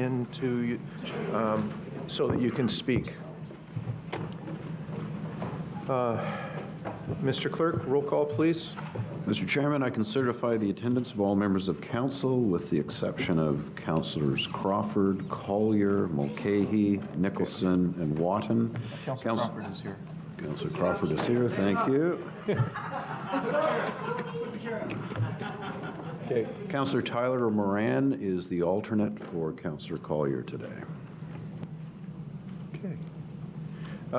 into so that you can speak. Mr. Clerk, roll call, please. Mr. Chairman, I can certify the attendance of all members of council with the exception of Councillors Crawford, Collier, Mulcahy, Nicholson, and Watton. Councillor Crawford is here. Councillor Crawford is here. Thank you. Okay. Councillor Tyler Moran is the alternate for Councillor Collier today. Okay.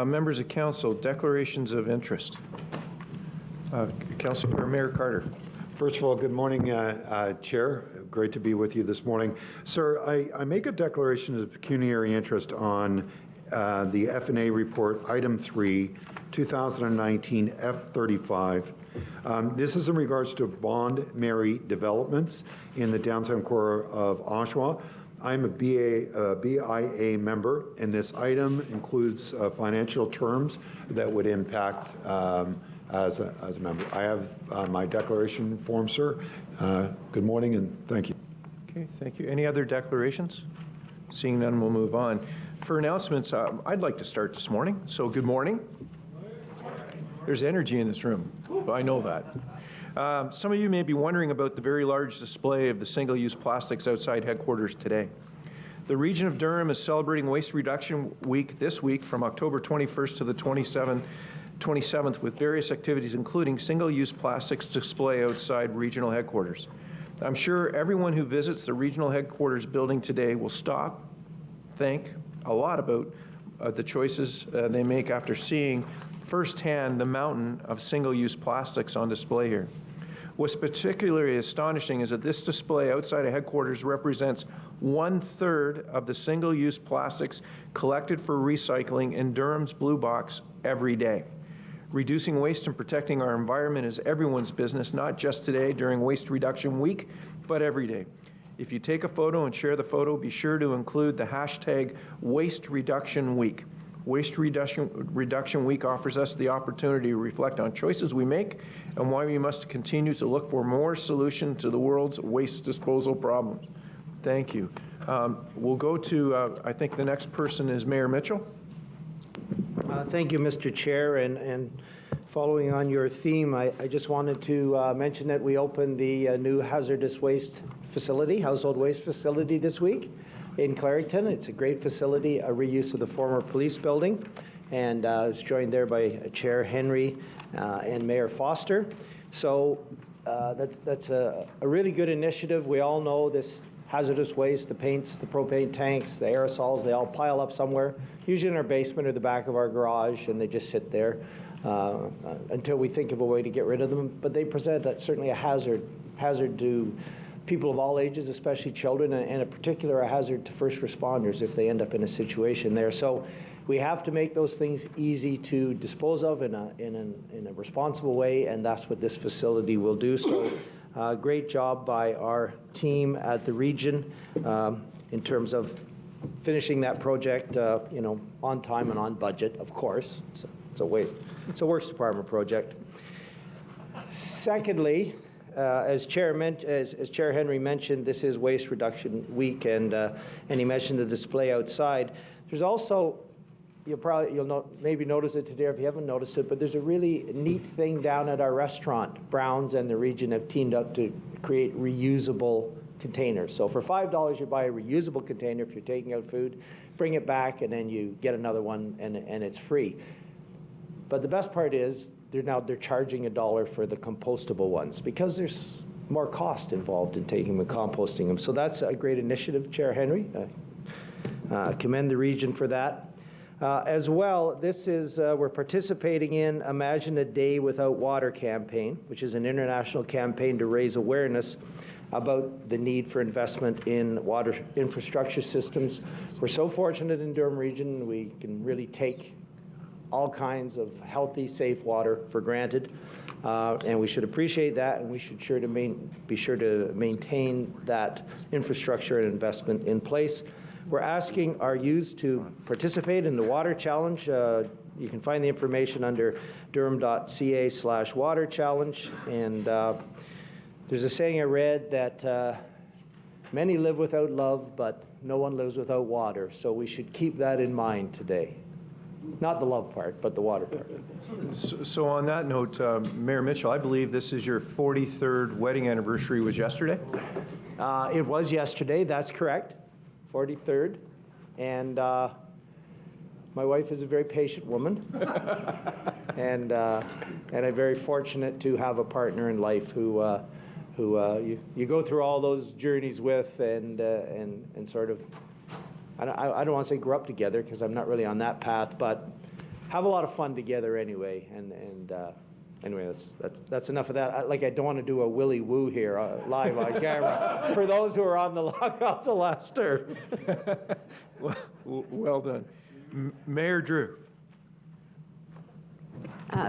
Members of council, declarations of interest. Councillor Mayor Carter. First of all, good morning, Chair. Great to be with you this morning. Sir, I make a declaration of pecuniary interest on the F&A report, item 3, 2019 F35. This is in regards to Bond Mary developments in the downtown core of Oshawa. I'm a BIA member, and this item includes financial terms that would impact as a member. I have my declaration form, sir. Good morning, and thank you. Okay, thank you. Any other declarations? Seeing none, we'll move on. For announcements, I'd like to start this morning. So good morning. There's energy in this room. I know that. Some of you may be wondering about the very large display of the single-use plastics outside headquarters today. The region of Durham is celebrating Waste Reduction Week this week from October 21st to the 27th with various activities including single-use plastics display outside regional headquarters. I'm sure everyone who visits the regional headquarters building today will stop, think a lot about the choices they make after seeing firsthand the mountain of single-use plastics on display here. What's particularly astonishing is that this display outside of headquarters represents 1/3 of the single-use plastics collected for recycling in Durham's Blue Box every day. Reducing waste and protecting our environment is everyone's business, not just today during Waste Reduction Week, but every day. If you take a photo and share the photo, be sure to include the hashtag Waste Reduction Week. Waste Reduction Week offers us the opportunity to reflect on choices we make and why we must continue to look for more solutions to the world's waste disposal problems. Thank you. We'll go to, I think the next person is Mayor Mitchell. Thank you, Mr. Chair, and following on your theme, I just wanted to mention that we opened the new hazardous waste facility, household waste facility this week in Clarington. It's a great facility, a reuse of the former police building, and it's joined there by Chair Henry and Mayor Foster. So that's a really good initiative. We all know this hazardous waste, the paints, the propane tanks, the aerosols, they all pile up somewhere, usually in our basement or the back of our garage, and they just sit there until we think of a way to get rid of them. But they present certainly a hazard to people of all ages, especially children, and in particular a hazard to first responders if they end up in a situation there. So we have to make those things easy to dispose of in a responsible way, and that's what this facility will do. So great job by our team at the region in terms of finishing that project on time and on budget, of course. It's a Works Department project. Secondly, as Chair Henry mentioned, this is Waste Reduction Week, and he mentioned the display outside. There's also, you'll maybe notice it today if you haven't noticed it, but there's a really neat thing down at our restaurant. Browns and the region have teamed up to create reusable containers. So for $5, you buy a reusable container if you're taking out food, bring it back, and then you get another one, and it's free. But the best part is they're charging $1 for the compostable ones because there's more cost involved in taking them and composting them. So that's a great initiative, Chair Henry. Commend the region for that. As well, this is we're participating in Imagine a Day Without Water campaign, which is an international campaign to raise awareness about the need for investment in water infrastructure systems. We're so fortunate in Durham region, we can really take all kinds of healthy, safe water for granted, and we should appreciate that, and we should be sure to maintain that infrastructure and investment in place. We're asking our youth to participate in the Water Challenge. You can find the information under durham.ca/water challenge, and there's a saying I read that many live without love, but no one lives without water, so we should keep that in mind today. Not the love part, but the water part. So on that note, Mayor Mitchell, I believe this is your 43rd wedding anniversary was yesterday? It was yesterday, that's correct, 43rd. And my wife is a very patient woman. and I'm very fortunate to have a partner in life who you go through all those journeys with and sort of, I don't want to say grow up together because I'm not really on that path, but have a lot of fun together anyway. And anyway, that's enough of that. I don't want to do a willy woo here live on camera for those who are on the Law Council last term. Well done. Mayor Drew.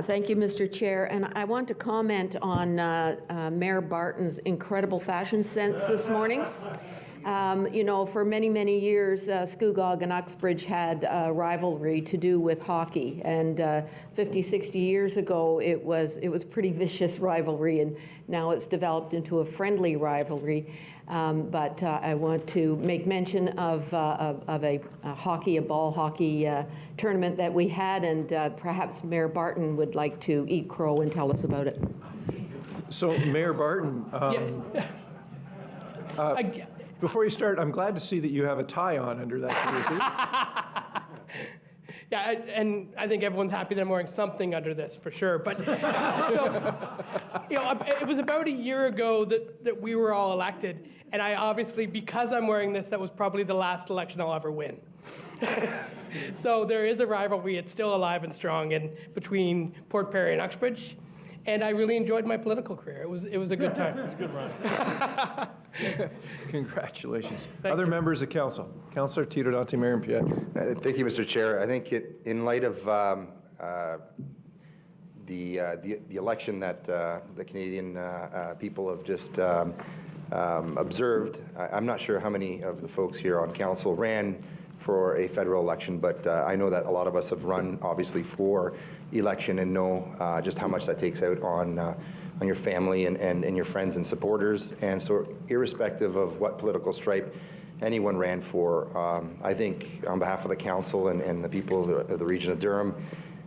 Thank you, Mr. Chair. And I want to comment on Mayor Barton's incredible fashion sense this morning. You know, for many, many years, Scugog and Uxbridge had a rivalry to do with hockey. And 50, 60 years ago, it was pretty vicious rivalry, and now it's developed into a friendly rivalry. But I want to make mention of a ball hockey tournament that we had, and perhaps Mayor Barton would like to eat crow and tell us about it. So, Mayor Barton, before you start, I'm glad to see that you have a tie on under that jersey. Yeah, and I think everyone's happy that I'm wearing something under this for sure. But so, you know, it was about a year ago that we were all elected, and I obviously, because I'm wearing this, that was probably the last election I'll ever win. So there is a rivalry. It's still alive and strong between Port Perry and Uxbridge. And I really enjoyed my political career. It was a good time. It was a good run. Congratulations. Thank Other you. members of council. Councillor Tito Dante, Mayor Pietro. Thank you, Mr. Chair. I think in light of the election that the Canadian people have just observed, I'm not sure how many of the folks here on council ran for a federal election, but I know that a lot of us have run, obviously, for election and know just how much that takes out on your family and your friends and supporters. And so irrespective of what political stripe anyone ran for, I think on behalf of the council and the people of the region of Durham,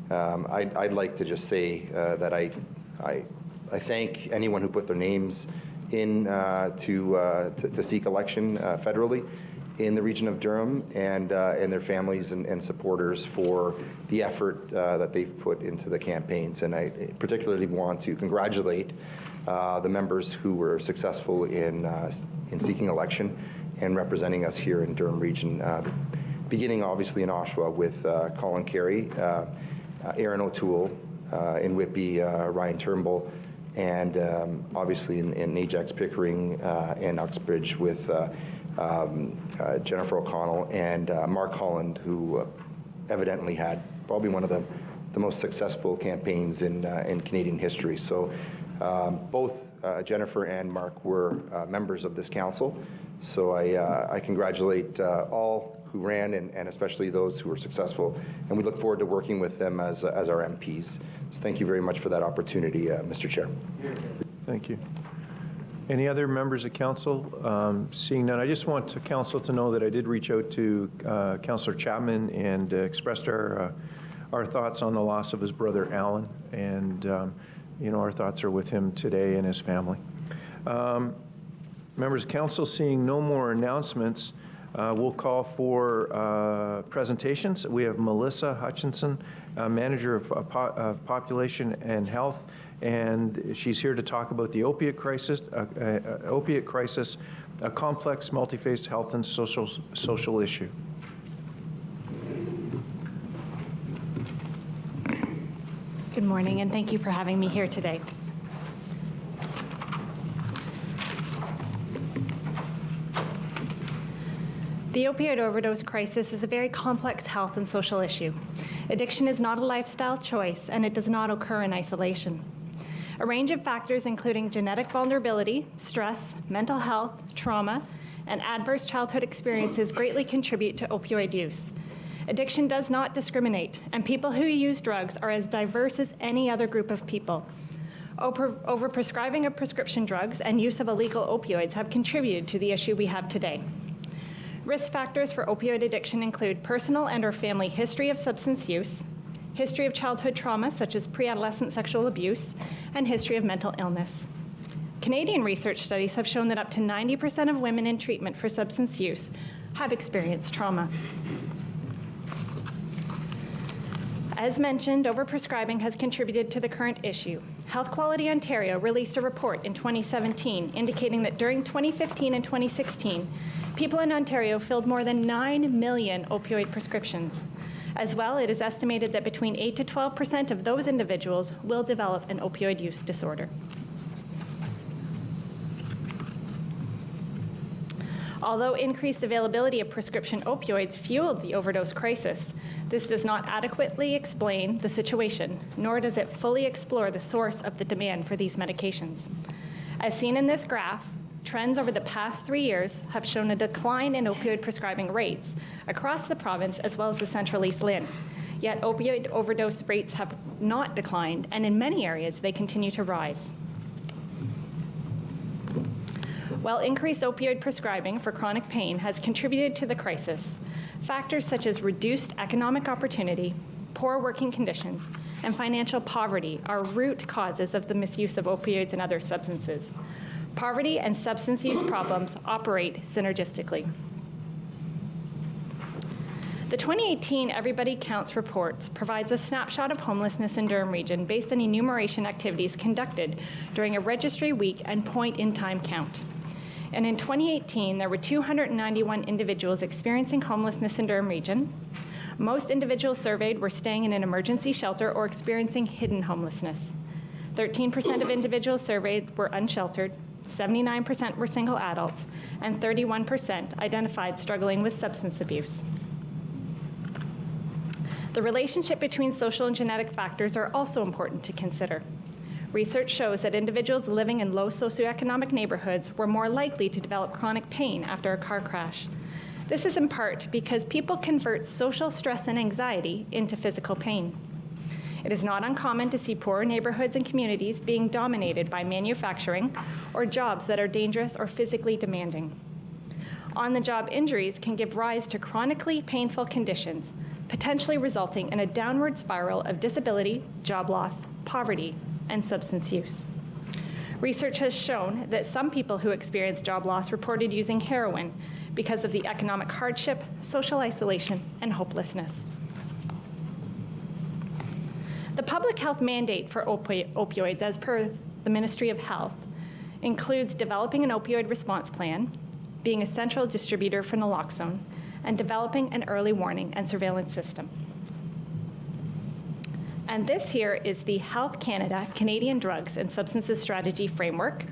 I'd like to just say that I thank anyone who put their names in to seek election federally in the region of Durham, and their families and supporters for the effort that they've put into the campaigns. And I particularly want to congratulate the members who were successful in seeking election and representing us here in Durham region, beginning obviously in Oshawa with Colin Carey, Aaron O'Toole, in Whitby, Ryan Turnbull, and obviously in Ajax Pickering and Uxbridge with Jennifer O'Connell and Mark Holland, who evidently had probably one of the most successful campaigns in Canadian history. So both Jennifer and Mark were members of this council. So I congratulate all who ran and especially those who were successful. And we look forward to working with them as our MPs. So thank you very much for that opportunity, Mr. Chair. Thank you. Any other members of council? Seeing none, I just want council to know that I did reach out to Councillor Chapman and expressed our thoughts on the loss of his brother Alan, and you know, our thoughts are with him today and his family. Members of council, seeing no more announcements, we'll call for presentations. We have Melissa Hutchinson, Manager of Population and Health, and she's here to talk about the opiate crisis, a complex, multi-phase health and social issue. Good morning, and thank you for having me here today. The opioid overdose crisis is a very complex health and social issue. Addiction is not a lifestyle choice, and it does not occur in isolation. A range of factors, including genetic vulnerability, stress, mental health, trauma, and adverse childhood experiences, greatly contribute to opioid use. Addiction does not discriminate, and people who use drugs are as diverse as any other group of people. Overprescribing of prescription drugs and use of illegal opioids have contributed to the issue we have today. Risk factors for opioid addiction include personal and/or family history of substance use, history of childhood trauma such as pre-adolescent sexual abuse, and history of mental illness. Canadian research studies have shown that up to 90% of women in treatment for substance use have experienced trauma. As mentioned, overprescribing has contributed to the current issue. Health Quality Ontario released a report in 2017 indicating that during 2015 and 2016, people in Ontario filled more than 9 million opioid prescriptions. As well, it is estimated that between 8 to 12% of those individuals will develop an opioid use disorder. Although increased availability of prescription opioids fueled the overdose crisis, this does not adequately explain the situation, nor does it fully explore the source of the demand for these medications. As seen in this graph, trends over the past 3 years have shown a decline in opioid prescribing rates across the province as well as the Central East Lynn. Yet opioid overdose rates have not declined, and in many areas they continue to rise. While increased opioid prescribing for chronic pain has contributed to the crisis, factors such as reduced economic opportunity, poor working conditions, and financial poverty are root causes of the misuse of opioids and other substances. Poverty and substance use problems operate synergistically. The 2018 Everybody Counts report provides a snapshot of homelessness in Durham Region based on enumeration activities conducted during a registry week and point-in-time count. And in 2018, there were 291 individuals experiencing homelessness in Durham Region. Most individuals surveyed were staying in an emergency shelter or experiencing hidden homelessness. 13% of individuals surveyed were unsheltered, 79% were single adults, and 31% identified struggling with substance abuse. The relationship between social and genetic factors are also important to consider. Research shows that individuals living in low socioeconomic neighborhoods were more likely to develop chronic pain after a car crash. This is in part because people convert social stress and anxiety into physical pain. It is not uncommon to see poorer neighborhoods and communities being dominated by manufacturing or jobs that are dangerous or physically demanding. On-the-job injuries can give rise to chronically painful conditions, potentially resulting in a downward spiral of disability, job loss, poverty, and substance use. Research has shown that some people who experience job loss reported using heroin because of the economic hardship, social isolation, and hopelessness. The public health mandate for opioids, as per the Ministry of Health, includes developing an opioid response plan, being a central distributor for naloxone, and developing an early warning and surveillance system. And this here is the Health Canada Canadian Drugs and Substances Strategy Framework.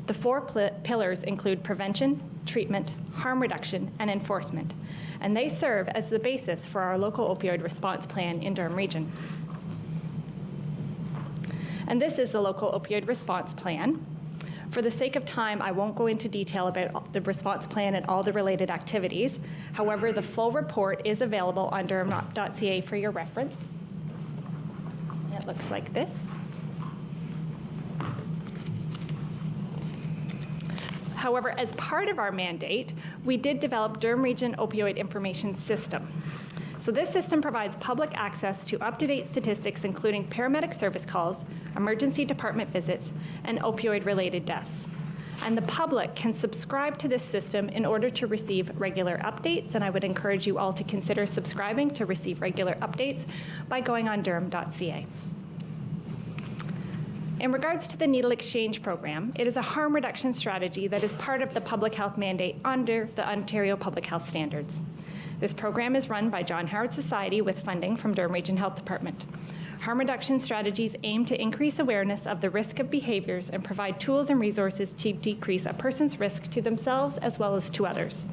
The 4 pillars include prevention, treatment, harm reduction, and enforcement. And they serve as the basis for our local opioid response plan in Durham Region. And this is the local opioid response plan. For the sake of time, I won't go into detail about the response plan and all the related activities. However, the full report is available on durham.ca for your reference. It looks like this. However, as part of our mandate, we did develop Durham Region Opioid Information System. So this system provides public access to up-to-date statistics, including paramedic service calls, emergency department visits, and opioid-related deaths. And the public can subscribe to this system in order to receive regular updates, and I would encourage you all to consider subscribing to receive regular updates by going on durham.ca. In regards to the needle exchange program, it is a harm reduction strategy that is part of the public health mandate under the Ontario Public Health Standards. This program is run by John Howard Society with funding from Durham Region Health Department. Harm reduction strategies aim to increase awareness of the risk of behaviors and provide tools and resources to decrease a person's risk to themselves as well as to others.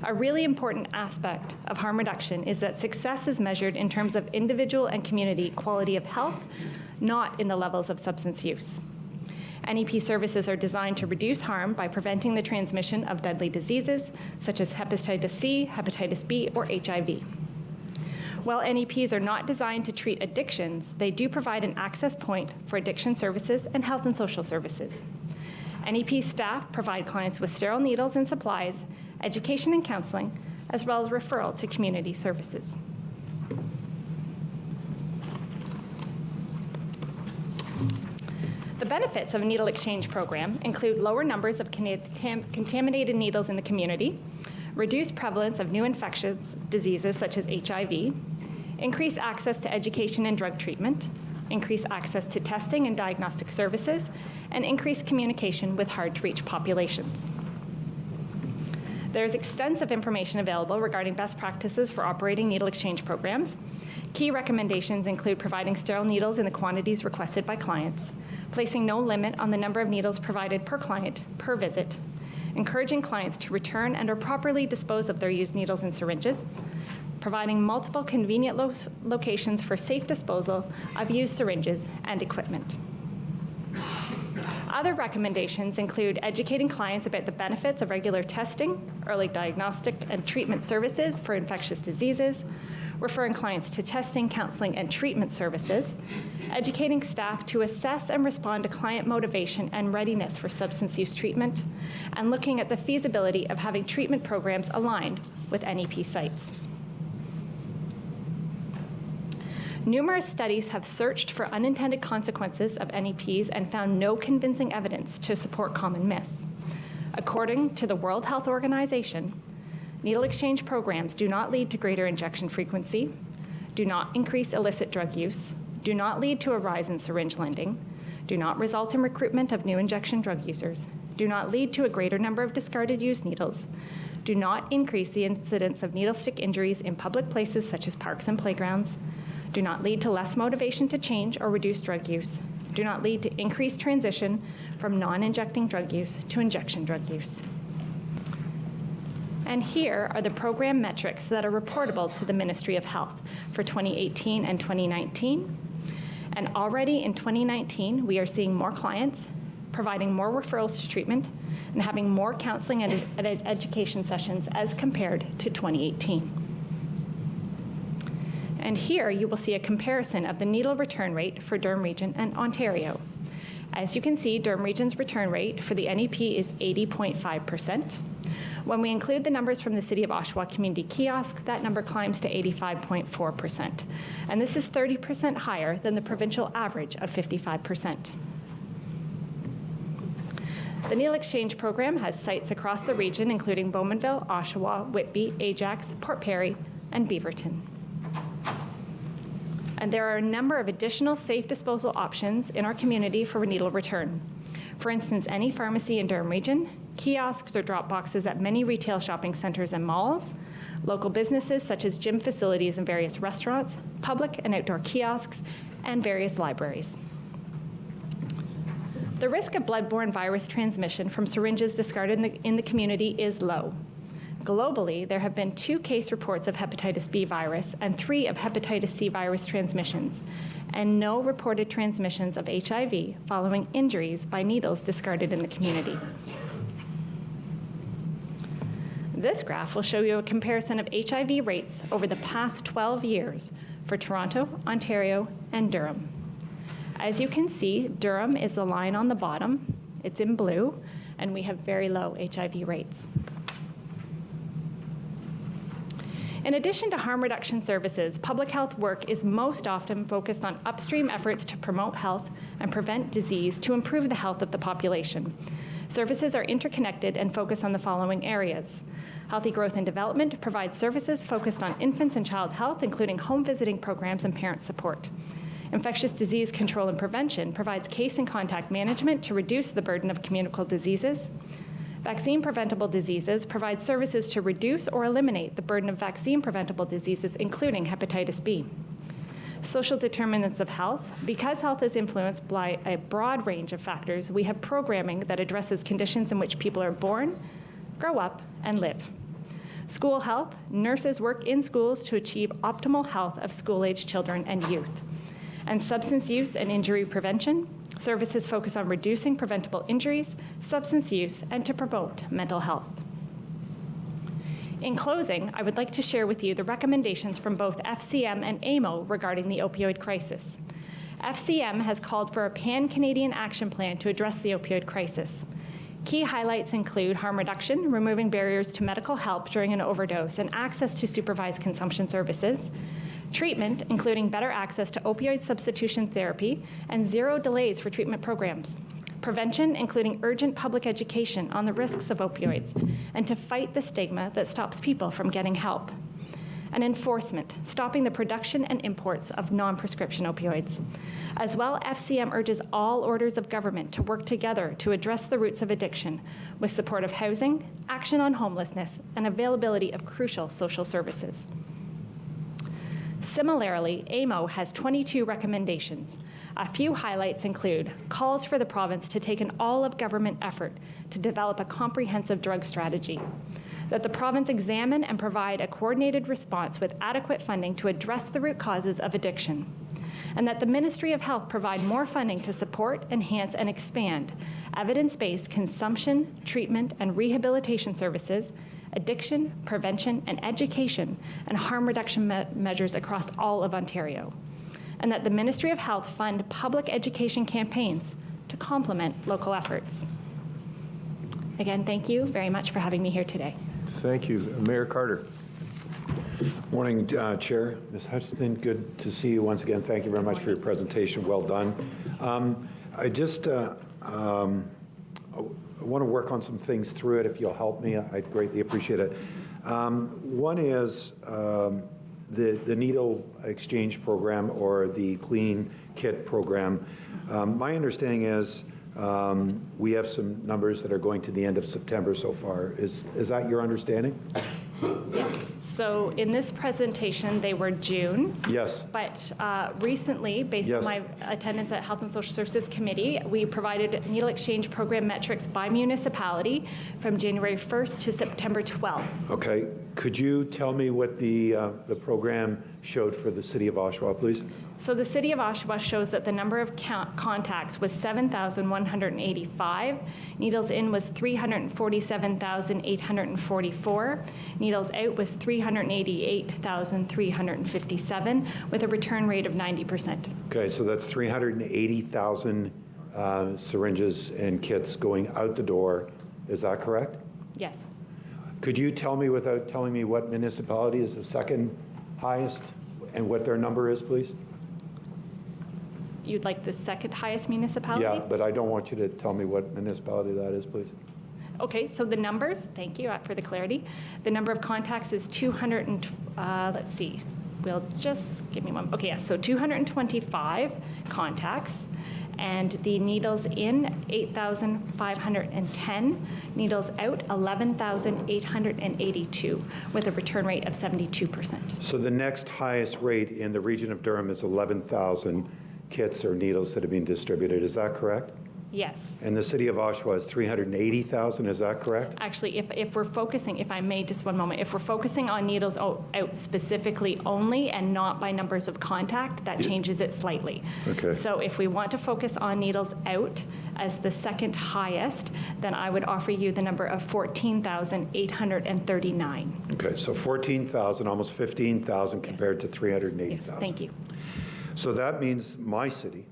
A really important aspect of harm reduction is that success is measured in terms of individual and community quality of health, not in the levels of substance use. NEP services are designed to reduce harm by preventing the transmission of deadly diseases such as hepatitis C, hepatitis B, or HIV. While NEPs are not designed to treat addictions, they do provide an access point for addiction services and health and social services. NEP staff provide clients with sterile needles and supplies, education and counseling, as well as referral to community services. The benefits of a needle exchange program include lower numbers of contaminated needles in the community, reduced prevalence of new infectious diseases such as HIV, increased access to education and drug treatment, increased access to testing and diagnostic services, and increased communication with hard-to-reach populations. There's extensive information available regarding best practices for operating needle exchange programs. Key recommendations include providing sterile needles in the quantities requested by clients, placing no limit on the number of needles provided per client per visit, encouraging clients to return and or properly dispose of their used needles and syringes, providing multiple convenient locations for safe disposal of used syringes and equipment. Other recommendations include educating clients about the benefits of regular testing, early diagnostic and treatment services for infectious diseases, referring clients to testing, counseling, and treatment services, educating staff to assess and respond to client motivation and readiness for substance use treatment, and looking at the feasibility of having treatment programs aligned with NEP sites. Numerous studies have searched for unintended consequences of NEPs and found no convincing evidence to support common myths. According to the World Health Organization, needle exchange programs do not lead to greater injection frequency, do not increase illicit drug use, do not lead to a rise in syringe lending, do not result in recruitment of new injection drug users, do not lead to a greater number of discarded used needles, do not increase the incidence of needle stick injuries in public places such as parks and playgrounds, do not lead to less motivation to change or reduce drug use, do not lead to increased transition from non-injecting drug use to injection drug use. And here are the program metrics that are reportable to the Ministry of Health for 2018 and 2019. And already in 2019, we are seeing more clients, providing more referrals to treatment, and having more counseling and education sessions as compared to 2018. And here you will see a comparison of the needle return rate for Durham Region and Ontario. As you can see, Durham Region's return rate for the NEP is 80.5%. When we include the numbers from the City of Oshawa Community Kiosk, that number climbs to 85.4%. And this is 30% higher than the provincial average of 55%. The needle exchange program has sites across the region, including Bowmanville, Oshawa, Whitby, Ajax, Port Perry, and Beaverton. And there are a number of additional safe disposal options in our community for needle return. For instance, any pharmacy in Durham Region, kiosks or drop boxes at many retail shopping centers and malls, local businesses such as gym facilities and various restaurants, public and outdoor kiosks, and various libraries. The risk of bloodborne virus transmission from syringes discarded in the community is low. Globally, there have been 2 case reports of hepatitis B virus and 3 of hepatitis C virus transmissions, and no reported transmissions of HIV following injuries by needles discarded in the community. This graph will show you a comparison of HIV rates over the past 12 years for Toronto, Ontario, and Durham. As you can see, Durham is the line on the bottom. It's in blue, and we have very low HIV rates. In addition to harm reduction services, public health work is most often focused on upstream efforts to promote health and prevent disease to improve the health of the population. Services are interconnected and focus on the following areas. Healthy Growth and Development provides services focused on infants and child health, including home visiting programs and parent support. Infectious Disease Control and Prevention provides case and contact management to reduce the burden of communicable diseases. Vaccine-preventable diseases provide services to reduce or eliminate the burden of vaccine-preventable diseases, including hepatitis B. Social determinants of health. Because health is influenced by a broad range of factors, we have programming that addresses conditions in which people are born, grow up, and live. School health. Nurses work in schools to achieve optimal health of school-aged children and youth. And substance use and injury prevention. Services focus on reducing preventable injuries, substance use, and to promote mental health. In closing, I would like to share with you the recommendations from both FCM and AMO regarding the opioid crisis. FCM has called for a pan-Canadian action plan to address the opioid crisis. Key highlights include harm reduction, removing barriers to medical help during an overdose and access to supervised consumption services, treatment, including better access to opioid substitution therapy and 0 delays for treatment programs, prevention, including urgent public education on the risks of opioids and to fight the stigma that stops people from getting help, and enforcement, stopping the production and imports of non-prescription opioids. As well, FCM urges all orders of government to work together to address the roots of addiction with support of housing, action on homelessness, and availability of crucial social services. Similarly, AMO has 22 recommendations. A few highlights include calls for the province to take an all-of-government effort to develop a comprehensive drug strategy, that the province examine and provide a coordinated response with adequate funding to address the root causes of addiction, and that the Ministry of Health provide more funding to support, enhance, and expand evidence-based consumption, treatment, and rehabilitation services, addiction, prevention, and education, and harm reduction measures across all of Ontario, and that the Ministry of Health fund public education campaigns to complement local efforts. Again, thank you very much for having me here today. Thank you. Mayor Carter. Morning, Chair. Ms. Hutchinson, good to see you once again. Thank you very much for your presentation. Well done. I just want to work on some things through it. If you'll help me, I'd greatly appreciate it. One is the needle exchange program or the clean kit program. My understanding is we have some numbers that are going to the end of September so far. Is that your understanding? Yes. So in this presentation, they were June. Yes. But recently, based Yes. on my attendance at Health and Social Services Committee, we provided needle exchange program metrics by municipality from January 1st to September 12th. Okay. Could you tell me what the program showed for the city of Oshawa, please? So the city of Oshawa shows that the number of contacts was 7,185. Needles in was 347,844. Needles out was 388,357 with a return rate of 90%. Okay, so that's 380,000 syringes and kits going out the door. Is that correct? Yes. Could you tell me, without telling me, what municipality is the second highest and what their number is, please? You'd like the second highest municipality? Yeah, but I don't want you to tell me what municipality that is, please. Okay, so the numbers, thank you for the clarity. The number of contacts is 200 and, let's see, we'll just, give me one. Okay, yes, so 225 contacts, and the needles in, 8,510. Needles out, 11,882, with a return rate of 72%. So the next highest rate in the region of Durham is 11,000 kits or needles that have been distributed. Is that correct? Yes. And the city of Oshawa is 380,000. Is that correct? Actually, if we're focusing, if I may, just one moment, if we're focusing on needles out specifically only and not by numbers of contact, that changes it slightly. Okay. So if we want to focus on needles out as the second highest, then I would offer you the number of 14,839. Okay, so 14,000, almost 15,000 compared to 380,000. Yes, thank you. So that means my city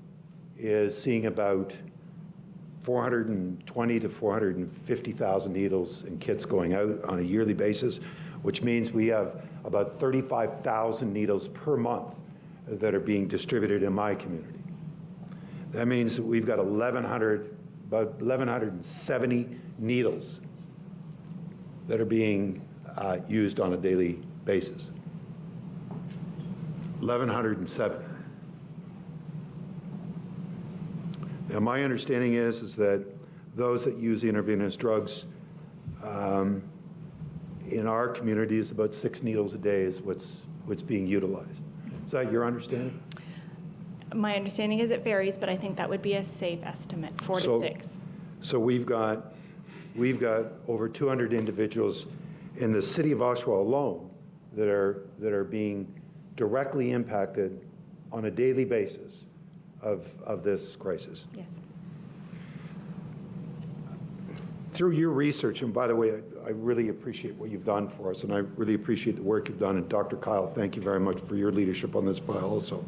is seeing about 420 to 450,000 needles and kits going out on a yearly basis, which means we have about 35,000 needles per month that are being distributed in my community. That means we've got about 1,170 needles that are being used on a daily basis. 1,170. Now, my understanding is that those that use intravenous drugs in our community is about 6 needles a day is what's being utilized. Is that your understanding? My understanding is it varies, but I think that would be a safe estimate, 4 to 6. So we've got over 200 individuals in the city of Oshawa alone that are being directly impacted on a daily basis of this crisis. Yes. Through your research, and by the way, I really appreciate what you've done for us, and I really appreciate the work you've done. And Dr. Kyle, thank you very much for your leadership on this file also.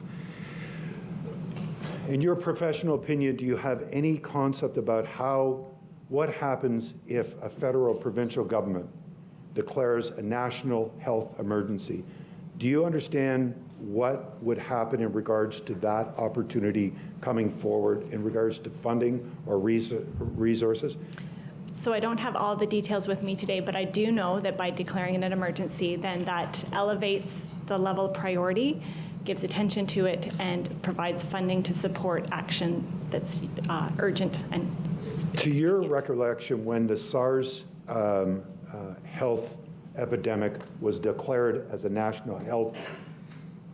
In your professional opinion, do you have any concept about how what happens if a federal provincial government declares a national health emergency? Do you understand what would happen in regards to that opportunity coming forward in regards to funding or resources? So I don't have all the details with me today, but I do know that by declaring it an emergency, then that elevates the level of priority, gives attention to it, and provides funding to support action that's urgent and To your recollection, when the SARS health epidemic was declared as a national health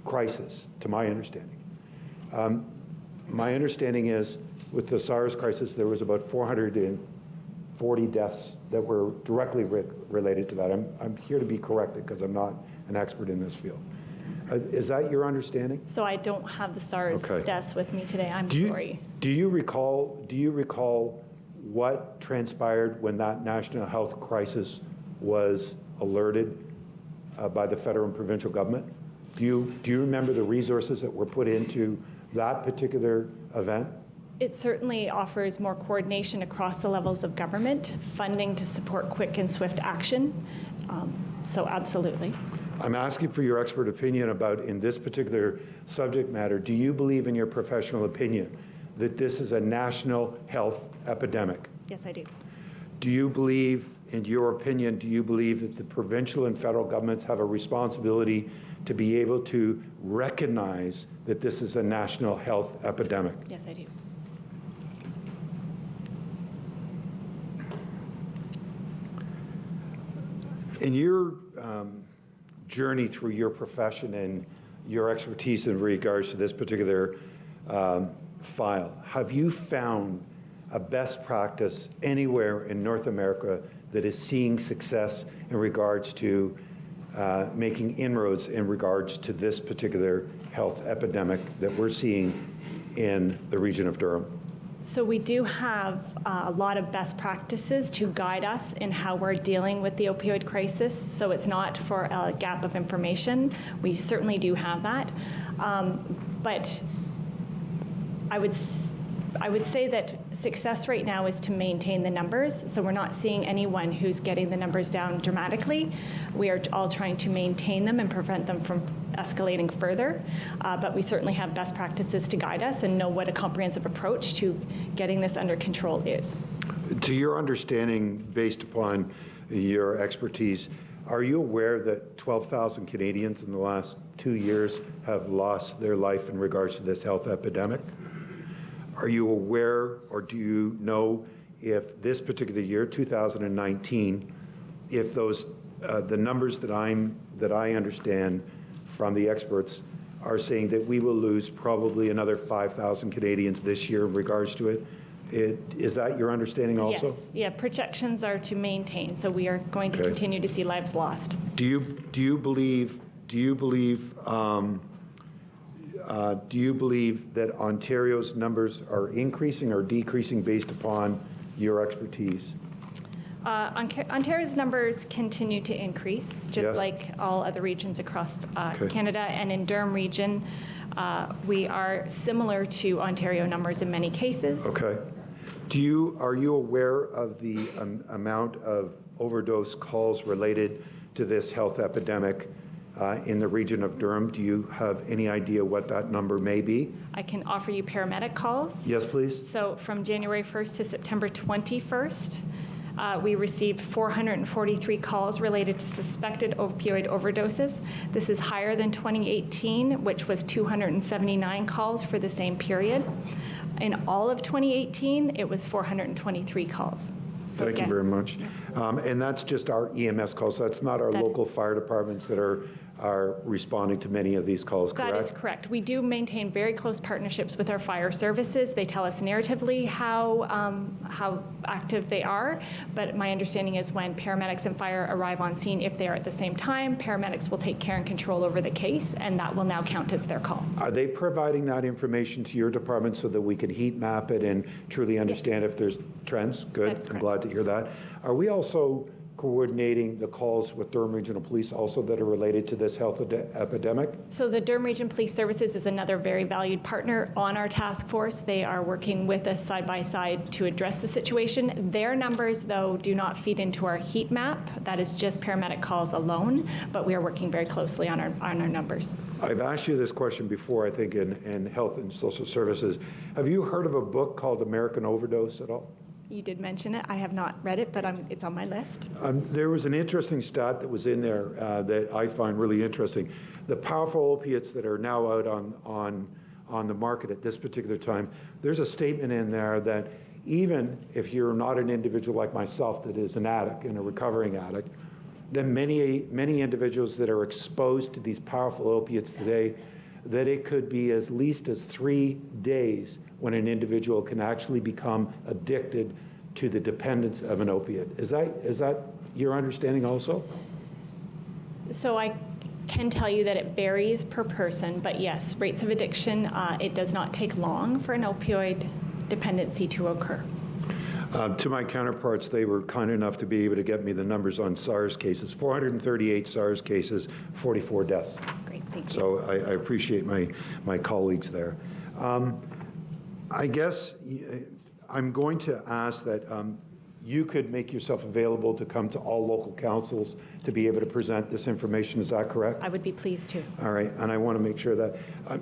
crisis, to my understanding. My understanding is with the SARS crisis, there was about 440 deaths that were directly related to that. I'm here to be corrected because I'm not an expert in this field. Is that your understanding? So I don't have the SARS deaths with me today. I'm sorry. Do you recall what transpired when that national health crisis was alerted by the federal and provincial government? Do you remember the resources that were put into that particular event? It certainly offers more coordination across the levels of government, funding to support quick and swift action. So absolutely. I'm asking for your expert opinion about, in this particular subject matter, do you believe in your professional opinion that this is a national health epidemic? Yes, I do. Do you believe, in your opinion, do you believe that the provincial and federal governments have a responsibility to be able to recognize that this is a national health epidemic? Yes, I do. In your journey through your profession and your expertise in regards to this particular file, have you found a best practice anywhere in North America that is seeing success in regards to making inroads in regards to this particular health epidemic that we're seeing in the region of Durham? So we do have a lot of best practices to guide us in how we're dealing with the opioid crisis. So it's not for a gap of information. We certainly do have that. But I would say that success right now is to maintain the numbers. So we're not seeing anyone who's getting the numbers down dramatically. We are all trying to maintain them and prevent them from escalating further. But we certainly have best practices to guide us and know what a comprehensive approach to getting this under control is. To your understanding, based upon your expertise, are you aware that 12,000 Canadians in the last 2 years have lost their life in regards to this health epidemic? Are you aware, or do you know, if this particular year, 2019, if those the numbers that I understand from the experts are saying that we will lose probably another 5,000 Canadians this year in regards to it? Is that your understanding also? Yes. Yeah, projections are to maintain, so we are going to continue to see lives lost. Do you believe that Ontario's numbers are increasing or decreasing based upon your expertise? Ontario's numbers continue to increase, just like all other regions across Canada. And in Durham region, we are similar to Ontario numbers in many cases. Okay. Are you aware of the amount of overdose calls related to this health epidemic in the region of Durham? Do you have any idea what that number may be? I can offer you paramedic calls. Yes, please. So from January 1st to September 21st, we received 443 calls related to suspected opioid overdoses. This is higher than 2018, which was 279 calls for the same period. In all of 2018, it was 423 calls. So Thank you very much. And that's just our EMS calls. That's not our local fire departments that are responding to many of these calls, correct? That is correct. We do maintain very close partnerships with our fire services. They tell us narratively how active they are, but my understanding is when paramedics and fire arrive on scene, if they are at the same time, paramedics will take care and control over the case, and that will now count as their call. Are they providing that information to your department so that we can heat map it and truly understand if there's trends? Good. That is correct. I'm glad to hear that. Are we also coordinating the calls with Durham Regional Police also that are related to this health epidemic? So the Durham Region Police Services is another very valued partner on our task force. They are working with us side by side to address the situation. Their numbers, though, do not feed into our heat map. That is just paramedic calls alone, but we are working very closely on our numbers. I've asked you this question before, I think, in Health and Social Services. Have you heard of a book called American Overdose at all? You did mention it. I have not read it, but it's on my list. There was an interesting stat that was in there that I find really interesting. The powerful opiates that are now out on the market at this particular time, there's a statement in there that even if you're not an individual like myself that is an addict and a recovering addict, then many individuals that are exposed to these powerful opiates today, that it could be as least as 3 days when an individual can actually become addicted to the dependence of an opiate. Is that your understanding also? So I can tell you that it varies per person, but yes, rates of addiction, it does not take long for an opioid dependency to occur. To my counterparts, they were kind enough to be able to get me the numbers on SARS cases, 438 SARS cases, 44 deaths. Great, thank you. So I appreciate my colleagues there. I guess I'm going to ask that you could make yourself available to come to all local councils to be able to present this information. Is that correct? I would be pleased to. All right, and I want to make sure that,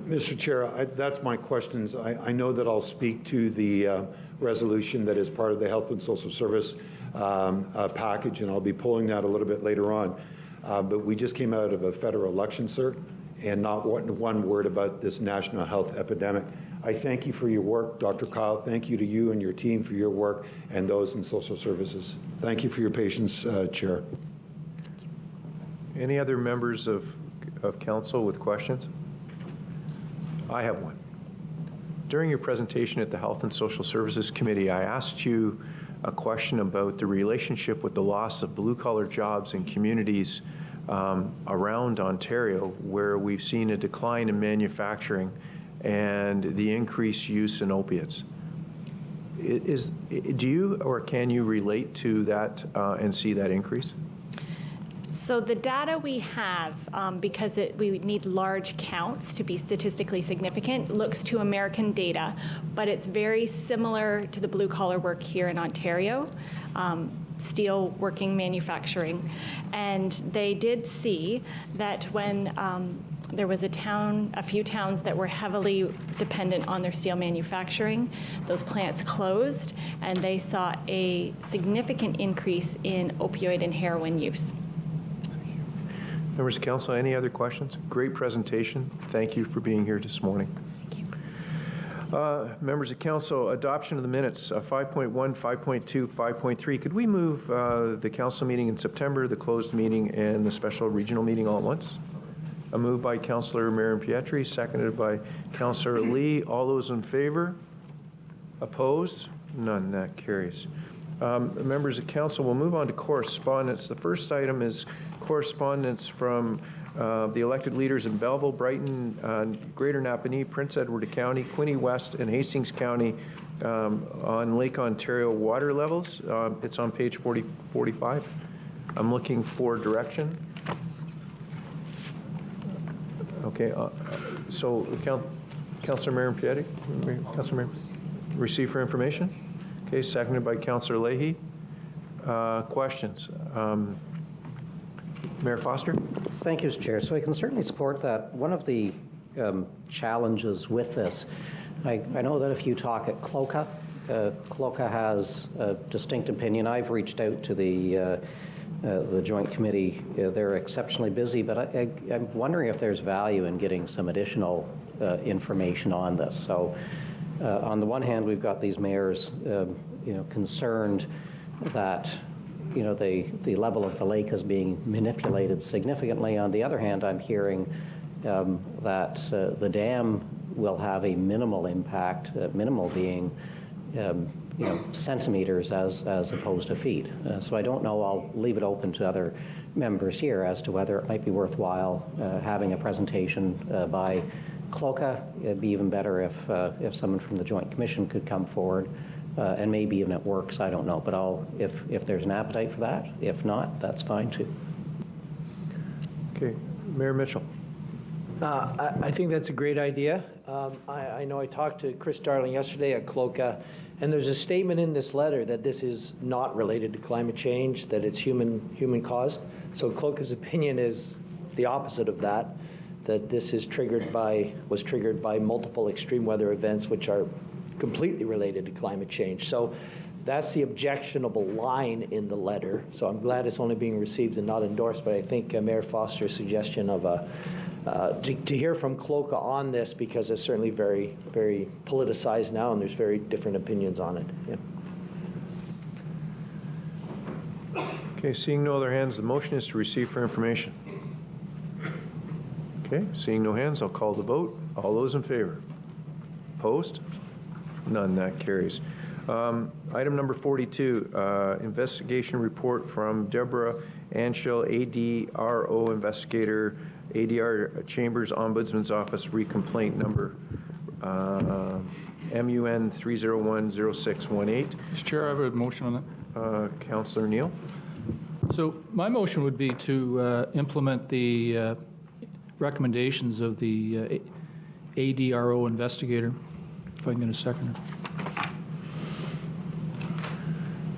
Mr. Chair, that's my questions. I know that I'll speak to the resolution that is part of the Health and Social Service package, and I'll be pulling that a little bit later on. But we just came out of a federal election, sir, and not one word about this national health epidemic. I thank you for your work, Dr. Kyle. Thank you to you and your team for your work and those in social services. Thank you for your patience, Chair. Any other members of council with questions? I have one. During your presentation at the Health and Social Services Committee, I asked you a question about the relationship with the loss of blue-collar jobs in communities around Ontario, where we've seen a decline in manufacturing and the increased use in opiates. Do you or can you relate to that and see that increase? So the data we have, because we need large counts to be statistically significant, looks to American data, but it's very similar to the blue-collar work here in Ontario, steel working manufacturing. And they did see that when there was a few towns that were heavily dependent on their steel manufacturing, those plants closed, and they saw a significant increase in opioid and heroin use. Members of council, any other questions? Great presentation. Thank you for being here this morning. Thank you. Members of council, adoption of the minutes, 5.1, 5.2, 5.3. Could we move the council meeting in September, the closed meeting, and the special regional meeting all at once? A move by Councillor Marion Pietri, seconded by Councillor Lee. All those in favor? Opposed? None. That carries. Members of council, we'll move on to correspondence. The first item is correspondence from the elected leaders in Belleville, Brighton, Greater Napanee, Prince Edward County, Quinte West, and Hastings County on Lake Ontario water levels. It's on page 45. I'm looking for direction. Okay, so Councillor Marion Pietri, Councillor Marion, receive for information. Okay, seconded by Councillor Leahy. Questions? Mayor Foster? Thank you, Mr. Chair. So I can certainly support that. One of the challenges with this, I know that if you talk at CLOCA, CLOCA has a distinct opinion. I've reached out to the Joint Committee. They're exceptionally busy, but I'm wondering if there's value in getting some additional information on this. So on the one hand, we've got these mayors, concerned that, the level of the lake is being manipulated significantly. On the other hand, I'm hearing that the dam will have a minimal impact, minimal being, centimeters as opposed to feet. So I don't know. I'll leave it open to other members here as to whether it might be worthwhile having a presentation by CLOCA. It'd be even better if someone from the Joint Commission could come forward and maybe even it works, I don't know. But if there's an appetite for that, if not, that's fine too. Okay, Mayor Mitchell. I think that's a great idea. I know I talked to Chris Darling yesterday at CLOCA, and there's a statement in this letter that this is not related to climate change, that it's human caused. So CLOCA's opinion is the opposite of that, that this was triggered by multiple extreme weather events which are completely related to climate change. So that's the objectionable line in the letter. So I'm glad it's only being received and not endorsed, but I think Mayor Foster's suggestion of to hear from CLOCA on this, because it's certainly very, very politicized now, and there's very different opinions on it. Yeah. Okay, seeing no other hands, the motion is to receive for information. Okay, seeing no hands, I'll call the vote. All those in favor? Opposed? None, that carries. Item number 42, investigation report from Deborah Anschel, ADRO investigator, ADR Chambers Ombudsman's Office, re-complaint number MUN 3010618. Mr. Chair, I have a motion on that. Councillor Neal. So my motion would be to implement the recommendations of the ADRO investigator, if I can get a second.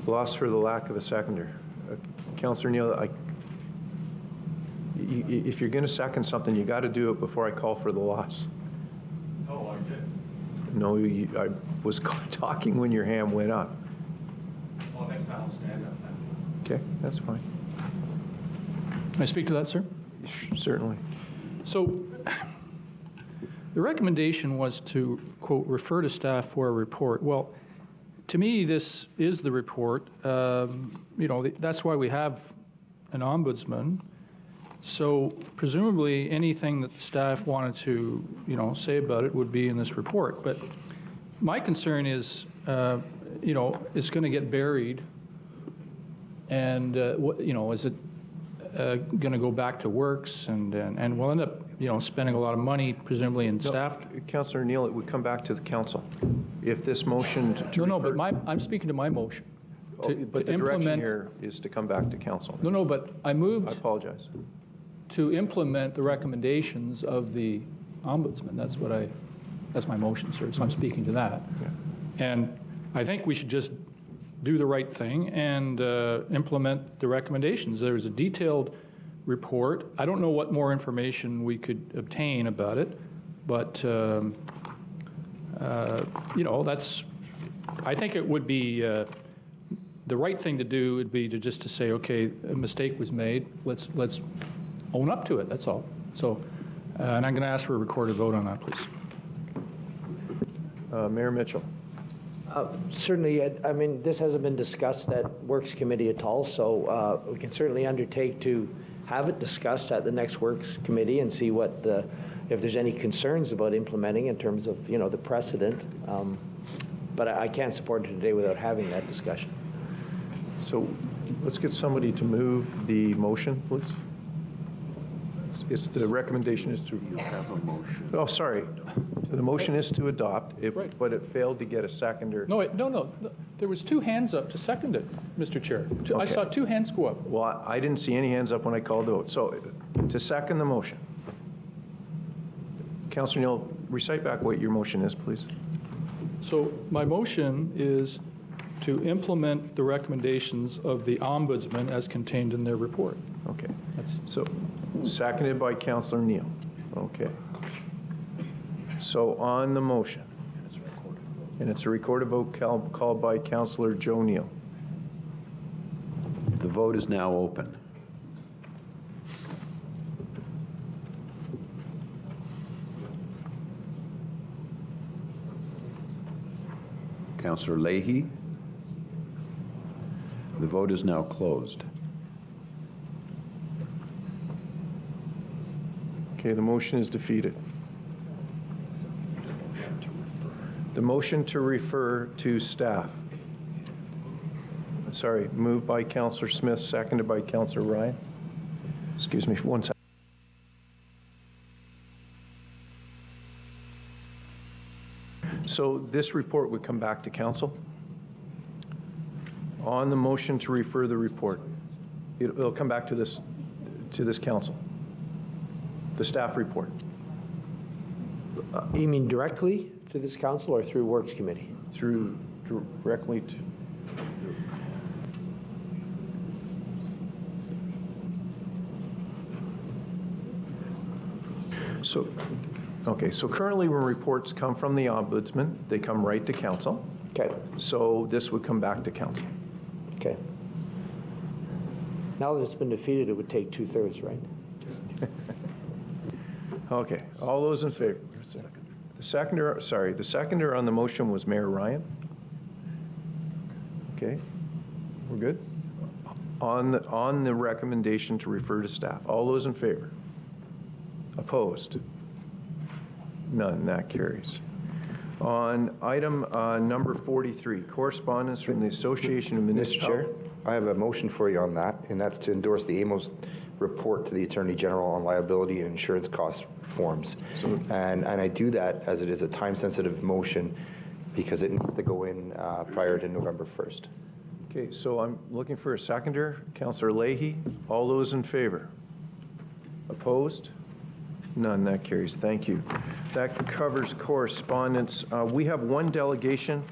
Lost for the lack of a seconder. Councillor Neal, if you're going to second something, you got to do it before I call for the loss. Oh, I did. No, I was talking when your hand went up. Well, next time I'll stand up then. Okay, that's fine. Can I speak to that, sir? Certainly. So the recommendation was to, quote, refer to staff for a report. Well, to me, this is the report. That's why we have an ombudsman. So presumably anything that the staff wanted to, say about it would be in this report. But my concern is, it's going to get buried, and is it going to go back to works, and we'll end up, spending a lot of money presumably in staff. Councillor Neal, it would come back to the council. If this motion But I'm speaking to my motion. But the direction here is to come back to council. No, but I moved. I apologize. To implement the recommendations of the ombudsman. That's my motion, sir, so I'm speaking to that. Yeah. And I think we should just do the right thing and implement the recommendations. There's a detailed report. I don't know what more information we could obtain about it, but I think it would be the right thing to do would be to say, okay, a mistake was made. Let's own up to it. That's all. So, and I'm going to ask for a recorded vote on that, please. Mayor Mitchell. Certainly, this hasn't been discussed at Works Committee at all, so we can certainly undertake to have it discussed at the next Works Committee and see if there's any concerns about implementing in terms of, the precedent. But I can't support it today without having that discussion. So let's get somebody to move the motion, please. The recommendation is to... You have a motion. Oh, sorry. The motion is to adopt, Right. but it failed to get a seconder. No. There was two hands up to second it, Mr. Chair. I saw two hands go up. Well, I didn't see any hands up when I called the vote. So to second the motion, Councillor Neal, recite back what your motion is, please. So my motion is to implement the recommendations of the ombudsman as contained in their report. Okay. So seconded by Councillor Neal. Okay. So on the motion, and it's a recorded vote called by Councillor Joe Neal. The vote is now open. Councillor Leahy. The vote is now closed. Okay, the motion is defeated. The motion to refer to staff. Sorry, moved by Councillor Smith, seconded by Councillor Ryan. Excuse me, one second. So this report would come back to council? On the motion to refer the report, it'll come back to this council, the staff report. You mean directly to this council or through Works Committee? Through directly to, so, okay, so currently when reports come from the ombudsman, they come right to council. Okay. So this would come back to council. Okay. Now that it's been defeated, it would take 2/3, right? Okay, all those in favor? The seconder on the motion was Mayor Ryan. Okay, we're good? On the recommendation to refer to staff, all those in favor? Opposed? None, that carries. On item number 43, correspondence from the Association of Mr. Municipalities. Chair, I have a motion for you on that, and that's to endorse the AMO's report to the Attorney General on liability and insurance cost reforms. And I do that as it is a time-sensitive motion because it needs to go in prior to November 1st. Okay, so I'm looking for a seconder. Councillor Leahy, all those in favor? Opposed? None, that carries. Thank you. That covers correspondence. We have one delegation,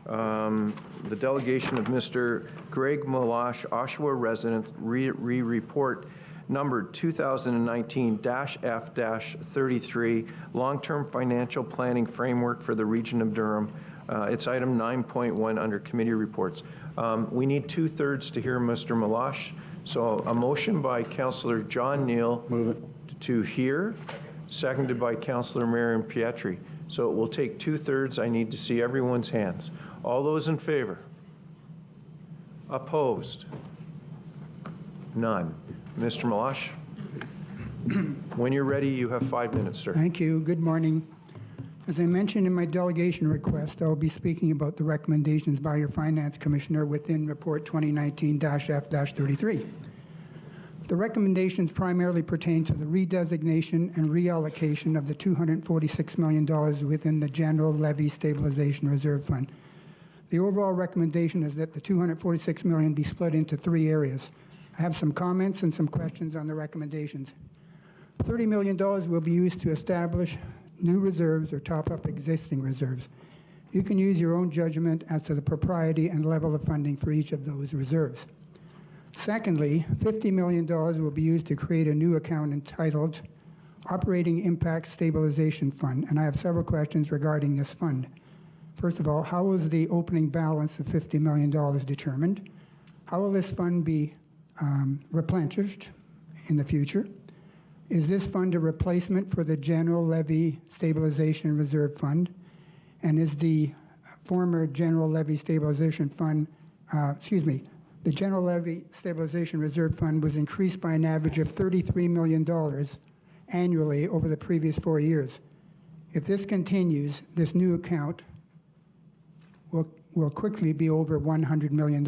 the delegation of Mr. Greg Malash, Oshawa resident, report number 2019-F-33, long-term financial planning framework for the region of Durham. It's item 9.1 under committee reports. We need 2/3 to hear Mr. Malash. So a motion by Councillor John Neal to hear, seconded by Councillor Marion Pietri. So it will take 2/3. I need to see everyone's hands. All those in favor? Opposed? None. Mr. Malash, when you're ready, you have 5 minutes, sir. Thank you. Good morning. As I mentioned in my delegation request, I will be speaking about the recommendations by your Finance Commissioner within Report 2019-F-33. The recommendations primarily pertain to the redesignation and reallocation of the $246 million within the General Levy Stabilization Reserve Fund. The overall recommendation is that the $246 million be split into 3 areas. I have some comments and some questions on the recommendations. $30 million will be used to establish new reserves or top up existing reserves. You can use your own judgment as to the propriety and level of funding for each of those reserves. Secondly, $50 million will be used to create a new account entitled Operating Impact Stabilization Fund, and I have several questions regarding this fund. First of all, how was the opening balance of $50 million determined? How will this fund be replenished in the future? Is this fund a replacement for the General Levy Stabilization Reserve Fund? And is the former General Levy Stabilization Fund, the General Levy Stabilization Reserve Fund was increased by an average of $33 million annually over the previous 4 years. If this continues, this new account will quickly be over $100 million.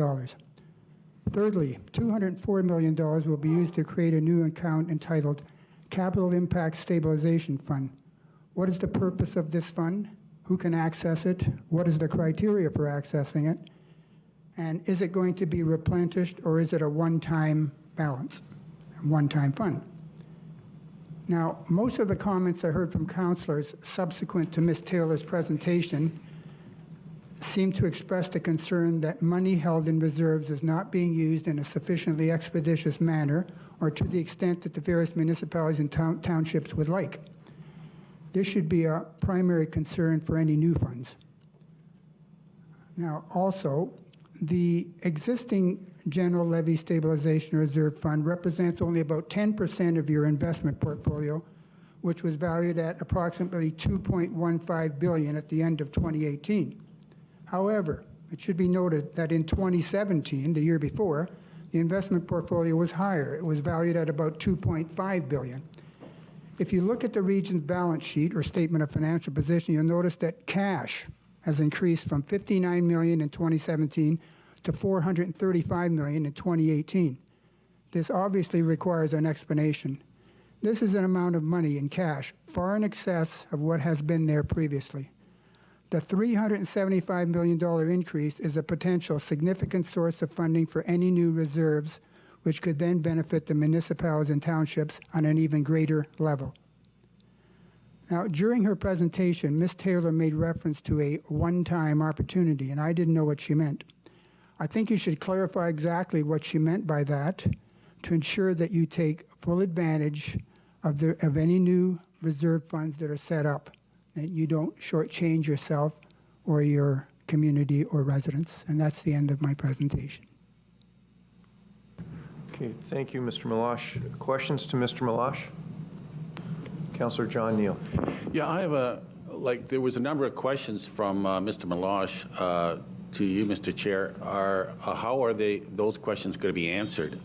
Thirdly, $204 million will be used to create a new account entitled Capital Impact Stabilization Fund. What is the purpose of this fund? Who can access it? What is the criteria for accessing it? And is it going to be replenished, or is it a one-time balance, a one-time fund? Now, most of the comments I heard from councillors subsequent to Ms. Taylor's presentation seem to express the concern that money held in reserves is not being used in a sufficiently expeditious manner or to the extent that the various municipalities and townships would like. This should be a primary concern for any new funds. Now, also, the existing General Levy Stabilization Reserve Fund represents only about 10% of your investment portfolio, which was valued at approximately $2.15 billion at the end of 2018. However, it should be noted that in 2017, the year before, the investment portfolio was higher. It was valued at about $2.5 billion. If you look at the region's balance sheet or statement of financial position, you'll notice that cash has increased from $59 million in 2017 to $435 million in 2018. This obviously requires an explanation. This is an amount of money in cash far in excess of what has been there previously. The $375 million increase is a potential significant source of funding for any new reserves, which could then benefit the municipalities and townships on an even greater level. Now, during her presentation, Ms. Taylor made reference to a one-time opportunity, and I didn't know what she meant. I think you should clarify exactly what she meant by that to ensure that you take full advantage of any new reserve funds that are set up, and you don't shortchange yourself or your community or residents. And that's the end of my presentation. Okay, thank you, Mr. Milosh. Questions to Mr. Milosh? Councillor John Neal. Yeah, I have there was a number of questions from Mr. Milosh to you, Mr. Chair. How are those questions going to be answered?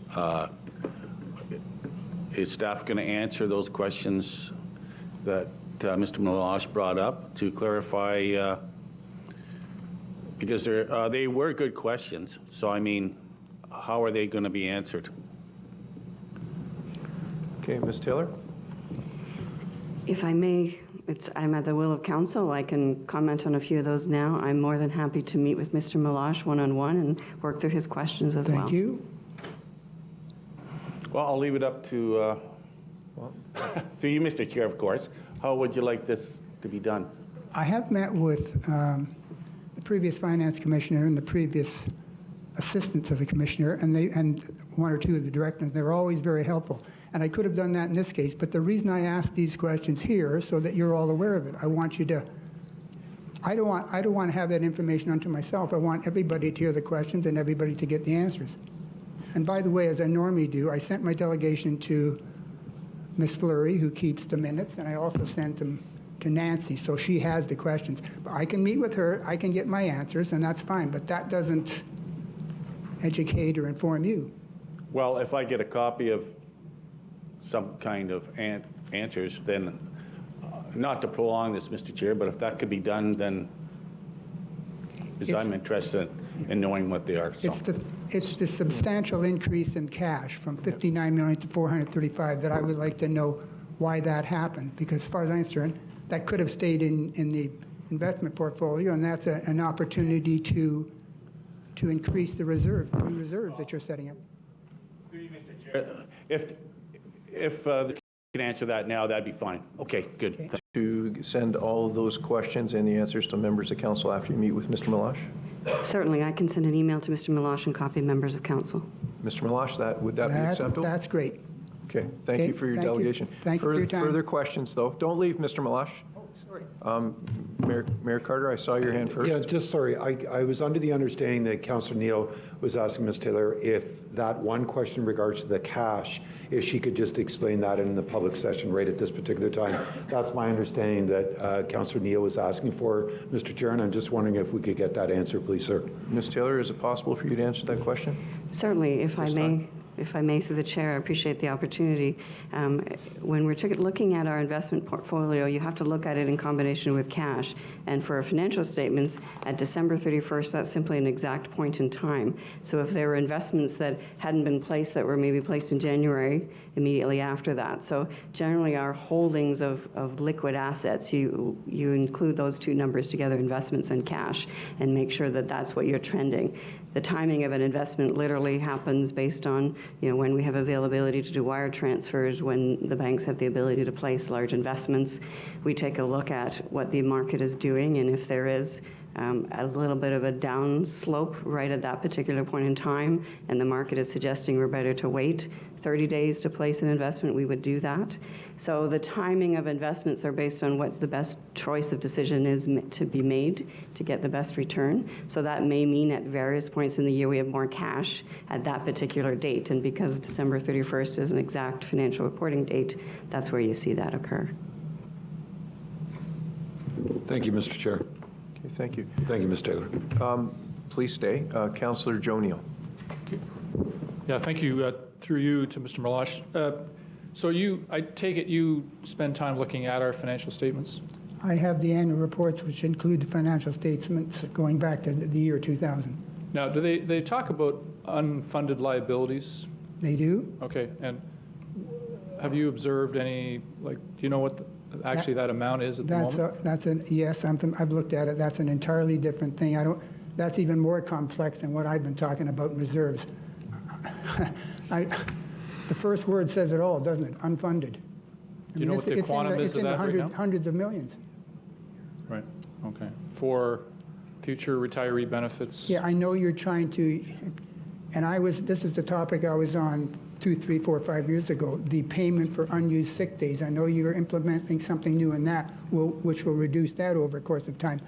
Is staff going to answer those questions that Mr. Milosh brought up to clarify? Because they were good questions. So, I mean, how are they going to be answered? Okay, Ms. Taylor? If I may, I'm at the will of council. I can comment on a few of those now. I'm more than happy to meet with Mr. Milosh one-on-one and work through his questions as well. Thank you. Well, I'll leave it up to through you, Mr. Chair, of course. How would you like this to be done? I have met with the previous finance commissioner and the previous assistant to the commissioner, and one or two of the directors. They were always very helpful. And I could have done that in this case, but the reason I ask these questions here is so that you're all aware of it. I want you to, I don't want to have that information unto myself. I want everybody to hear the questions and everybody to get the answers. And by the way, as I normally do, I sent my delegation to Ms. Fleury, who keeps the minutes, and I also sent them to Nancy, so she has the questions. But I can meet with her, I can get my answers, and that's fine, but that doesn't educate or inform you. Well, if I get a copy of some kind of answers, then not to prolong this, Mr. Chair, but if that could be done, then because I'm interested in knowing what they are. So. It's the substantial increase in cash from 59 million to 435 that I would like to know why that happened, because as far as I'm concerned, that could have stayed in the investment portfolio, and that's an opportunity to increase the reserves that you're setting up. If you can answer that now, that'd be fine. Okay, good. Okay. To send all of those questions and the answers to members of council after you meet with Mr. Milosh? Certainly, I can send an email to Mr. Milosh and copy members of council. Mr. Milosh, would that be acceptable? That's great. Okay, thank you for your delegation. Thank you for your time. Further questions, though? Don't leave, Mr. Milosh. Oh, sorry. Mayor Carter, I saw your hand first. Yeah, just sorry. I was under the understanding that Councillor Neal was asking Ms. Taylor if that one question in regards to the cash, if she could just explain that in the public session right at this particular time. That's my understanding that Councillor Neal was asking for, Mr. Chair, and I'm just wondering if we could get that answer, please, sir. Ms. Taylor, is it possible for you to answer that question? Certainly, if I may. If I may, through the chair, I appreciate the opportunity. When we're looking at our investment portfolio, you have to look at it in combination with cash. And for our financial statements, at December 31st, that's simply an exact point in time. So if there were investments that hadn't been placed that were maybe placed in January, immediately after that. So generally, our holdings of liquid assets, you include those two numbers together, investments and cash, and make sure that that's what you're trending. The timing of an investment literally happens based on, when we have availability to do wire transfers, when the banks have the ability to place large investments. We take a look at what the market is doing, and if there is a little bit of a down slope right at that particular point in time, and the market is suggesting we're better to wait 30 days to place an investment, we would do that. So the timing of investments are based on what the best choice of decision is to be made to get the best return. So that may mean at various points in the year we have more cash at that particular date, and because December 31st is an exact financial reporting date, that's where you see that occur. Thank you, Mr. Chair. Okay, thank you. Thank you, Ms. Taylor. Please stay. Councillor Joe Neal. Yeah, thank you. Through you to Mr. Milosh. So I take it you spend time looking at our financial statements? I have the annual reports, which include the financial statements going back to the year 2000. Now, do they talk about unfunded liabilities? They do? Okay, and have you observed any, do you know what actually that amount is at the moment? Yes, I've looked at it. That's an entirely different thing. That's even more complex than what I've been talking about in reserves. The first word says it all, doesn't it? Unfunded. Do you know what the quantum is of that right now? Hundreds of millions. Right, okay. For future retiree benefits? Yeah, I know you're trying to, and this is the topic I was on 2, 3, 4, 5 years ago, the payment for unused sick days. I know you're implementing something new in that, which will reduce that over the course of time.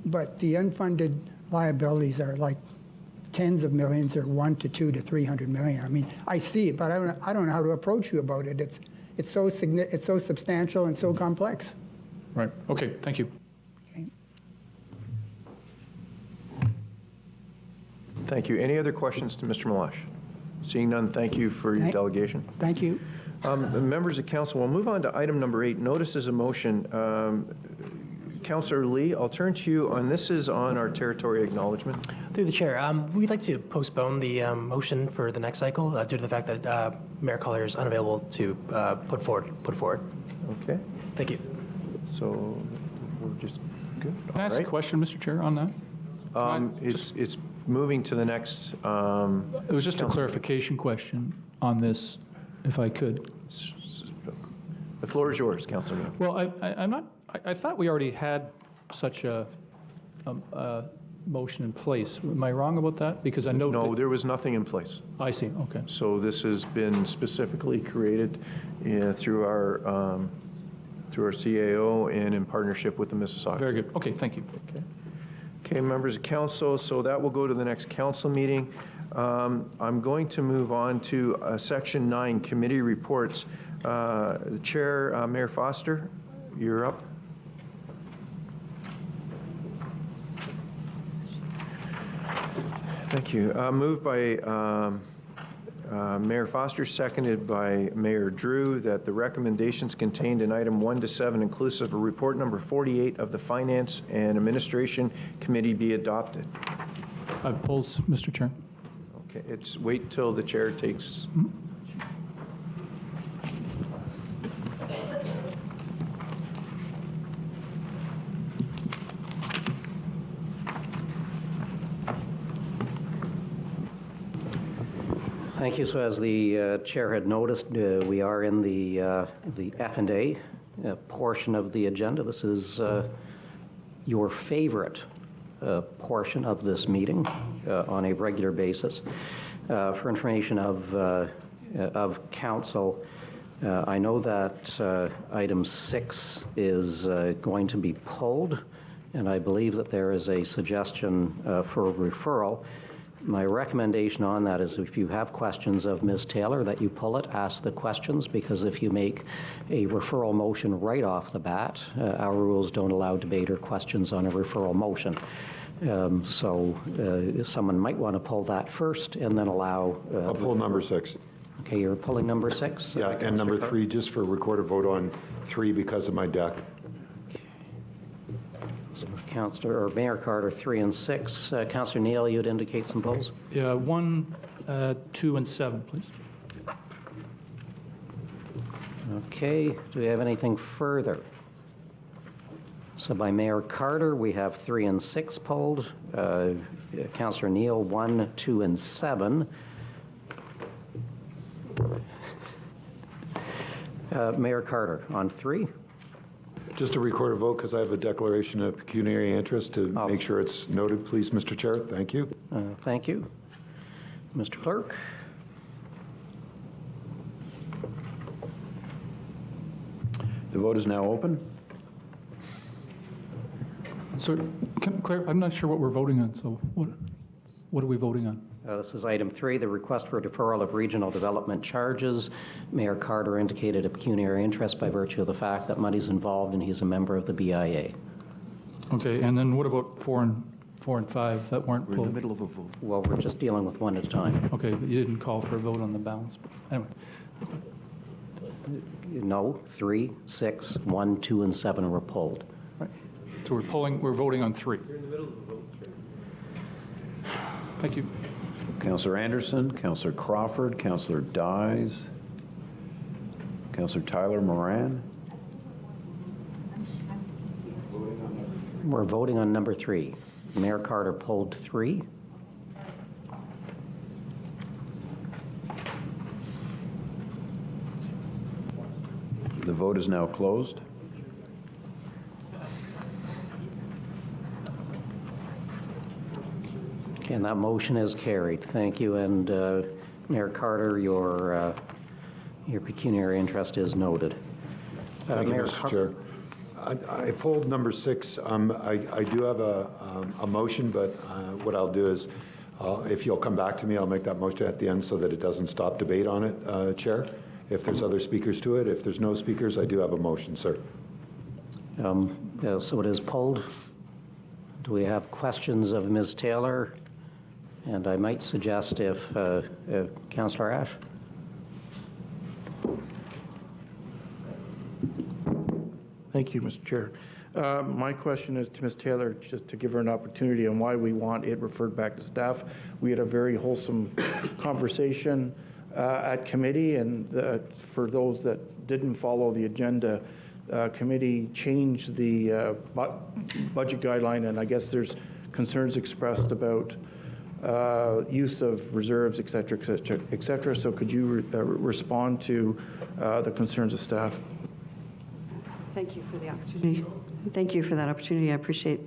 But the unfunded liabilities are like tens of millions or 1 to 2 to 300 million. I mean, I see it, but I don't know how to approach you about it. It's so substantial and so complex. Right, okay, thank you. Thank you. Any other questions to Mr. Malash? Seeing none, thank you for your delegation. Thank you. Members of council, we'll move on to item number 8, notices of motion. Councillor Lee, I'll turn to you on this. Is on our territory acknowledgement. Through the chair, we'd like to postpone the motion for the next cycle due to the fact that Mayor Collier is unavailable to put forward. Okay. Thank you. So we're just good. Can I ask a question, Mr. Chair, on that? It's moving to the next. It was just a clarification question on this, if I could. The floor is yours, Councillor Neal. Well, I'm not. I thought we already had such a motion in place. Am I wrong about that? Because I know no, there was nothing in place. I see. Okay. So this has been specifically created through our CAO and in partnership with the Mississauga. Very good. Okay. Thank you. Okay, members of council, so that will go to the next council meeting. I'm going to move on to Section 9, committee reports. The Chair, Mayor Foster, you're up. Thank you. Moved by Mayor Foster, seconded by Mayor Drew, that the recommendations contained in item 1 to 7, inclusive of report number 48 of the Finance and Administration Committee, be adopted. I oppose, Mr. Chair. Okay, it's wait till the chair takes. Thank you. So as the chair had noticed, we are in the F&A portion of the agenda. This is your favorite portion of this meeting on a regular basis. For information of council, I know that item 6 is going to be pulled, and I believe that there is a suggestion for referral. My recommendation on that is if you have questions of Ms. Taylor, that you pull it, ask the questions, because if you make a referral motion right off the bat, our rules don't allow debate or questions on a referral motion. So someone might want to pull that first and then allow... I'll pull number 6. Okay, you're pulling number 6? Yeah, and number 3, just for recorded vote on 3 because of my deck. So Councillor, or Mayor Carter, 3 and 6. Councillor Neal, you'd indicate some polls? Yeah, 1, 2, and 7, please. Okay, do we have anything further? So by Mayor Carter, we have 3 and 6 polled. Councillor Neal, 1, 2, and 7. Mayor Carter, on 3. Just a recorded vote because I have a declaration of pecuniary interest to make sure it's noted, please, Mr. Chair. Thank you. Thank you. Mr. Clerk? The vote is now open. So, Claire, I'm not sure what we're voting on, so what are we voting on? This is item 3, the request for deferral of regional development charges. Mayor Carter indicated a pecuniary interest by virtue of the fact that money's involved and he's a member of the BIA. Okay, and then what about 4 and 5 that weren't pulled? We're in the middle of a vote. Well, we're just dealing with one at a time. Okay, but you didn't call for a vote on the balance. Anyway. No, 3, 6, 1, 2, and 7 were pulled. Right. So we're voting on 3. You're in the middle of the vote, Chair. Thank you. Councillor Anderson, Councillor Crawford, Councillor Dyes, Councillor Tyler Moran, We're voting on number 3. Mayor Carter pulled 3. The vote is now closed. Okay, and that motion is carried. Thank you. And Mayor Carter, your pecuniary interest is noted. Thank you, Mayor Mr. Chair. I pulled number 6. I do have a motion, but what I'll do is, if you'll come back to me, I'll make that motion at the end so that it doesn't stop debate on it, Chair. If there's other speakers to it. If there's no speakers, I do have a motion, sir. So it is pulled. Do we have questions of Ms. Taylor? And I might suggest if Councillor Ash. Thank you, Mr. Chair. My question is to Ms. Taylor, just to give her an opportunity on why we want it referred back to staff. We had a very wholesome conversation at committee, and for those that didn't follow the agenda, committee changed the budget guideline, and I guess there's concerns expressed about use of reserves, et cetera, et cetera, et cetera. So could you respond to the concerns of staff? Thank you for the opportunity. Thank you for that opportunity. I appreciate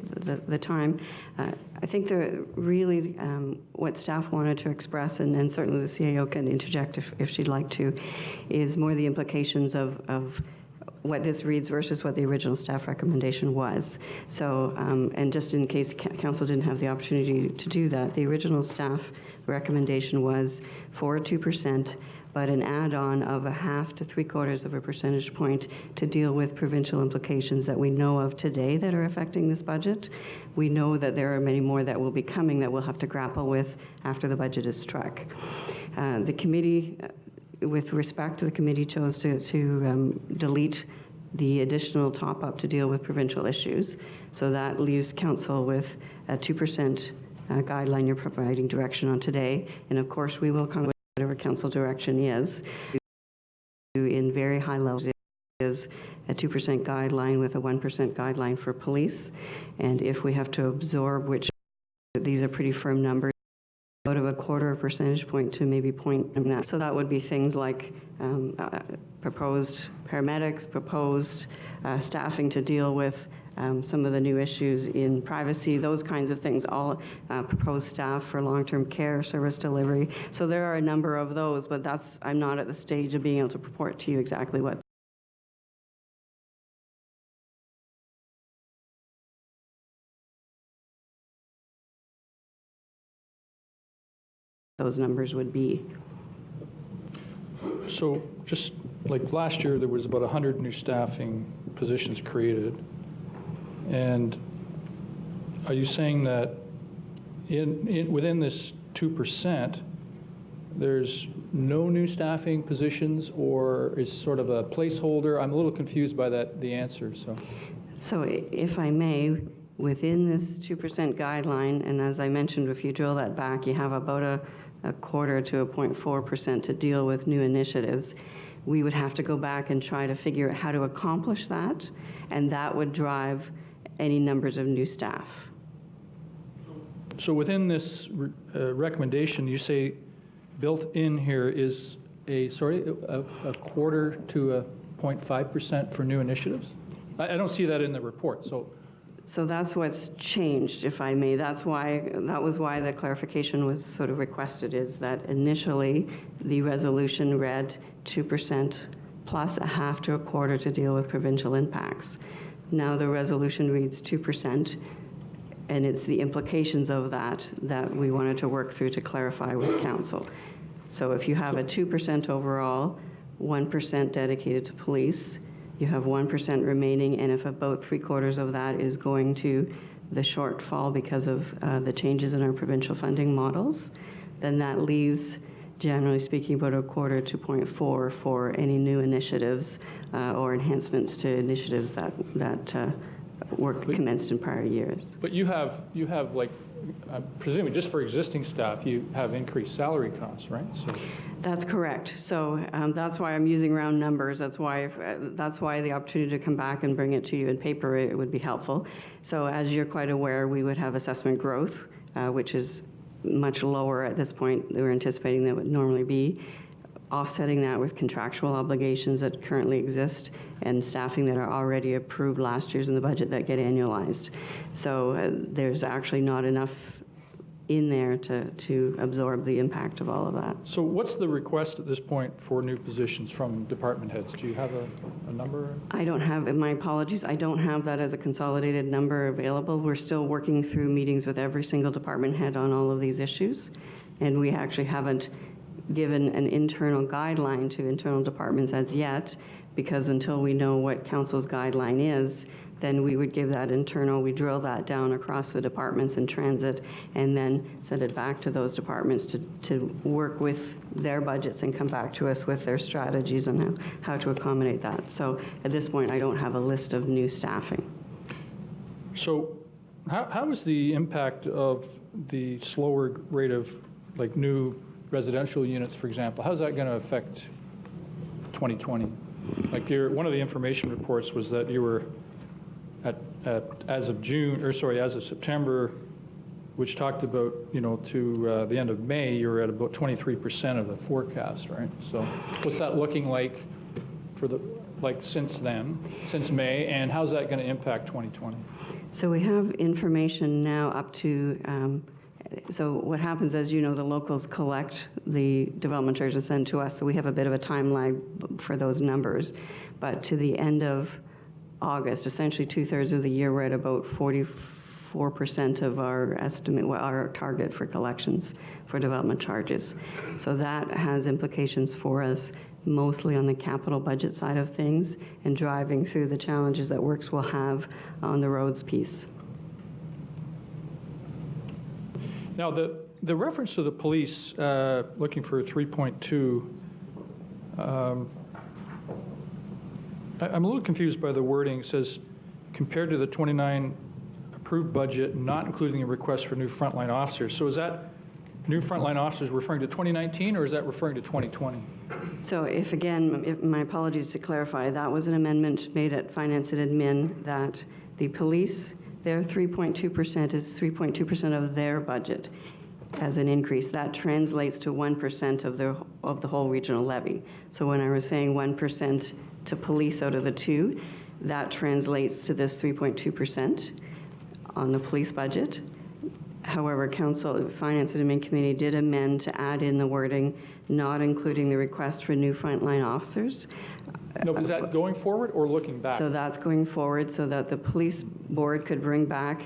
the time. I think really what staff wanted to express, and certainly the CAO can interject if she'd like to, is more the implications of what this reads versus what the original staff recommendation was. So, and just in case council didn't have the opportunity to do that, the original staff recommendation was for 2%, but an add-on of 0.5 to 3/4 of a percentage point to deal with provincial implications that we know of today that are affecting this budget. We know that there are many more that will be coming that we'll have to grapple with after the budget is struck. The committee, with respect to the committee, chose to delete the additional top-up to deal with provincial issues. So that leaves council with a 2% guideline you're providing direction on today. And of course, we will come with whatever council direction is. In very high levels is a 2% guideline with a 1% guideline for police. And if we have to absorb, which these are pretty firm numbers, out of 1/4 percentage point to maybe point in that. So that would be things like proposed paramedics, proposed staffing to deal with some of the new issues in privacy, those kinds of things, all proposed staff for long-term care service delivery. So there are a number of those, but I'm not at the stage of being able to report to you exactly what those numbers would be. So just like last year, there was about 100 new staffing positions created. And are you saying that within this 2%, there's no new staffing positions, or is sort of a placeholder? I'm a little confused by the answer. So if I may, within this 2% guideline, and as I mentioned, if you drill that back, you have about a 1/4 to a 0.4% to deal with new initiatives. We would have to go back and try to figure out how to accomplish that, and that would drive any numbers of new staff. So within this recommendation, you say built in here is a 1/4 to a 0.5% for new initiatives? I don't see that in the report, So that's what's changed, if I may. That was why the clarification was sort of requested, is that initially the resolution read 2% plus 1/2 to 1/4 to deal with provincial impacts. Now the resolution reads 2%, and it's the implications of that we wanted to work through to clarify with council. So if you have a 2% overall, 1% dedicated to police, you have 1% remaining, and if about 3/4 of that is going to the shortfall because of the changes in our provincial funding models, then that leaves, generally speaking, about 1/4 to 0.4 for any new initiatives or enhancements to initiatives that were commenced in prior years. but you have like, I'm presuming just for existing staff, you have increased salary costs, right? That's correct. So that's why I'm using round numbers. That's why the opportunity to come back and bring it to you in paper, it would be helpful. So as you're quite aware, we would have assessment growth, which is much lower at this point than we're anticipating that would normally be. Offsetting that with contractual obligations that currently exist and staffing that are already approved last year's in the budget that get annualized. So there's actually not enough in there to absorb the impact of all of that. So what's the request at this point for new positions from department heads? Do you have a number? I don't have, my apologies, I don't have that as a consolidated number available. We're still working through meetings with every single department head on all of these issues, and we actually haven't given an internal guideline to internal departments as yet, because until we know what council's guideline is, then we would give that internal, we drill that down across the departments in transit, and then send it back to those departments to work with their budgets and come back to us with their strategies on how to accommodate that. So at this point, I don't have a list of new staffing. So how is the impact of the slower rate of like new residential units, for example, how's that going to affect 2020? Like one of the information reports was that you were as of September, which talked about, to the end of May, you were at about 23% of the forecast, right? So what's that looking like since then, since May, and how's that going to impact 2020? So we have information now up to, so what happens, as you know, the locals collect the development charges and send to us, so we have a bit of a time lag for those numbers. But to the end of August, essentially 2/3 of the year, we're at about 44% of our estimate, our target for collections for development charges. So that has implications for us, mostly on the capital budget side of things, and driving through the challenges that Works will have on the roads piece. Now, the reference to the police looking for 3.2, I'm a little confused by the wording. It says, compared to the 29 approved budget, not including a request for new frontline officers. So is that new frontline officers referring to 2019, or is that referring to 2020? So if my apologies to clarify, that was an amendment made at Finance and Admin that the police, their 3.2% is 3.2% of their budget as an increase. That translates to 1% of the whole regional levy. So when I was saying 1% to police out of the two, that translates to this 3.2% on the police budget. However, Council Finance and Admin Committee did amend to add in the wording, not including the request for new frontline officers. No, is that going forward or looking back? So that's going forward so that the police board could bring back,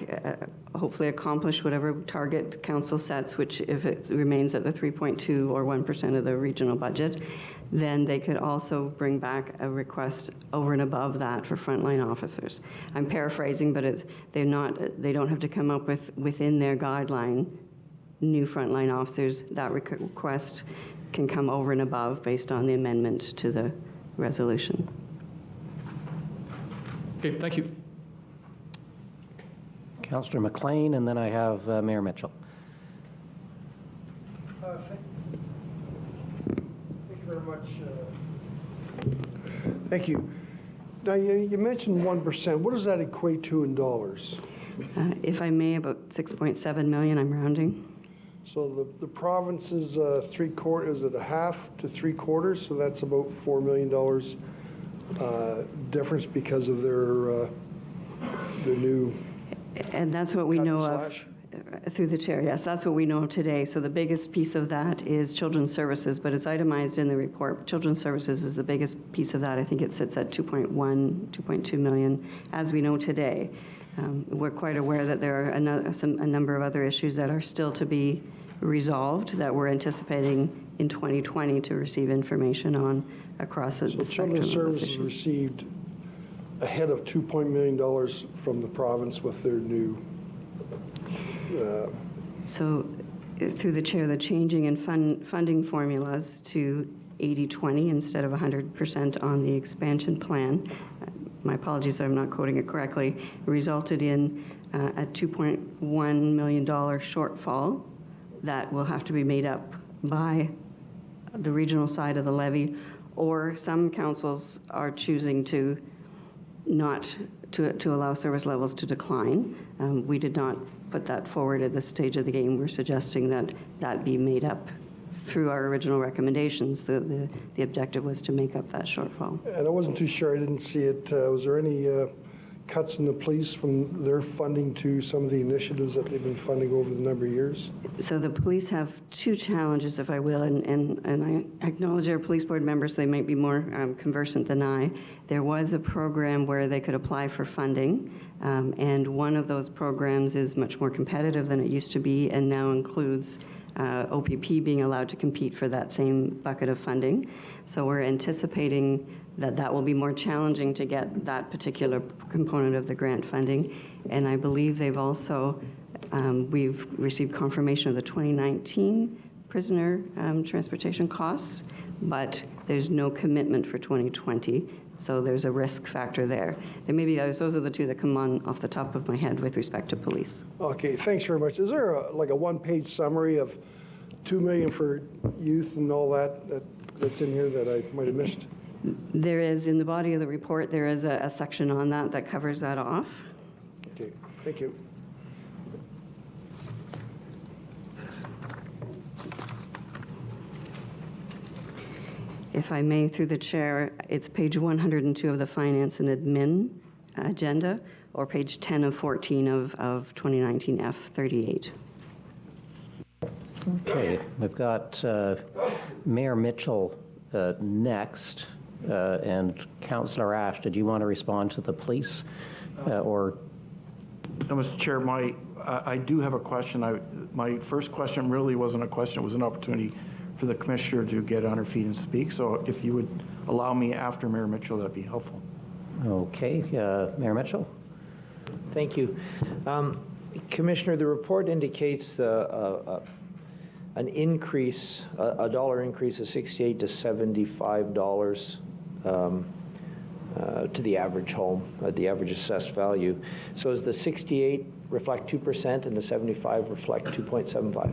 hopefully accomplish whatever target council sets, which if it remains at the 3.2 or 1% of the regional budget, then they could also bring back a request over and above that for frontline officers. I'm paraphrasing, but they don't have to come up with, within their guideline, new frontline officers. That request can come over and above based on the amendment to the resolution. Okay, thank you. Councillor McLean, and then I have Mayor Mitchell. Thank you very much. Thank you. Now, you mentioned 1%. What does that equate to in dollars? If I may, about 6.7 million, I'm rounding. So the province is is it a half to 3/4? So that's about $4 million difference because of their new. And that's what we know of through the chair. Yes, that's what we know today. So the biggest piece of that is children's services, but it's itemized in the report. Children's services is the biggest piece of that. I think it sits at 2.2 million, as we know today. We're quite aware that there are a number of other issues that are still to be resolved that we're anticipating in 2020 to receive information on across the spectrum. So children's services received ahead of $2 million from the province with their new. So through the chair, the changing in funding formulas to 80-20 instead of 100% on the expansion plan, my apologies if I'm not quoting it correctly, resulted in a $2.1 million shortfall that will have to be made up by the regional side of the levy, or some councils are choosing to not to allow service levels to decline. We did not put that forward at this stage of the game. We're suggesting that that be made up through our original recommendations. The objective was to make up that shortfall. And I wasn't too sure, I didn't see it. Was there any cuts in the police from their funding to some of the initiatives that they've been funding over the number of years? So the police have two challenges, if I will, and I acknowledge our police board members, they might be more conversant than I. There was a program where they could apply for funding, and one of those programs is much more competitive than it used to be and now includes OPP being allowed to compete for that same bucket of funding. So we're anticipating that will be more challenging to get that particular component of the grant funding. And I believe they've also, we've received confirmation of the 2019 prisoner transportation costs, but there's no commitment for 2020. So there's a risk factor there. There may be others. Those are the two that come on off the top of my head with respect to police. Okay, thanks very much. Is there like a one-page summary of $2 million for youth and all that's in here that I might have missed? There is, in the body of the report, there is a section on that covers that off. Okay, thank you. If I may, through the chair, it's page 102 of the Finance and Admin agenda, or page 10 of 14 of 2019 F38. Okay, we've got Mayor Mitchell next, and Councillor Ash, did you want to respond to the police or? No, Mr. Chair, I do have a question. My first question really wasn't a question, it was an opportunity for the commissioner to get on her feet and speak. So if you would allow me after Mayor Mitchell, that'd be helpful. Okay, Mayor Mitchell. Thank you. Commissioner, the report indicates an increase, a dollar increase of $68 to $75 to the average home, the average assessed value. So does the 68 reflect 2% and the 75 reflect 2.75?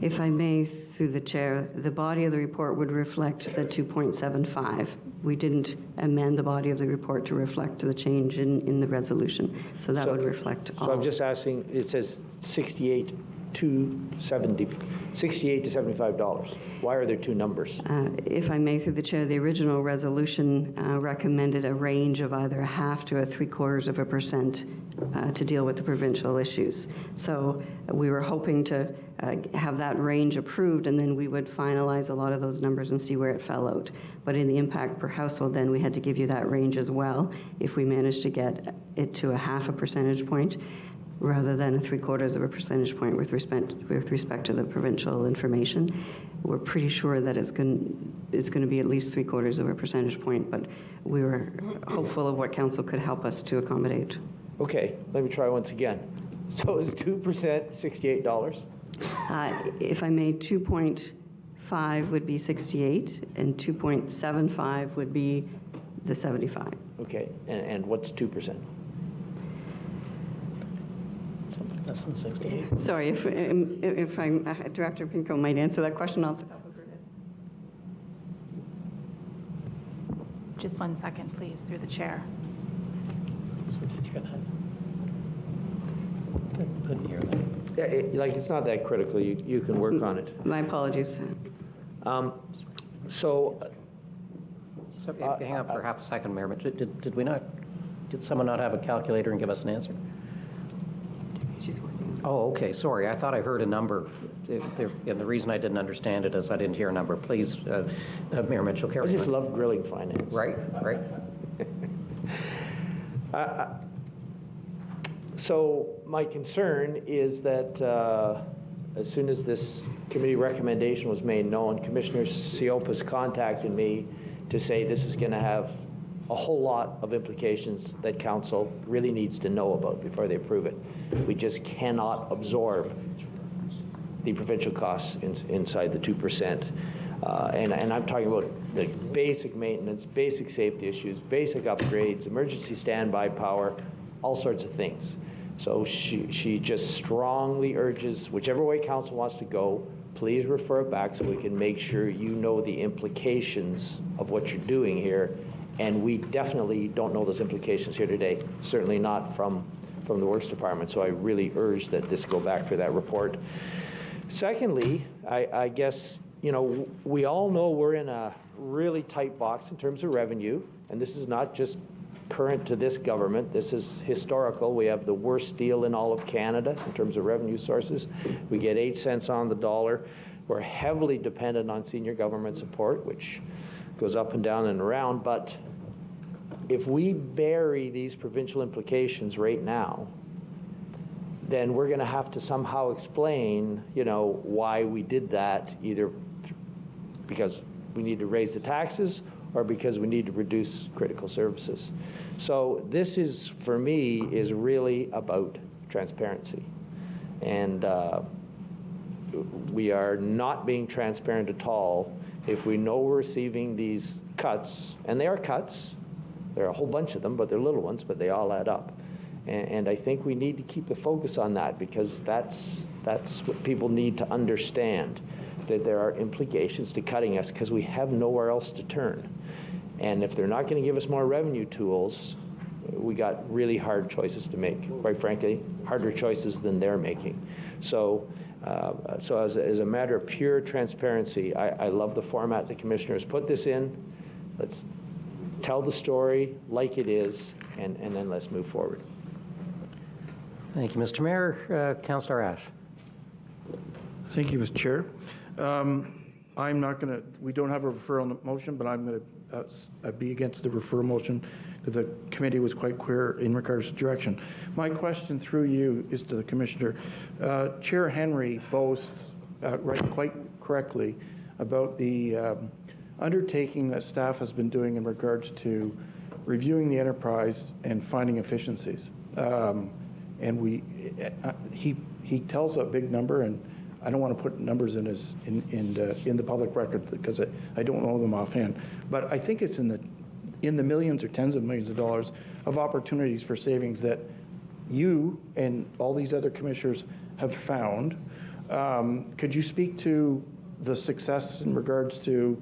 If I may, through the chair, the body of the report would reflect the 2.75. We didn't amend the body of the report to reflect the change in the resolution. So that would reflect all. So I'm just asking, it says 68 to $75. Why are there two numbers? If I may, through the chair, the original resolution recommended a range of either 0.5 to 0.75% to deal with the provincial issues. So we were hoping to have that range approved, and then we would finalize a lot of those numbers and see where it fell out. But in the impact per household, then we had to give you that range as well if we managed to get it to 0.5 percentage point, rather than 0.75 percentage point with respect to the provincial information. We're pretty sure that it's going to be at least 0.75 percentage point, but we were hopeful of what council could help us to accommodate. Okay, let me try once again. So is 2% $68? If I may, 2.5 would be 68, and 2.75 would be the 75. Okay, and what's 2%? Something less than 68. Sorry, if Director Pinko might answer that question off the top of her head. Just 1 second, please, through the chair. Couldn't hear that. Yeah, it's not that critical. You can work on it. My apologies. So hang on for half a second, Mayor. Did someone not have a calculator and give us an answer? She's working. Oh, okay, sorry. I thought I heard a number. And the reason I didn't understand it is I didn't hear a number. Please, Mayor Mitchell, carry on. I just love grilling finance. Right. So my concern is that as soon as this committee recommendation was made known, Commissioner Siopas contacted me to say this is going to have a whole lot of implications that council really needs to know about before they approve it. We just cannot absorb the provincial costs inside the 2%. And I'm talking about the basic maintenance, basic safety issues, basic upgrades, emergency standby power, all sorts of things. So she just strongly urges, whichever way council wants to go, please refer it back so we can make sure you know the implications of what you're doing here. And we definitely don't know those implications here today, certainly not from the Works Department. So I really urge that this go back for that report. Secondly, I guess, you know, we all know we're in a really tight box in terms of revenue, and this is not just current to this government. This is historical. We have the worst deal in all of Canada in terms of revenue sources. We get 8 cents on the dollar. We're heavily dependent on senior government support, which goes up and down and around. But if we bury these provincial implications right now, then we're going to have to somehow explain, you know, why we did that, either because we need to raise the taxes or because we need to reduce critical services. So this is, for me, is really about transparency. And we are not being transparent at all if we know we're receiving these cuts, and they are cuts. There are a whole bunch of them, but they're little ones, but they all add up. And I think we need to keep the focus on that, because that's what people need to understand, that there are implications to cutting us because we have nowhere else to turn. And if they're not going to give us more revenue tools, we got really hard choices to make, quite frankly, harder choices than they're making. So as a matter of pure transparency, I love the format the commissioners put this in. Let's tell the story like it is, and then let's move forward. Thank you, Mr. Mayor. Councillor Ash. Thank you, Mr. Chair. I'm not going to, we don't have a referral motion, but I'm going to be against the referral motion because the committee was quite clear in regards to direction. My question through you is to the Commissioner. Chair Henry boasts, quite correctly, about the undertaking that staff has been doing in regards to reviewing the enterprise and finding efficiencies. And he tells a big number, and I don't want to put numbers in the public record because I don't know them offhand. But I think it's in the millions or tens of millions of dollars of opportunities for savings that you and all these other commissioners have found. Could you speak to the success in regards to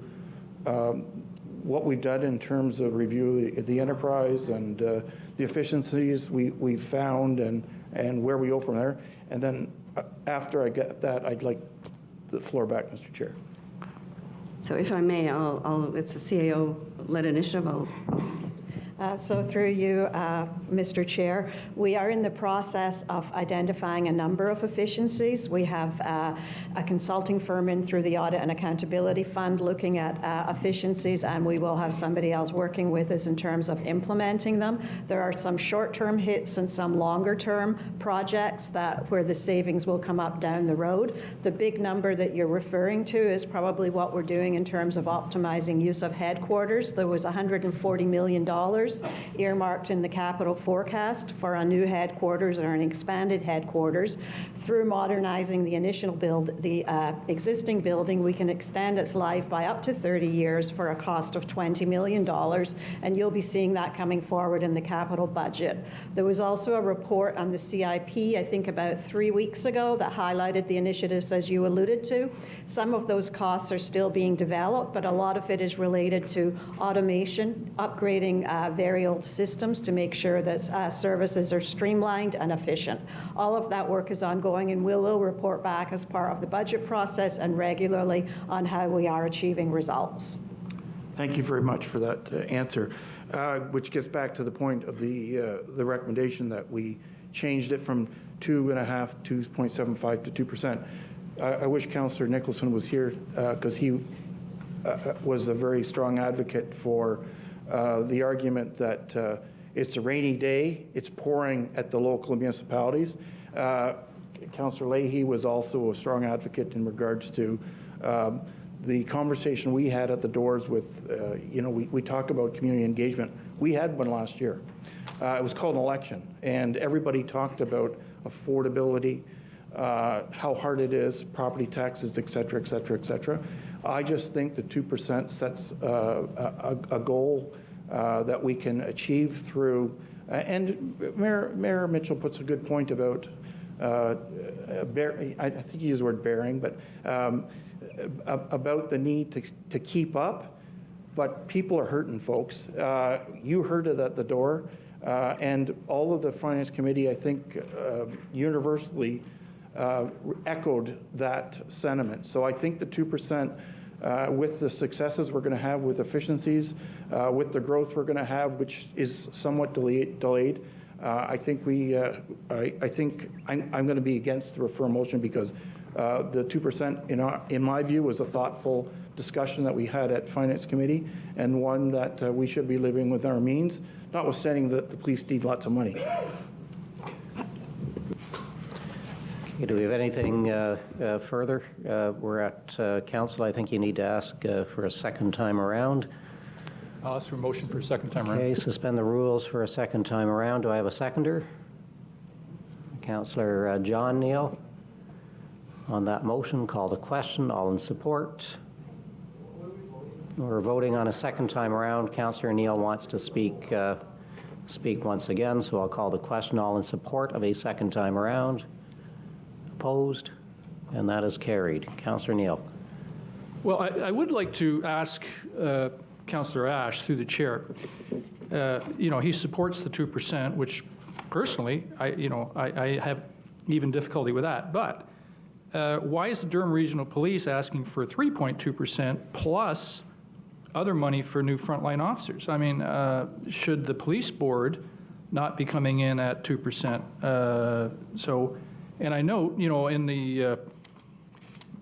what we've done in terms of review of the enterprise and the efficiencies we've found and where we go from there? And then after I get that, I'd like the floor back, Mr. Chair. So if I may, it's a CAO-led initiative. So through you, Mr. Chair, we are in the process of identifying a number of efficiencies. We have a consulting firm in through the Audit and Accountability Fund looking at efficiencies, and we will have somebody else working with us in terms of implementing them. There are some short-term hits and some longer-term projects where the savings will come up down the road. The big number that you're referring to is probably what we're doing in terms of optimizing use of headquarters. There was $140 million earmarked in the capital forecast for a new headquarters or an expanded headquarters. Through modernizing the existing building, we can extend its life by up to 30 years for a cost of $20 million, and you'll be seeing that coming forward in the capital budget. There was also a report on the CIP, I think about 3 weeks ago, that highlighted the initiatives as you alluded to. Some of those costs are still being developed, but a lot of it is related to automation, upgrading very old systems to make sure that services are streamlined and efficient. All of that work is ongoing, and we will report back as part of the budget process and regularly on how we are achieving results. Thank you very much for that answer, which gets back to the point of the recommendation that we changed it from 2.5 to 2.75 to 2%. I wish Councillor Nicholson was here because he was a very strong advocate for the argument that it's a rainy day, it's pouring at the local municipalities. Councillor Leahy was also a strong advocate in regards to the conversation we had at the doors with, we talk about community engagement. We had one last year. It was called an election, and everybody talked about affordability, how hard it is, property taxes, et cetera, et cetera, et cetera. I just think the 2% sets a goal that we can achieve through, and Mayor Mitchell puts a good point about I think you used the word bearing, but about the need to keep up, but people are hurting, folks. You heard it at the door, and all of the Finance Committee, I think, universally echoed that sentiment. So I think the 2%, with the successes we're going to have with efficiencies, with the growth we're going to have, which is somewhat delayed, I think I'm going to be against the referral motion because the 2%, in my view, was a thoughtful discussion that we had at Finance Committee, and one that we should be living with our means, notwithstanding that the police need lots of money. Okay, do we have anything further? We're at council. I think you need to ask for a second time around. I'll ask for a motion for a second time around. Okay, suspend the rules for a second time around. Do I have a seconder? Councillor John Neal. On that motion, call the question. All in support? We're voting on a second time around. Councillor Neal wants to speak once again, so I'll call the question. All in support of a second time around? Opposed? And that is carried. Councillor Neal. Well, I would like to ask Councillor Ash, through the chair, he supports the 2%, which personally, I have even difficulty with that. But why is the Durham Regional Police asking for 3.2% plus other money for new frontline officers? I mean, should the police board not be coming in at 2%? And I note, in the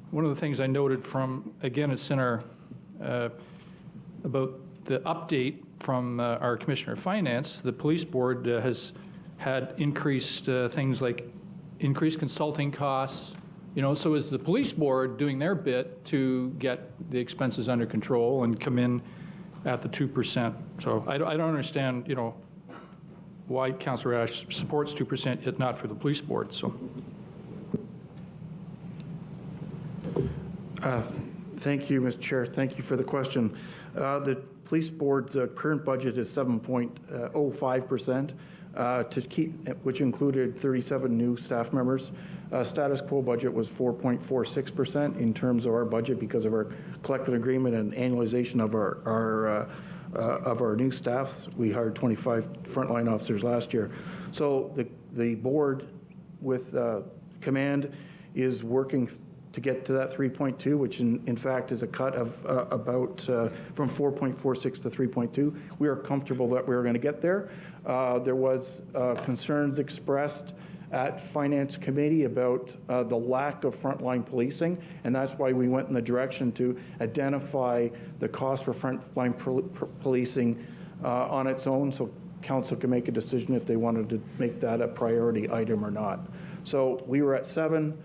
one of the things I noted from, again, it's in our about the update from our Commissioner of Finance. The police board has had increased things like increased consulting costs. So is the police board doing their bit to get the expenses under control and come in at the 2%? So I don't understand, why Councillor Ash supports 2%, yet not for the police board. So. Thank you, Mr. Chair. Thank you for the question. The police board's current budget is 7.05%, to keep, which included 37 new staff members. Status quo budget was 4.46% in terms of our budget because of our collective agreement and annualization of our new staffs. We hired 25 frontline officers last year. So the board with command is working to get to that 3.2, which in fact is a cut of about from 4.46 to 3.2. We are comfortable that we're going to get there. There was concerns expressed at Finance Committee about the lack of frontline policing, and that's why we went in the direction to identify the cost for frontline policing on its own, so council can make a decision if they wanted to make that a priority item or not. So we were at 7.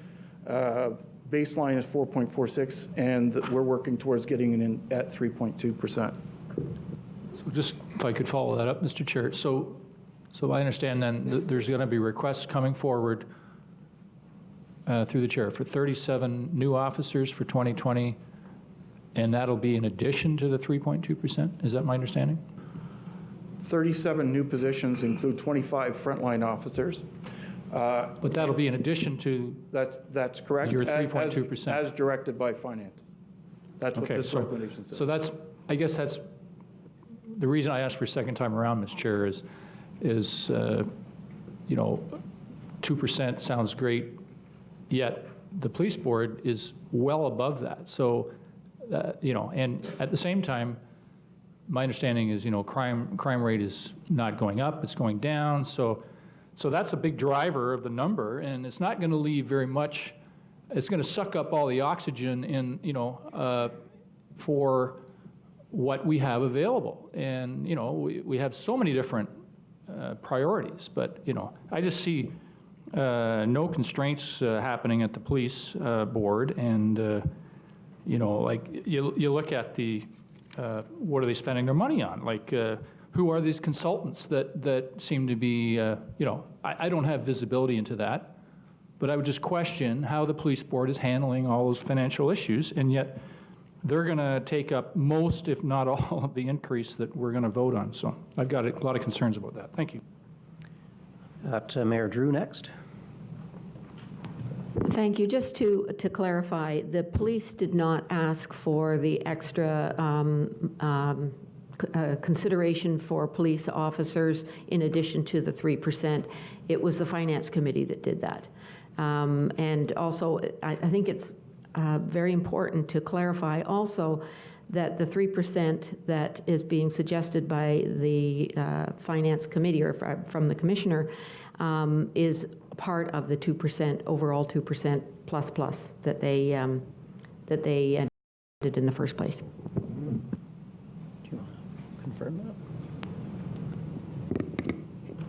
Baseline is 4.46, and we're working towards getting it in at 3.2%. So just if I could follow that up, Mr. Chair. So I understand then that there's going to be requests coming forward through the chair for 37 new officers for 2020, and that'll be in addition to the 3.2%? Is that my understanding? 37 new positions include 25 frontline officers. But that'll be in addition to that's correct. Your 3.2%. As directed by Finance. That's what this recommendation says. So I guess that's the reason I asked for a second time around, Mr. Chair, is 2% sounds great, yet the police board is well above that. So, and at the same time, my understanding is, crime rate is not going up, it's going down. So that's a big driver of the number, and it's not going to leave very much. It's going to suck up all the oxygen in, for what we have available. And, we have so many different priorities, but, I just see no constraints happening at the police board. And, like you look at the, what are they spending their money on? Like, who are these consultants that seem to be, I don't have visibility into that, but I would just question how the police board is handling all those financial issues, and yet they're going to take up most, if not all, of the increase that we're going to vote on. So I've got a lot of concerns about that. Thank you. Mayor Drew next. Thank you. Just to clarify, the police did not ask for the extra consideration for police officers in addition to the 3%. It was the Finance Committee that did that. And also, I think it's very important to clarify also that the 3% that is being suggested by the Finance Committee or from the Commissioner is part of the 2%, overall 2% plus that they did in the first place. Do you want to confirm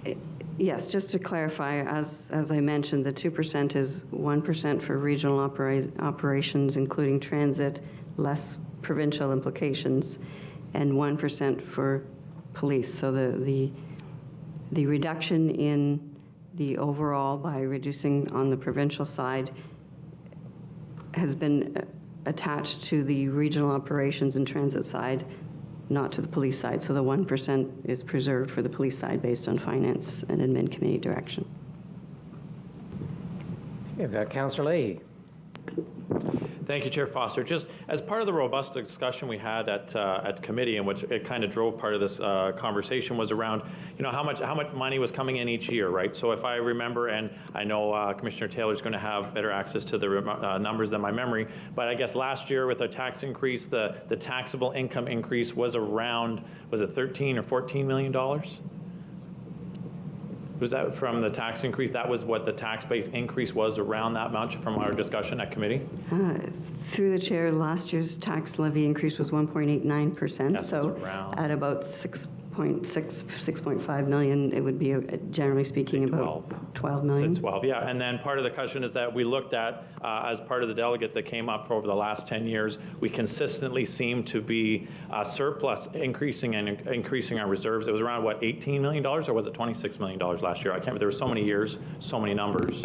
that? Yes, just to clarify, as I mentioned, the 2% is 1% for regional operations, including transit, less provincial implications, and 1% for police. So the reduction in the overall by reducing on the provincial side has been attached to the regional operations and transit side, not to the police side. So the 1% is preserved for the police side based on Finance and Admin Committee direction. We've got Councillor Leahy. Thank you, Chair Foster. Just as part of the robust discussion we had at committee, in which it kind of drove part of this conversation, was around, how much money was coming in each year, right? So if I remember, and I know Commissioner Taylor's going to have better access to the numbers than my memory, but I guess last year with a tax increase, the taxable income increase was around, was it $13 or $14 million? Was that from the tax increase? That was what the tax base increase was around that much from our discussion at committee? Through the chair, last year's tax levy increase was 1.89%. Yes, so at about 6.5 million, it would be, generally speaking, about 12 million. Say 12, yeah. And then part of the question is that we looked at, as part of the delegate that came up for over the last 10 years, we consistently seem to be surplus, increasing our reserves. It was around, what, $18 million, or was it $26 million last year? I can't remember. There were so many years, so many numbers.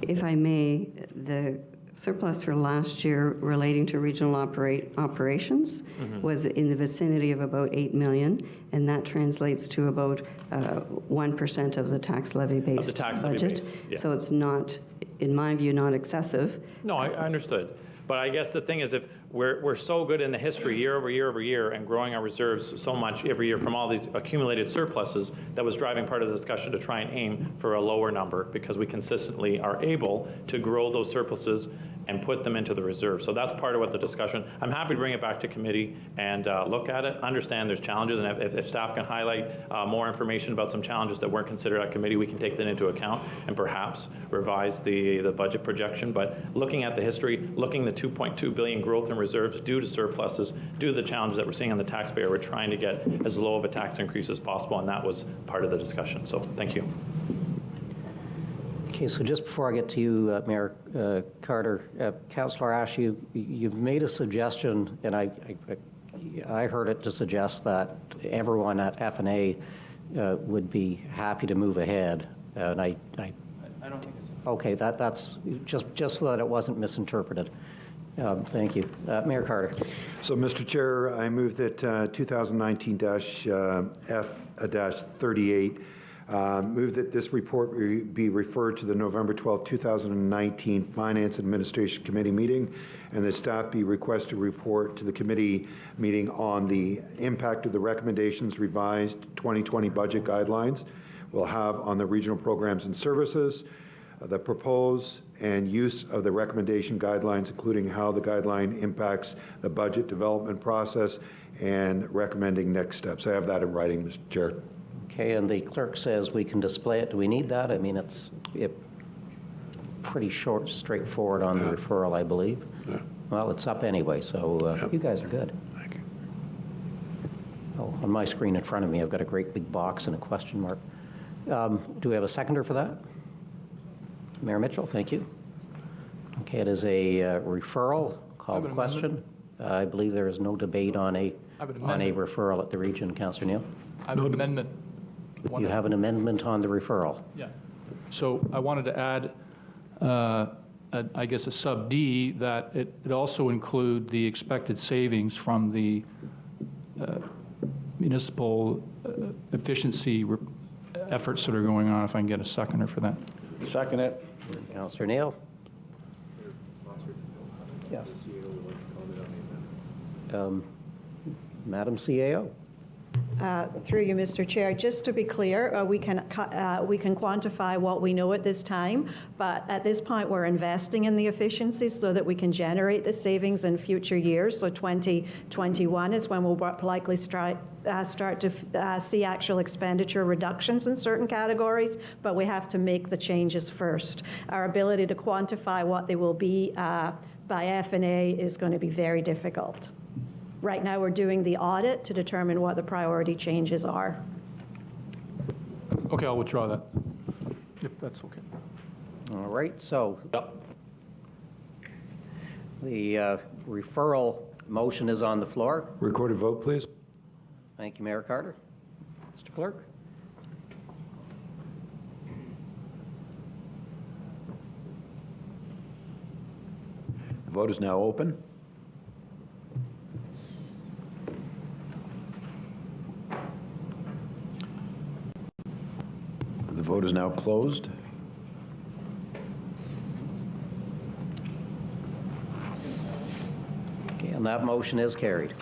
If I may, the surplus for last year relating to regional operations was in the vicinity of about 8 million, and that translates to about 1% of the tax levy based budget. Yeah. So it's not, in my view, not excessive. No, I understood. But I guess the thing is, if we're so good in the history year over year over year and growing our reserves so much every year from all these accumulated surpluses, that was driving part of the discussion to try and aim for a lower number, because we consistently are able to grow those surpluses and put them into the reserve. So that's part of what the discussion. I'm happy to bring it back to committee and look at it, understand there's challenges, and if staff can highlight more information about some challenges that weren't considered at committee, we can take that into account and perhaps revise the budget projection. But looking at the history, looking at the 2.2 billion growth in reserves due to surpluses, due to the challenges that we're seeing on the taxpayer, we're trying to get as low of a tax increase as possible, and that was part of the discussion. So thank you. Okay, so just before I get to you, Mayor Carter, Councillor Ash, you've made a suggestion, and I heard it to suggest that everyone at FNA would be happy to move ahead, and I don't think it's okay. That's just so that it wasn't misinterpreted. Thank you, Mayor Carter. So, Mr. Chair, I move that 2019-F-38. Move that this report be referred to the November 12, 2019 Finance Administration Committee meeting, and that staff be requested to report to the committee meeting on the impact of the recommendations revised 2020 budget guidelines will have on the regional programs and services, the propose and use of the recommendation guidelines, including how the guideline impacts the budget development process, and recommending next steps. I have that in writing, Mr. Chair. Okay, and the clerk says we can display it. Do we need that? I mean, it's pretty short, straightforward on the referral, I believe. Yeah. Well, it's up anyway, so you guys are good. Thank you. Oh, on my screen in front of me, I've got a great big box and a question mark. Do we have a seconder for that? Mayor Mitchell, thank you. Okay, it is a referral. Call the question. I believe there is no debate on a referral at the region. Councillor Neal? I have an amendment. You have an amendment on the referral. Yeah. So I wanted to add, I guess, a sub D, that it also include the expected savings from the municipal efficiency efforts that are going on, if I can get a seconder for that. Second it. Councillor Neal. Yes. Madam CAO. Through you, Mr. Chair, just to be clear, we can quantify what we know at this time, but at this point, we're investing in the efficiencies so that we can generate the savings in future years. So 2021 is when we'll likely start to see actual expenditure reductions in certain categories, but we have to make the changes first. Our ability to quantify what they will be by F&A is going to be very difficult. Right now, we're doing the audit to determine what the priority changes are. Okay, I'll withdraw that, if that's okay. All right, so the referral motion is on the floor. Recorded vote, please. Thank you, Mayor Carter. Mr. Clerk? The vote is now open. The vote is now closed. Okay, and that motion is carried.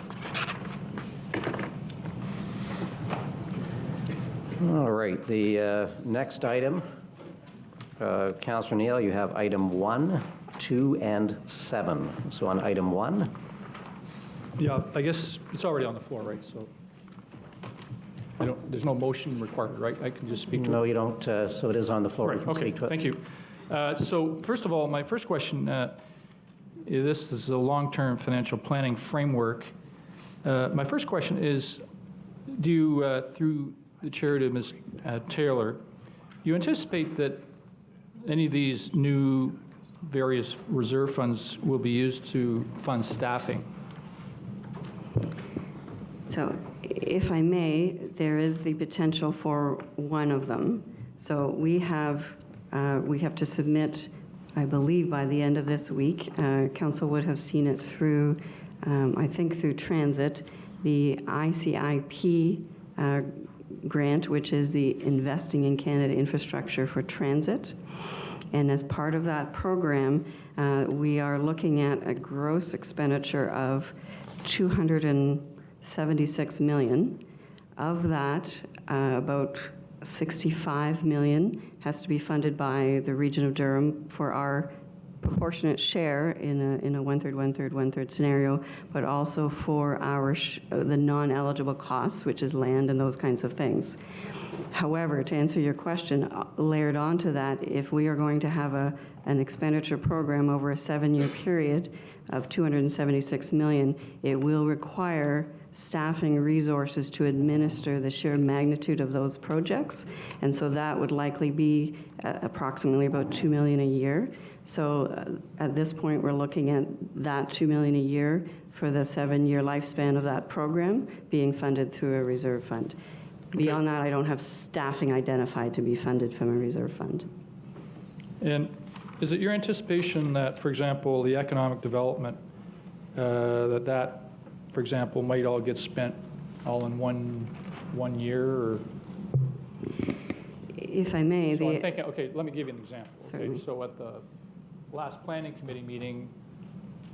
All right, the next item, Councillor Neal, you have item 1, 2, and 7. So on item 1. Yeah, I guess it's already on the floor, right? So there's no motion required, right? I can just speak to it? No, you don't, so it is on the floor. Right, You can okay, speak to it. thank you. So first of all, my first question, this is a long-term financial planning framework. My first question is, do you, through the chair to Ms. Taylor, do you anticipate that any of these new various reserve funds will be used to fund staffing? So if I may, there is the potential for one of them. So we have to submit, I believe by the end of this week, Council would have seen it through, I think through Transit, the ICIP grant, which is the Investing in Canada Infrastructure for Transit. And as part of that program, we are looking at a gross expenditure of $276 million. Of that, about $65 million has to be funded by the region of Durham for our proportionate share in a one-third scenario, but also for our the non-eligible costs, which is land and those kinds of things. However, to answer your question, layered onto that, if we are going to have an expenditure program over a 7-year period of $276 million, it will require staffing resources to administer the sheer magnitude of those projects. And so that would likely be approximately about $2 million a year. So at this point, we're looking at that $2 million a year for the 7-year lifespan of that program being funded through a reserve fund. Beyond that, I don't have staffing identified to be funded from a reserve fund. And is it your anticipation that, for example, the economic development, that, for example, might all get spent all in one year? Or? If I may, so I'm thinking, okay, let me give you an example. Certainly. Okay, so at the last planning committee meeting,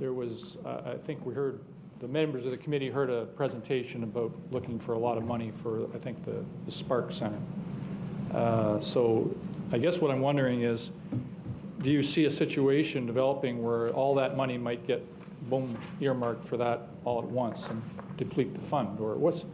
there was, I think we heard, the members of the committee heard a presentation about looking for a lot of money for, I think, the Spark Center. So I guess what I'm wondering is, do you see a situation developing where all that money might get, boom, earmarked for that all at once and deplete the fund? Or what's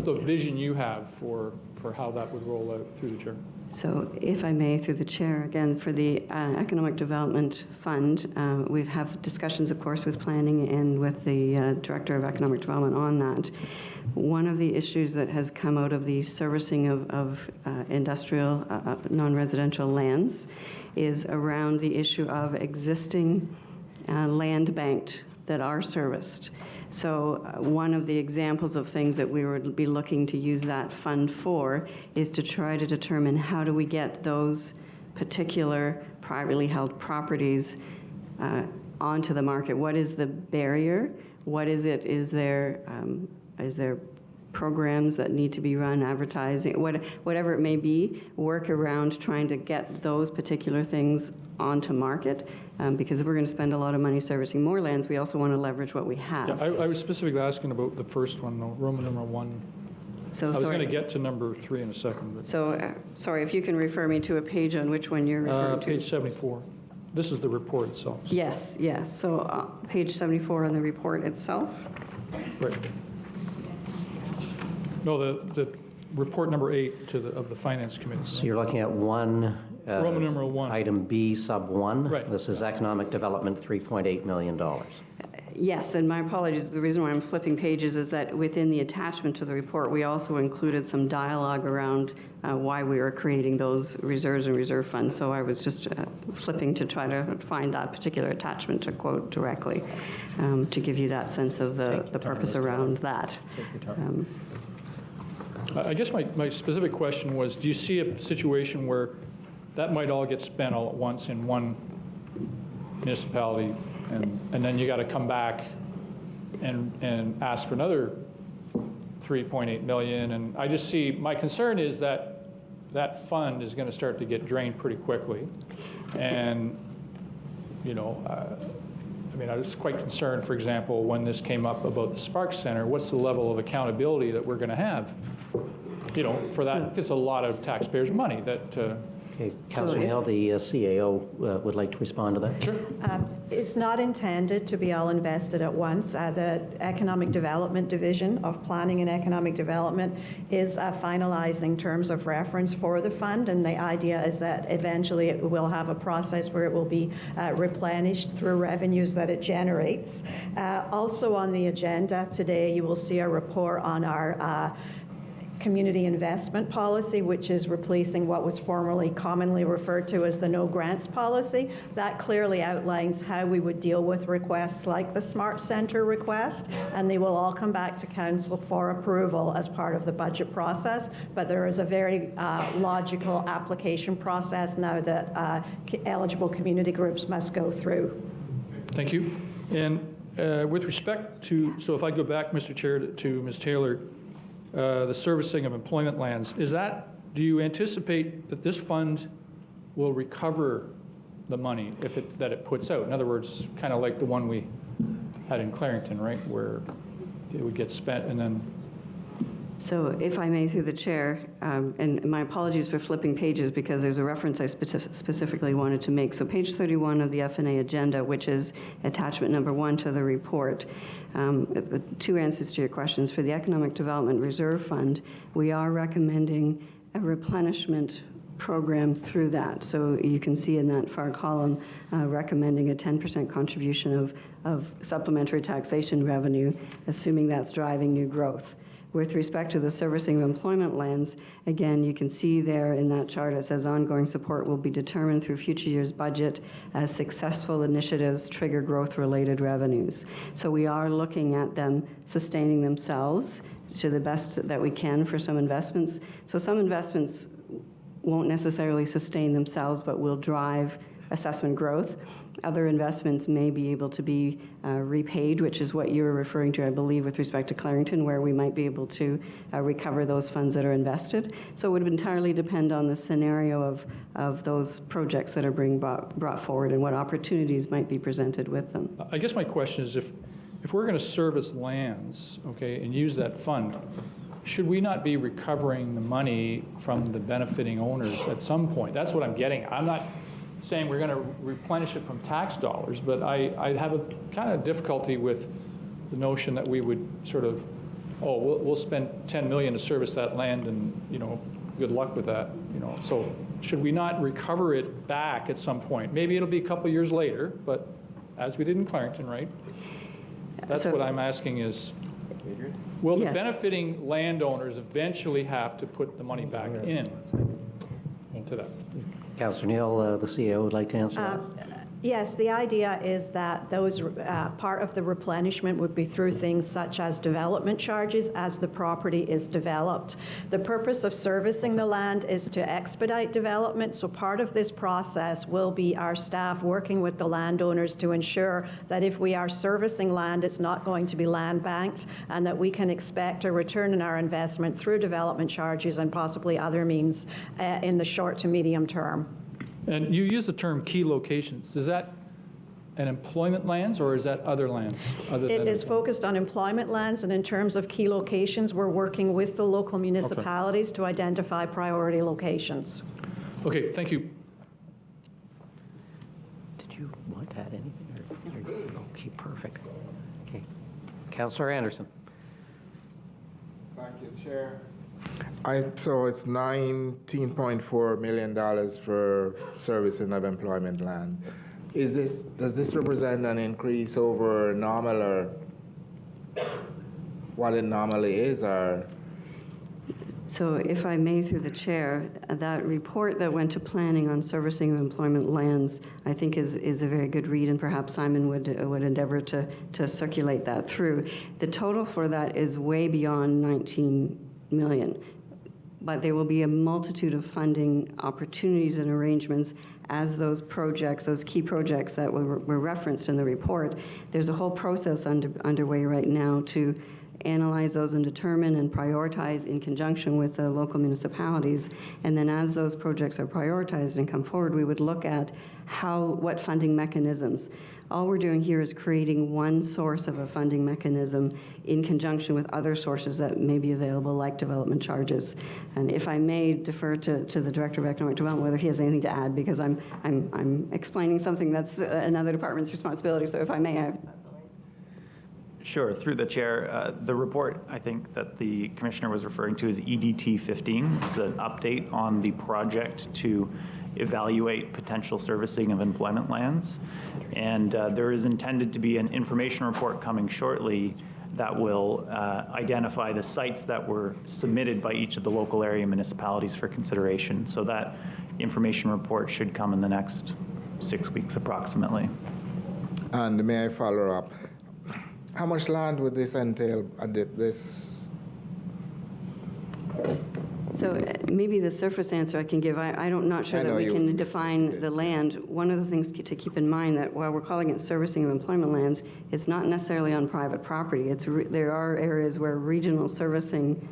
the vision you have for how that would roll out through the chair? So if I may, through the chair, again, for the Economic Development Fund, we have discussions, of course, with planning and with the Director of Economic Development on that. One of the issues that has come out of the servicing of industrial, non-residential lands is around the issue of existing land banked that are serviced. So one of the examples of things that we would be looking to use that fund for is to try to determine how do we get those particular privately held properties onto the market. What is the barrier? What is it? Is there programs that need to be run, advertising, whatever it may be, work around trying to get those particular things onto market. Because if we're going to spend a lot of money servicing more lands, we also want to leverage what we have. Yeah, I was specifically asking about the first one, though, Roman numeral 1. So, I was sorry. going to get to number 3 in a second. But, So, sorry, if you can refer me to a page on which one you're referring to. page 74. This is the report itself. Yes, yes. So, page 74 on the report itself. Right. No, the report number 8 of the Finance Committee. So you're looking at one. Roman numeral 1. Item B, sub 1. Right. This is economic development, $3.8 million. Yes, and my apologies. The reason why I'm flipping pages is that within the attachment to the report, we also included some dialogue around why we are creating those reserves and reserve funds. So I was just flipping to try to find that particular attachment to quote directly, to give you that sense of the purpose around that. I guess my specific question was, do you see a situation where that might all get spent all at once in one municipality, and then you got to come back and ask for another $3.8 million? And I just see, my concern is that that fund is going to start to get drained pretty quickly. And, you know, I mean, I was quite concerned, for example, when this came up about the Sparks Center, what's the level of accountability that we're going to have, you know, for that? It's a lot of taxpayers' money that... Okay, Councillor Neal, the CAO would like to respond to that. Sure. It's not intended to be all invested at once. The Economic Development Division of Planning and Economic Development is finalizing terms of reference for the fund, and the idea is that eventually it will have a process where it will be replenished through revenues that it generates. Also on the agenda today, you will see a report on our community investment policy, which is replacing what was formerly commonly referred to as the no grants policy. That clearly outlines how we would deal with requests like the Smart Centre request, and they will all come back to Council for approval as part of the budget process. But there is a very logical application process now that eligible community groups must go through. Thank you. And with respect to, so if I go back, Mr. Chair, to Ms. Taylor, the servicing of employment lands, do you anticipate that this fund will recover the money that it puts out? In other words, kind of like the one we had in Clarington, right, where it would get spent and then... So if I may, through the chair, and my apologies for flipping pages because there's a reference I specifically wanted to make. So page 31 of the F&A agenda, which is attachment number 1 to the report. 2 answers to your questions. For the Economic Development Reserve Fund, we are recommending a replenishment program through that. So you can see in that far column recommending a 10% contribution of supplementary taxation revenue, assuming that's driving new growth. With respect to the servicing of employment lands, again, you can see there in that chart, it says ongoing support will be determined through future year's budget as successful initiatives trigger growth-related revenues. So we are looking at them sustaining themselves to the best that we can for some investments. So some investments won't necessarily sustain themselves, but will drive assessment growth. Other investments may be able to be repaid, which is what you were referring to, I believe, with respect to Clarington, where we might be able to recover those funds that are invested. So it would entirely depend on the scenario of those projects that are being brought forward and what opportunities might be presented with them. I guess my question is, if we're going to service lands, okay, and use that fund, should we not be recovering the money from the benefiting owners at some point? That's what I'm getting. I'm not saying we're going to replenish it from tax dollars, but I have a kind of difficulty with the notion that we would sort of, oh, we'll spend $10 million to service that land, and you know, good luck with that. You know, so should we not recover it back at some point? Maybe it'll be a couple years later, but as we did in Clarington, right? That's what I'm asking is, will the benefiting landowners eventually have to put the money back into that? Councillor Neal, the CEO would like to answer that. Yes, the idea is that those part of the replenishment would be through things such as development charges as the property is developed. The purpose of servicing the land is to expedite development, so part of this process will be our staff working with the landowners to ensure that if we are servicing land, it's not going to be land banked, and that we can expect a return on our investment through development charges and possibly other means in the short to medium term. And you use the term key locations. Is that an employment lands, or is that other lands? It is focused on employment lands, and in terms of key locations, we're working with the local municipalities to identify priority locations. Okay, thank you. Did you want to add anything? Okay, perfect. Okay. Councillor Anderson. Thank you, Chair. So it's $19.4 million for servicing of employment land. Does this represent an increase over normal, or what it normally is, or? So if I may, through the chair, that report that went to planning on servicing of employment lands, I think is a very good read, and perhaps Simon would endeavor to circulate that through. The total for that is way beyond 19 million. But there will be a multitude of funding opportunities and arrangements as those projects, those key projects that were referenced in the report. There's a whole process underway right now to analyze those and determine and prioritize in conjunction with the local municipalities. And then as those projects are prioritized and come forward, we would look at what funding mechanisms. All we're doing here is creating one source of a funding mechanism in conjunction with other sources that may be available, like development charges. And if I may defer to the Director of Economic Development, whether he has anything to add, because I'm explaining something that's another department's responsibility. So if I may, Sure, through the chair. The report, I think, that the commissioner was referring to is EDT 15. It's an update on the project to evaluate potential servicing of employment lands. And there is intended to be an information report coming shortly that will identify the sites that were submitted by each of the local area municipalities for consideration. So that information report should come in the next 6 weeks approximately. And may I follow up? How much land would this entail? So maybe the surface answer I can give, I'm not sure that we can define the land. One of the things to keep in mind that while we're calling it servicing of employment lands, it's not necessarily on private property. There are areas where regional servicing,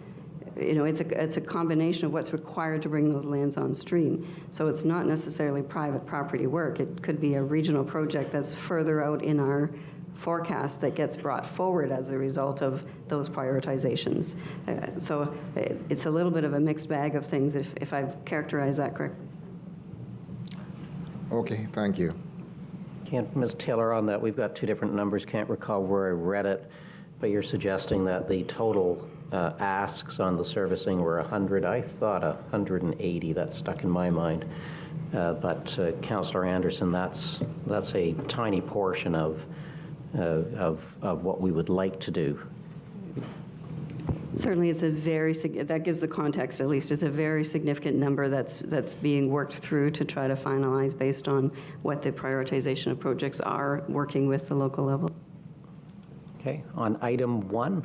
it's a combination of what's required to bring those lands on stream. So it's not necessarily private property work. It could be a regional project that's further out in our forecast that gets brought forward as a result of those prioritizations. So it's a little bit of a mixed bag of things, if I've characterized that correctly. Okay, thank you. Ms. Taylor, on that, we've got two different numbers. Can't recall where I read it, but you're suggesting that the total asks on the servicing were 100. I thought 180. That stuck in my mind. But Councillor Anderson, that's a tiny portion of what we would like to do. Certainly, that gives the context at least. It's a very significant number that's being worked through to try to finalize based on what the prioritization of projects are, working with the local level. Okay, on item 1.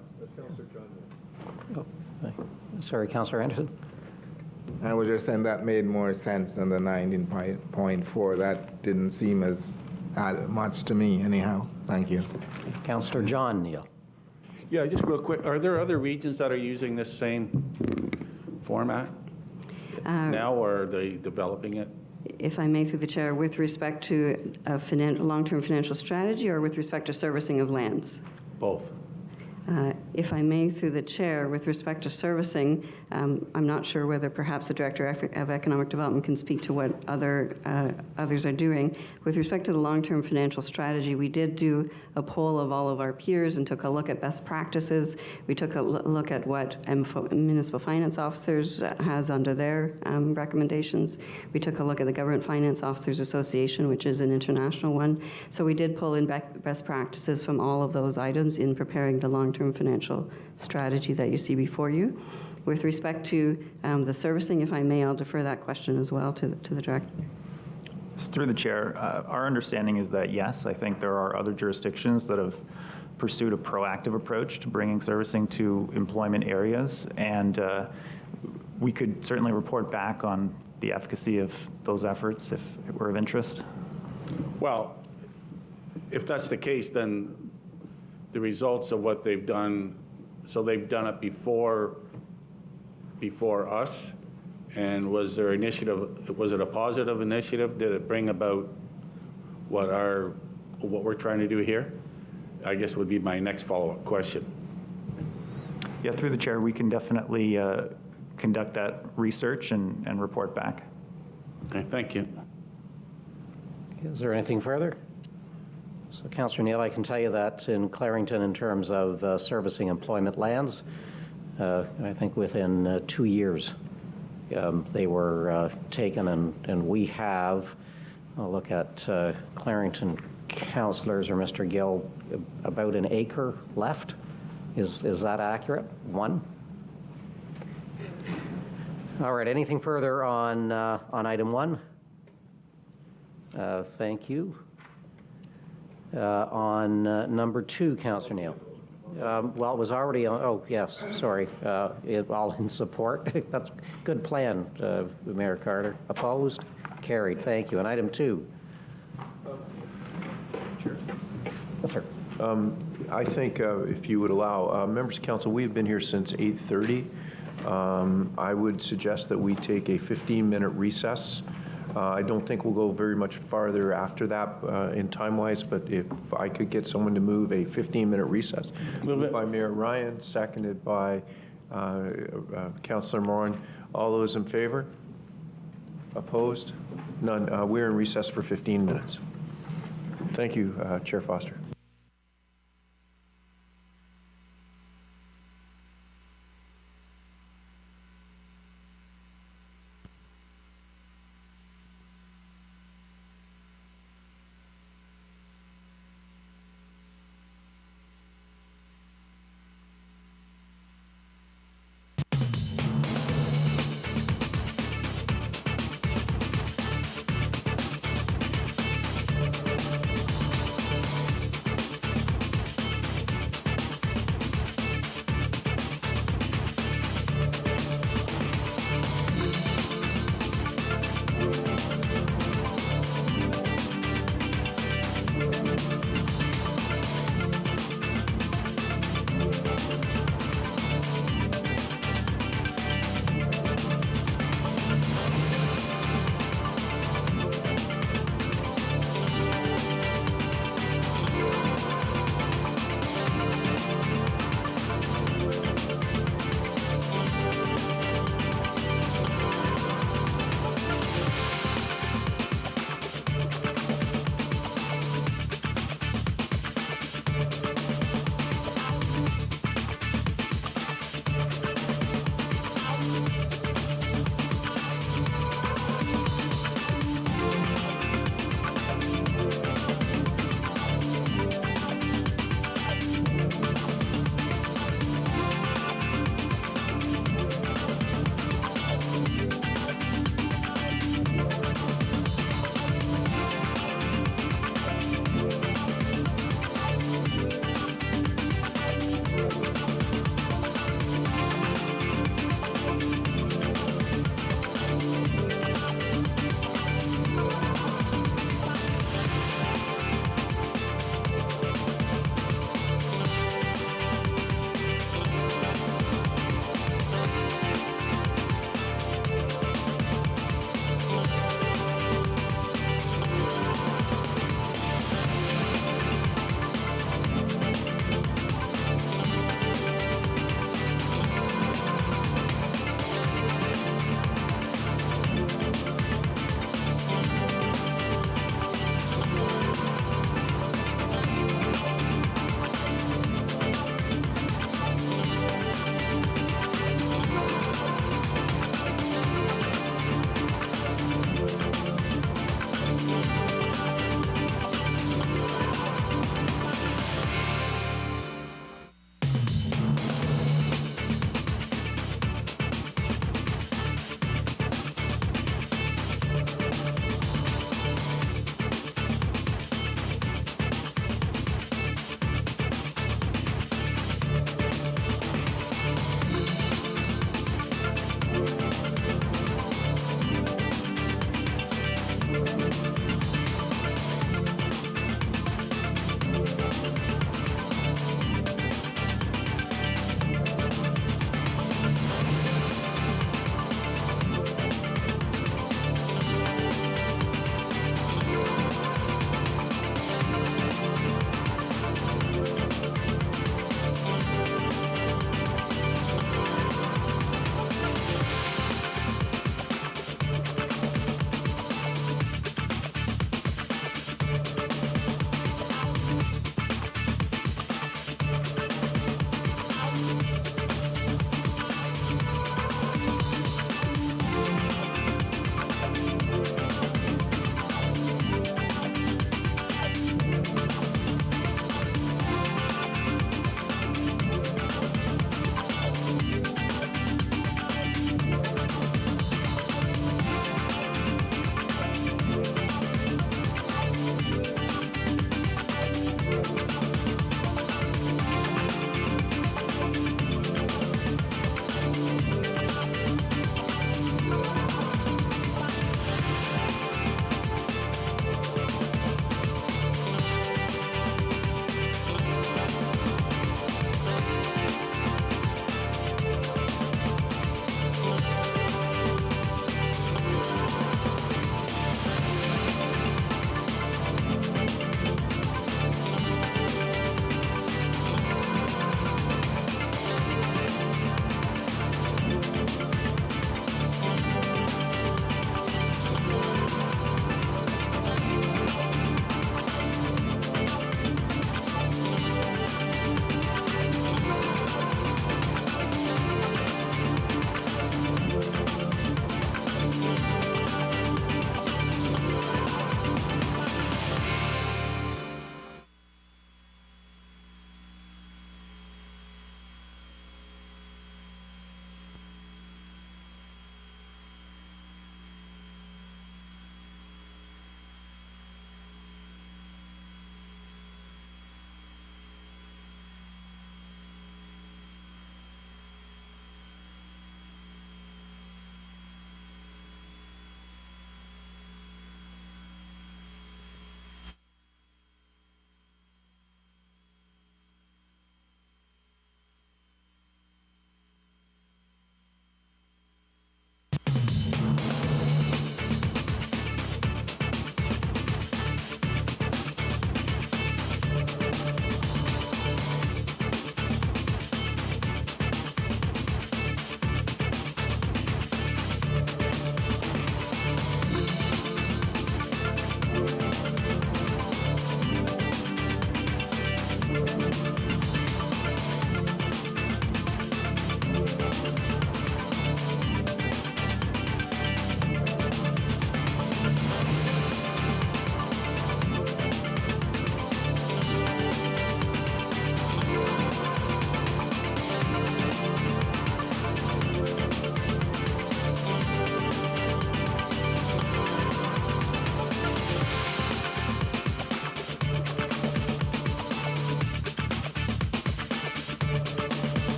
Sorry, Councillor Anderson. I was just saying that made more sense than the 19.4. That didn't seem as much to me anyhow. Thank you. Councillor John Neal. Yeah, just real quick, are there other regions that are using this same format now, or are they developing it? If I may, through the chair, with respect to a long-term financial strategy or with respect to servicing of lands? Both. If I may, through the chair, with respect to servicing, I'm not sure whether perhaps the Director of Economic Development can speak to what others are doing. With respect to the long-term financial strategy, we did do a poll of all of our peers and took a look at best practices. We took a look at what municipal finance officers has under their recommendations. We took a look at the Government Finance Officers Association, which is an international one. So we did pull in best practices from all of those items in preparing the long-term financial strategy that you see before you. With respect to the servicing, if I may, I'll defer that question as well to the Director. Through the chair, our understanding is that yes, I think there are other jurisdictions that have pursued a proactive approach to bringing servicing to employment areas, and we could certainly report back on the efficacy of those efforts if it were of interest. Well, if that's the case, then the results of what they've done, so they've done it before us, and was their initiative, was it a positive initiative? Did it bring about what we're trying to do here? I guess would be my next follow-up question. Yeah, through the chair, we can definitely conduct that research and report back. Okay, thank you. Is there anything further? So, Councillor Neal, I can tell you that in Clarington, in terms of servicing employment lands, I think within 2 years they were taken, and we have, I'll look at Clarington councillors or Mr. Gill, about an acre left. Is that accurate? 1? All right, anything further on item 1? Thank you. On number 2, Councillor Neal. Well, it was already on, oh, yes, sorry. All in support. That's a good plan, Mayor Carter. Opposed? Carried. Thank you. And item 2. Yes, sir. I think if you would allow, members of council, we've been here since 8:30. I would suggest that we take a 15-minute recess. I don't think we'll go very much farther after that in time-wise, but if I could get someone to move a 15-minute recess. Moved by Mayor Ryan, seconded by Councillor Morin. All those in favor? Opposed? None. We're in recess for 15 minutes. Thank you, Chair Foster.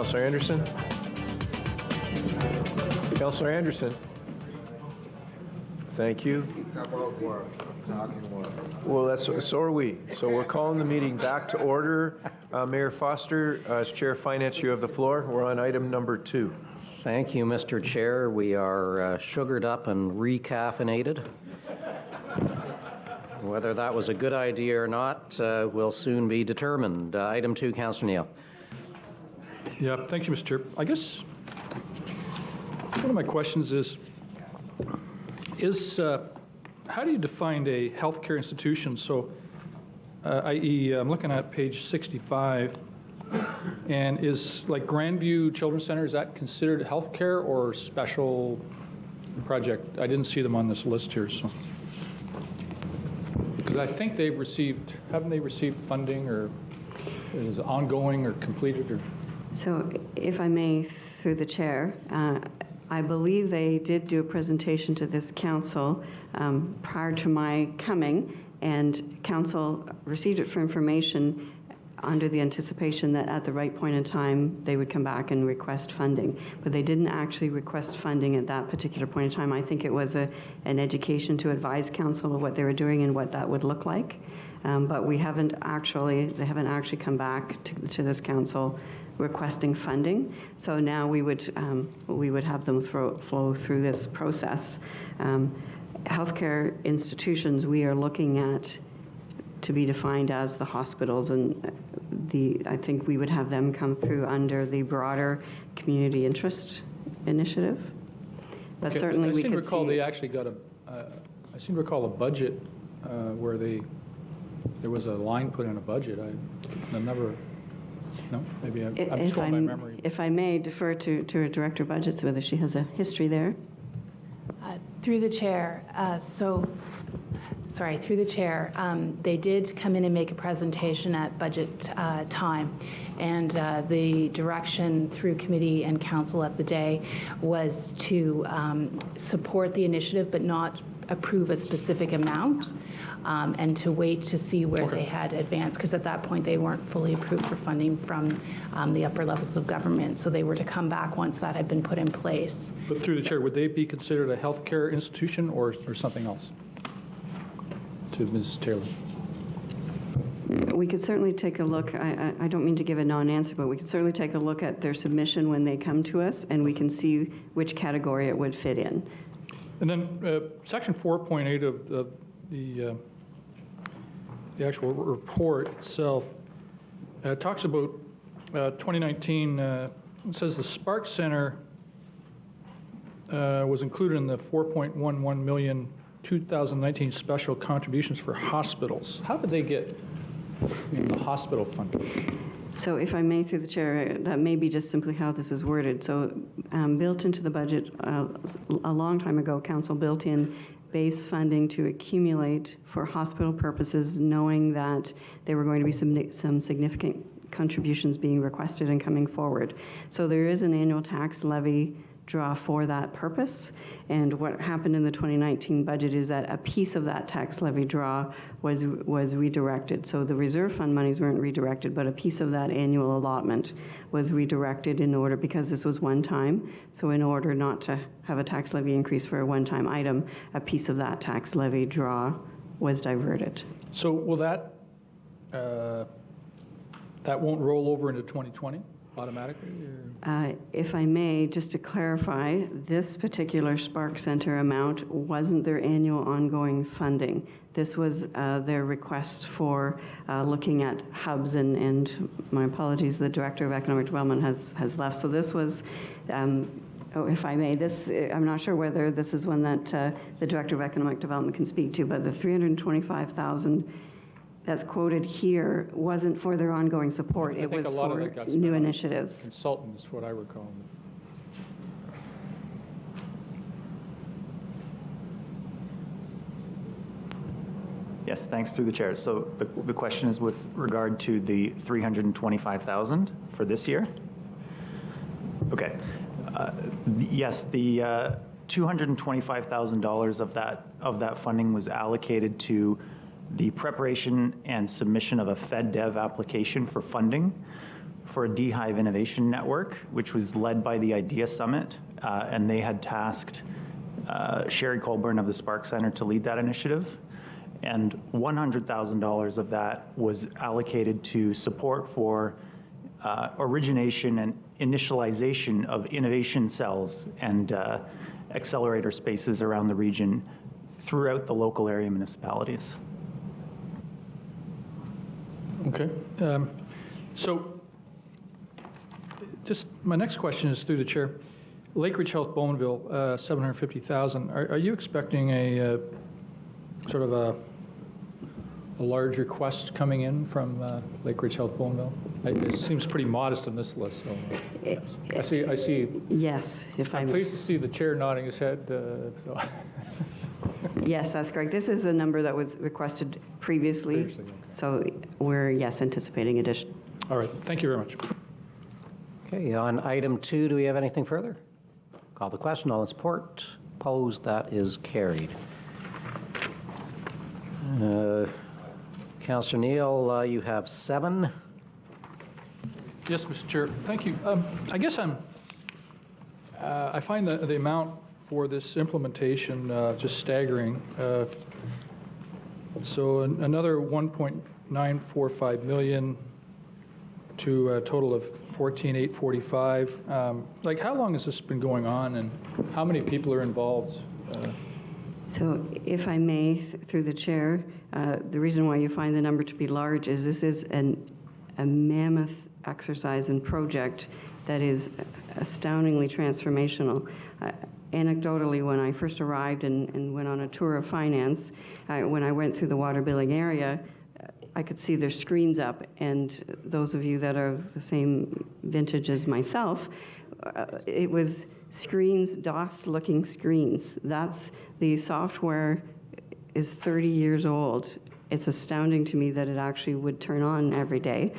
Councillor Anderson? Councillor Anderson? Thank you. It's about work, talking work. Well, so are we. So we're calling the meeting back to order. Mayor Foster, as Chair of Finance, you have the floor. We're on item number 2. Thank you, Mr. Chair. We are sugared up and recaffeinated. Whether that was a good idea or not will soon be determined. Item 2, Councillor Neal. Yeah, thank you, Mr. Chair. I guess one of my questions is how do you define a healthcare institution? So, i.e., I'm looking at page 65, and is like Grandview Children's Center, is that considered healthcare or special project? I didn't see them on this list here, so. Because I think they've received, haven't they received funding, or is it ongoing or completed, or? So if I may, through the chair, I believe they did do a presentation to this council prior to my coming, and council received it for information under the anticipation that at the right point in time, they would come back and request funding. But they didn't actually request funding at that particular point in time. I think it was an education to advise council of what they were doing and what that would look like. But they haven't actually come back to this council requesting funding. So now we would have them flow through this process. Healthcare institutions we are looking at to be defined as the hospitals, and I think we would have them come through under the broader community interest initiative. But Okay, certainly we could I seem to recall see. they actually got I seem to recall a budget where there was a line put in a budget. I've never, no, maybe I'm just going by memory. If I may defer to Director of Budgets, whether she has a history there. Through the chair, through the chair, they did come in and make a presentation at budget time, and the direction through committee and council at the day was to support the initiative but not approve a specific amount, and to wait to see where they had advanced, because at that point they weren't fully approved for funding from the upper levels of government, so they were to come back once that had been put in place. But through the chair, would they be considered a healthcare institution or something else? To Ms. Taylor. We could certainly take a look. I don't mean to give a non-answer, but we could certainly take a look at their submission when they come to us, and we can see which category it would fit in. And then section 4.8 of the actual report itself talks about 2019. It says the Spark Center was included in the 4.11 million 2019 special contributions for hospitals. How did they get the hospital funding? So if I may, through the chair, that may be just simply how this is worded. So built into the budget a long time ago, council built in base funding to accumulate for hospital purposes, knowing that there were going to be some significant contributions being requested and coming forward. So there is an annual tax levy draw for that purpose. And what happened in the 2019 budget is that a piece of that tax levy draw was redirected. So the reserve fund monies weren't redirected, but a piece of that annual allotment was redirected in order, because this was one time. So in order not to have a tax levy increase for a one-time item, a piece of that tax levy draw was diverted. So will that won't roll over into 2020 automatically? If I may, just to clarify, this particular Spark Center amount wasn't their annual ongoing funding. This was their request for looking at hubs, and my apologies, the Director of Economic Development has left. So this was, if I may, I'm not sure whether this is one that the Director of Economic Development can speak to, but the $325,000 that's quoted here wasn't for their ongoing support. It was for new initiatives. Consultants, what I recall. Yes, thanks through the chair. So the question is with regard to the $325,000 for this year? Okay. Yes, the $225,000 of that funding was allocated to the preparation and submission of a FedDev application for funding for a Beehive Innovation Network, which was led by the Idea Summit, and they had tasked Sherry Colburn of the Spark Center to lead that initiative. And $100,000 of that was allocated to support for origination and initialization of innovation cells and accelerator spaces around the region throughout the local area municipalities. Okay. So just my next question is through the chair. Lake Ridge Health Bowmanville, $750,000. Are you expecting a sort of a large request coming in from Lake Ridge Health Bowmanville? It seems pretty modest on this list. So yes. I see. Yes, I'm pleased to see the chair nodding his head. So. Yes, that's correct. This is a number that was requested previously. Okay. So we're, yes, anticipating addition. All right. Thank you very much. Okay, on item 2, do we have anything further? Call the question. All in support. Opposed. That is carried. Councillor Neal, you have 7. Yes, Mr. Chair. Thank you. I guess I find the amount for this implementation just staggering. So another 1.945 million to a total of 14,845. Like, how long has this been going on, and how many people are involved? So if I may, through the chair, the reason why you find the number to be large is this is a mammoth exercise and project that is astoundingly transformational. Anecdotally, when I first arrived and went on a tour of finance, when I went through the water billing area, I could see their screens up, and those of you that are the same vintage as myself, it was screens, DOS-looking screens. That's the software is 30 years old. It's astounding to me that it actually would turn on every day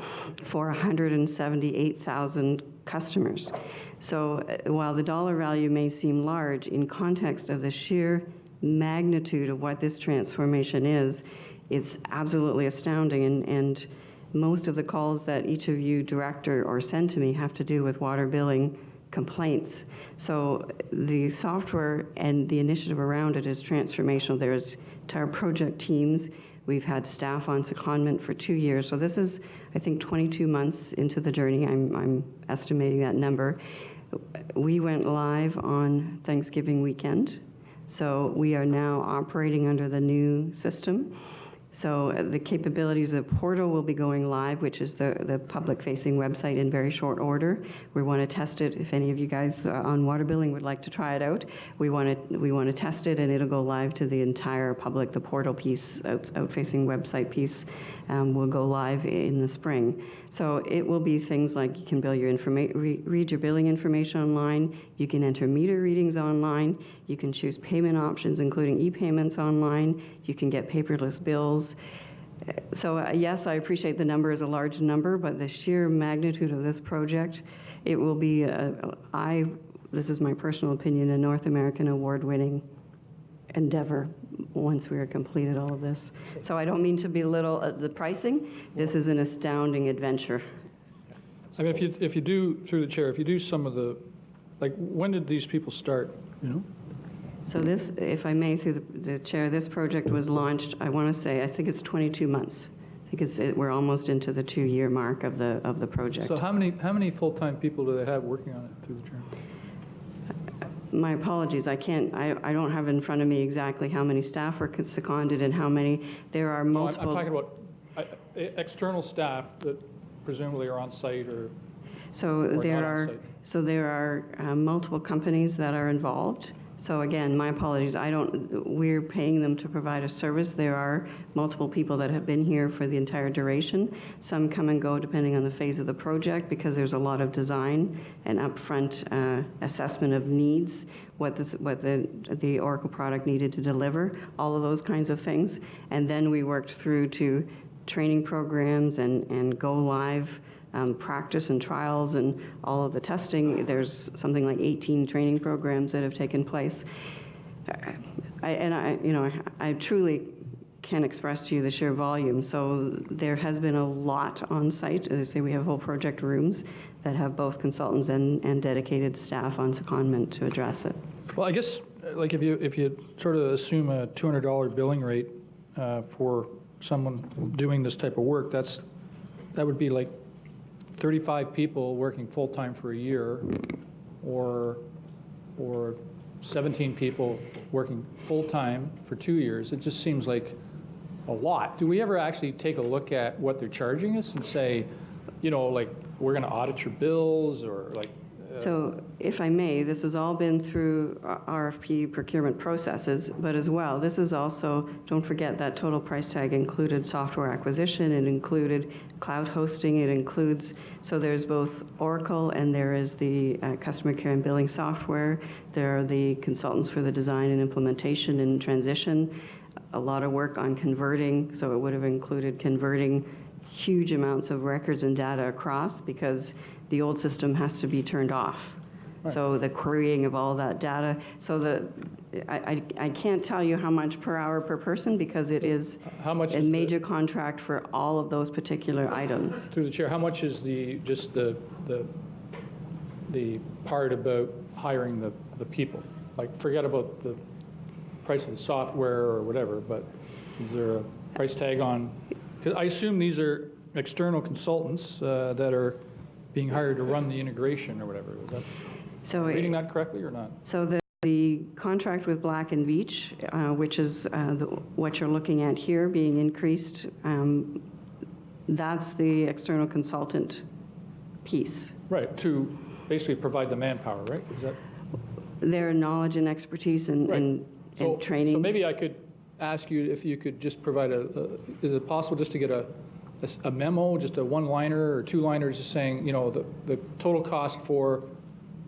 for 178,000 customers. So while the dollar value may seem large, in context of the sheer magnitude of what this transformation is, it's absolutely astounding. And most of the calls that each of you direct or send to me have to do with water billing complaints. So the software and the initiative around it is transformational. There's entire project teams. We've had staff on secondment for 2 years. So this is, I think, 22 months into the journey. I'm estimating that number. We went live on Thanksgiving weekend. So we are now operating under the new system. So the capabilities of the portal will be going live, which is the public-facing website, in very short order. We want to test it. If any of you guys on water billing would like to try it out, we want to test it, and it'll go live to the entire public. The portal piece, out-facing website piece, will go live in the spring. So it will be things like you can bill your read your billing information online. You can enter meter readings online. You can choose payment options, including e-payments online. You can get paperless bills. So yes, I appreciate the number is a large number, but the sheer magnitude of this project, it will be, this is my personal opinion, a North American award-winning endeavor once we are completed all of this. So I don't mean to belittle the pricing. This is an astounding adventure. I mean, if you do, through the chair, if you do some of the, like, when did these people start, you know? So this, if I may, through the chair, this project was launched, I want to say, I think it's 22 months. I think we're almost into the 2-year mark of the project. So how many full-time people do they have working on it through the chair? My apologies, I don't have in front of me exactly how many staff were seconded and how many. There are multiple. I'm talking about external staff that presumably are on site or. So there are multiple companies that are involved. So again, my apologies, we're paying them to provide a service. There are multiple people that have been here for the entire duration. Some come and go depending on the phase of the project, because there's a lot of design and upfront assessment of needs, what the Oracle product needed to deliver, all of those kinds of things. And then we worked through to training programs and go live practice and trials and all of the testing. There's something like 18 training programs that have taken place. I truly can't express to you the sheer volume. So there has been a lot on site. As I say, we have whole project rooms that have both consultants and dedicated staff on secondment to address it. Well, I guess, like, if you sort of assume a $200 billing rate for someone doing this type of work, that would be like 35 people working full-time for a year, or 17 people working full-time for 2 years. It just seems like a lot. Do we ever actually take a look at what they're charging us and say, you know, like, we're going to audit your bills, or like? So if I may, this has all been through RFP procurement processes, but as well, this is also, don't forget that total price tag included software acquisition, it included cloud hosting, it includes, so there's both Oracle and there is the customer care and billing software, there are the consultants for the design and implementation and transition, a lot of work on converting, so it would have included converting huge amounts of records and data across, because the old system has to be turned off. Right. So the querying of all that data. So I can't tell you how much per hour per person, because it is how much a major contract for all of those particular items. Through the chair, how much is just the part about hiring the people? Like, forget about the price of the software or whatever, but is there a price tag on? Because I assume these are external consultants that are being hired to run the integration or whatever. Is that, am I reading that correctly or not? So the contract with Black & Veatch, which is what you're looking at here being increased, that's the external consultant piece. Right, to basically provide the manpower, right? Is that their knowledge and expertise and training? So maybe I could ask you if you could just provide is it possible just to get a memo, just a one-liner or two-liners, just saying, you know, the total cost for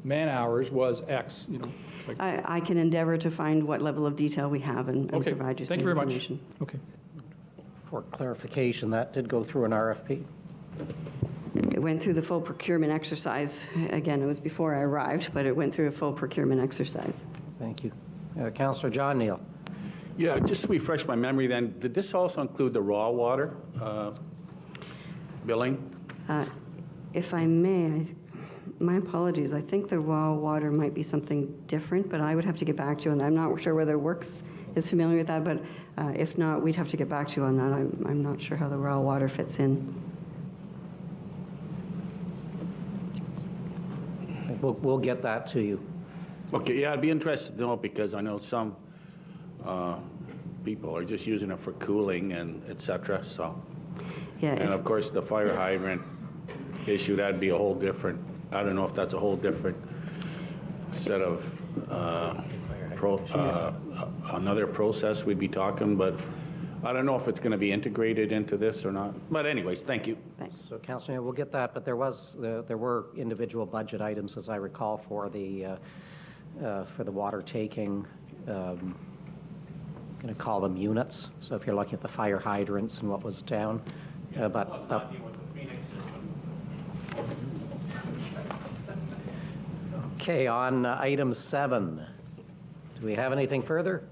man hours was X, you know? Like, I can endeavor to find what level of detail we have and provide you some information. Thank you very much. Okay. For clarification, that did go through an RFP? It went through the full procurement exercise. Again, it was before I arrived, but it went through a full procurement exercise. Thank you. Councillor John Neal. Yeah, just to refresh my memory then, did this also include the raw water billing? If I may, my apologies. I think the raw water might be something different, but I would have to get back to you on that. I'm not sure whether Works is familiar with that, but if not, we'd have to get back to you on that. I'm not sure how the raw water fits in. We'll get that to you. Okay, yeah, I'd be interested to know, because I know some people are just using it for cooling and et cetera, so. Yeah. And of course, the fire hydrant issue, that'd be a whole different, I don't know if that's a whole different set of, another process we'd be talking, but I don't know if it's going to be integrated into this or not. But anyways, thank you. Thanks. So, Councillor Neal, we'll get that, but there were individual budget items, as I recall, for the water taking. I'm going to call them units. So if you're looking at the fire hydrants and what was down, Okay, on item 7, do we have anything further?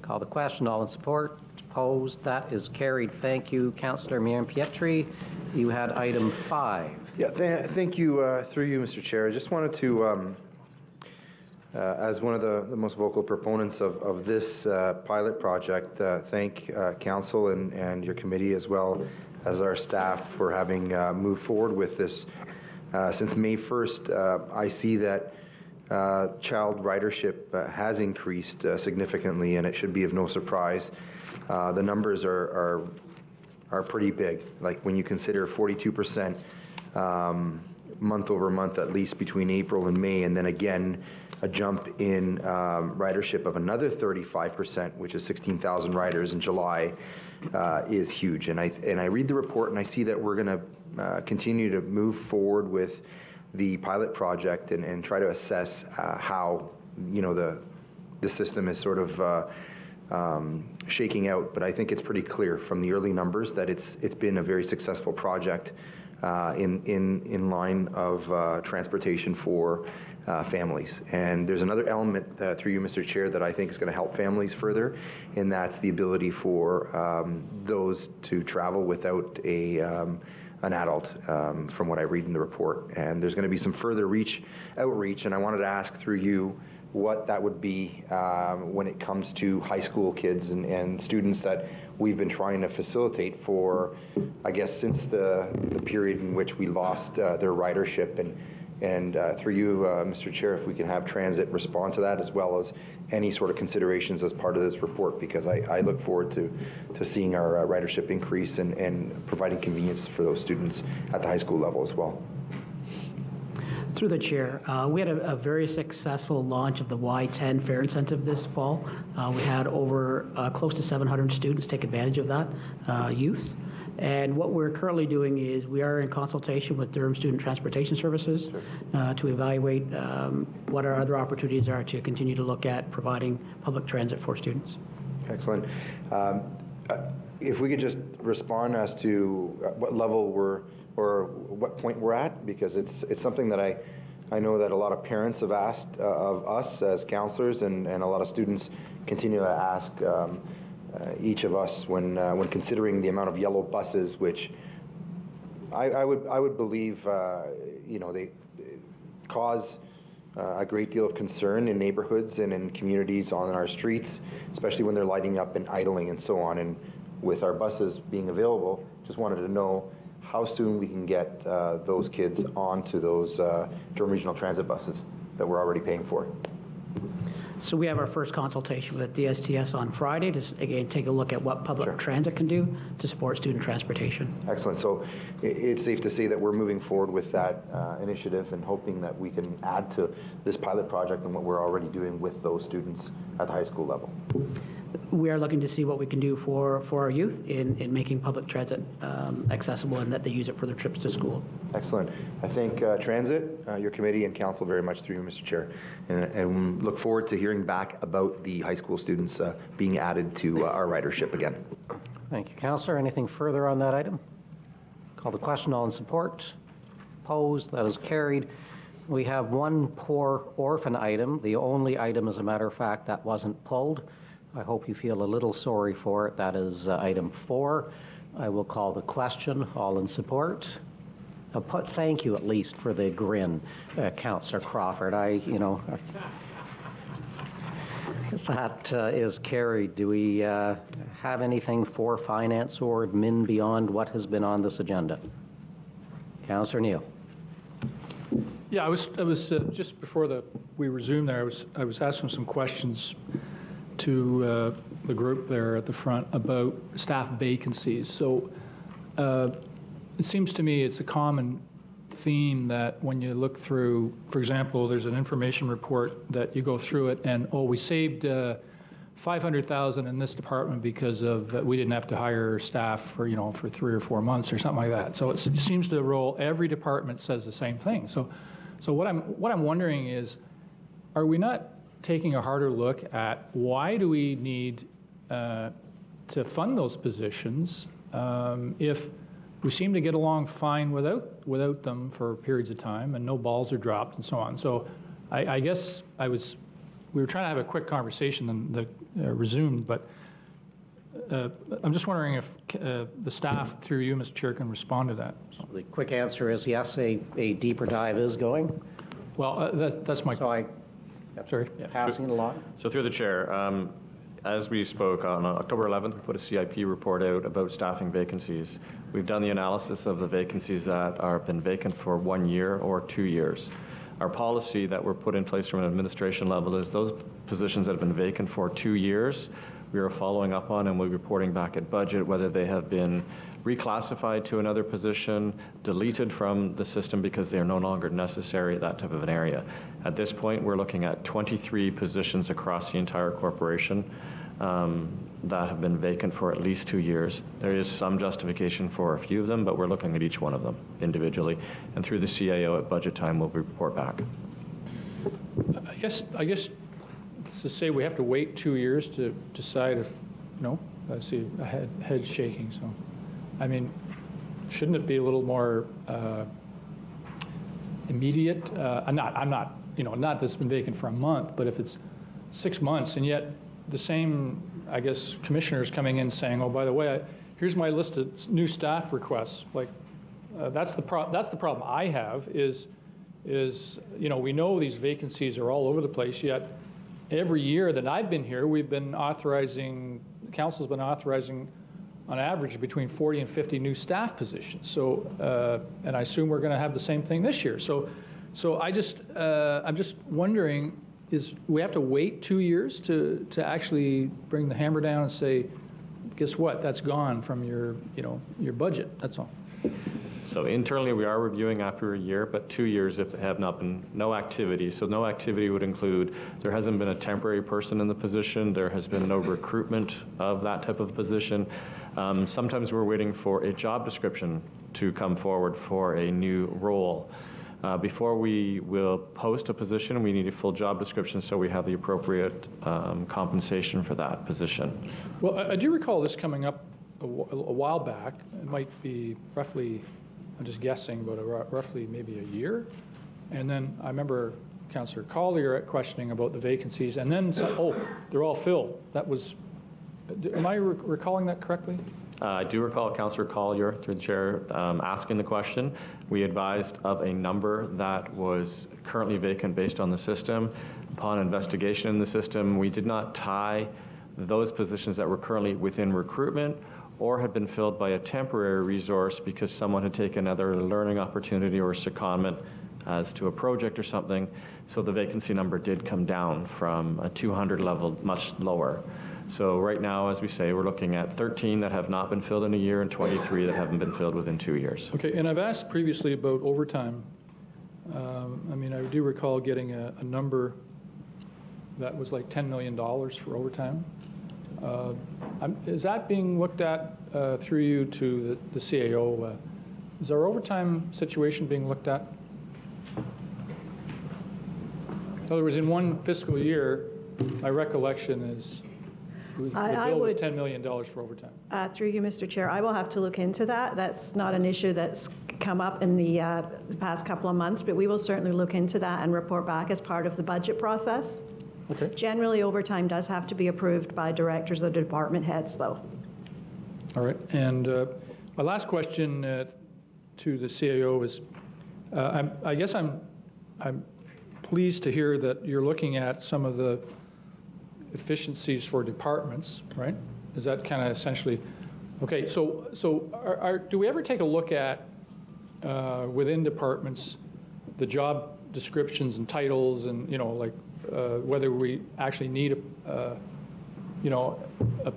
Call the question. All in support? Opposed? That is carried. Thank you, Councillor Pietri. You had item 5. Yeah, thank you, through you, Mr. Chair. I just wanted to, as one of the most vocal proponents of this pilot project, thank Council and your committee, as well as our staff, for having moved forward with this. Since May 1st, I see that child ridership has increased significantly, and it should be of no surprise. The numbers are pretty big. Like, when you consider 42% month over month, at least between April and May, and then again a jump in ridership of another 35%, which is 16,000 riders in July, is huge. And I read the report, and I see that we're going to continue to move forward with the pilot project and try to assess how, you know, the system is sort of shaking out. But I think it's pretty clear from the early numbers that it's been a very successful project in line of transportation for families. And there's another element through you, Mr. Chair, that I think is going to help families further, and that's the ability for those to travel without an adult, from what I read in the report. And there's going to be some further outreach, and I wanted to ask through you what that would be when it comes to high school kids and students that we've been trying to facilitate for, I guess, since the period in which we lost their ridership. And through you, Mr. Chair, if we can have transit respond to that, as well as any sort of considerations as part of this report, because I look forward to seeing our ridership increase and providing convenience for those students at the high school level as well. Through the chair, we had a very successful launch of the Y10 fare incentive this fall. We had over close to 700 students take advantage of that, youth. And what we're currently doing is we are in consultation with Durham Student Transportation Services to evaluate what our other opportunities are to continue to look at providing public transit for students. Excellent. If we could just respond as to what level or what point we're at, because it's something that I know that a lot of parents have asked of us as counselors, and a lot of students continue to ask each of us when considering the amount of yellow buses, which I would believe they cause a great deal of concern in neighborhoods and in communities on our streets, especially when they're lighting up and idling and so on. And with our buses being available, just wanted to know how soon we can get those kids onto those Durham Regional Transit buses that we're already paying for. So we have our first consultation with DSTS on Friday to, again, take a look at what public transit can do to support student transportation. Excellent. So it's safe to say that we're moving forward with that initiative and hoping that we can add to this pilot project and what we're already doing with those students at the high school level. We are looking to see what we can do for our youth in making public transit accessible and that they use it for their trips to school. Excellent. I thank Transit, your committee, and council very much through you, Mr. Chair, and look forward to hearing back about the high school students being added to our ridership again. Thank you, Councillor. Anything further on that item? Call the question. All in support? Opposed? That is carried. We have one poor orphan item, the only item, as a matter of fact, that wasn't pulled. I hope you feel a little sorry for it. That is item 4. I will call the question. All in support? Thank you at least for the grin, Councillor Crawford. That is carried. Do we have anything for finance or admin beyond what has been on this agenda? Councillor Neal. Yeah, I was just before we resumed there, I was asking some questions to the group there at the front about staff vacancies. So it seems to me it's a common theme that when you look through, for example, there's an information report that you go through it and, we saved $500,000 in this department because of we didn't have to hire staff for 3 or 4 months or something like that. So it seems to roll, every department says the same thing. So what I'm wondering is, are we not taking a harder look at why do we need to fund those positions if we seem to get along fine without them for periods of time and no balls are dropped and so on. So I guess we were trying to have a quick conversation and resumed, but I'm just wondering if the staff, through you, Mr. Chair, can respond to that. So. The quick answer is yes, a deeper dive is going. Well, that's my... So sorry. Yeah, passing it along. So through the chair, as we spoke on October 11th, we put a CIP report out about staffing vacancies. We've done the analysis of the vacancies that are been vacant for 1 year or 2 years. Our policy that we're put in place from an administration level is those positions that have been vacant for 2 years, we are following up on and we'll be reporting back at budget whether they have been reclassified to another position, deleted from the system because they are no longer necessary, that type of an area. At this point, we're looking at 23 positions across the entire corporation that have been vacant for at least 2 years. There is some justification for a few of them, but we're looking at each one of them individually. And through the CAO at budget time, we'll report back. I guess to say we have to wait 2 years to decide if, no, I see a head shaking, so. I mean, shouldn't it be a little more immediate? I'm not, not that's been vacant for a month, but if it's 6 months, and yet the same, I guess, commissioners coming in saying, oh, by the way, here's my list of new staff requests. Like, that's the problem I have is, we know these vacancies are all over the place, yet every year that I've been here, we've been authorizing, the council's been authorizing on average between 40 and 50 new staff positions. So, and I assume we're going to have the same thing this year. So I'm just wondering, we have to wait 2 years to actually bring the hammer down and say, guess what? That's gone from your budget. That's all. So internally, we are reviewing after a year, but 2 years if there have not been no activity. So no activity would include there hasn't been a temporary person in the position, there has been no recruitment of that type of position. Sometimes we're waiting for a job description to come forward for a new role. Before we will post a position, we need a full job description so we have the appropriate compensation for that position. Well, I do recall this coming up a while back. It might be roughly, I'm just guessing, but roughly maybe a year. And then I remember Councillor Collier questioning about the vacancies, and then, they're all filled. That was, am I recalling that correctly? I do recall Councillor Collier, through the chair, asking the question. We advised of a number that was currently vacant based on the system. Upon investigation in the system, we did not tie those positions that were currently within recruitment or had been filled by a temporary resource because someone had taken another learning opportunity or secondment as to a project or something. So the vacancy number did come down from a 200 level, much lower. So right now, as we say, we're looking at 13 that have not been filled in a year and 23 that haven't been filled within 2 years. Okay, and I've asked previously about overtime. I do recall getting a number that was like $10 million for overtime. Is that being looked at through you to the CAO? Is our overtime situation being looked at? In other words, in one fiscal year, my recollection is the bill was $10 million for overtime. Through you, Mr. Chair, I will have to look into that. That's not an issue that's come up in the past couple of months, but we will certainly look into that and report back as part of the budget process. Okay. Generally, overtime does have to be approved by directors or department heads, though. All right, and my last question to the CAO is, I guess I'm pleased to hear that you're looking at some of the efficiencies for departments, right? Is that kind of essentially, okay, so do we ever take a look at, within departments, the job descriptions and titles and, whether we actually need a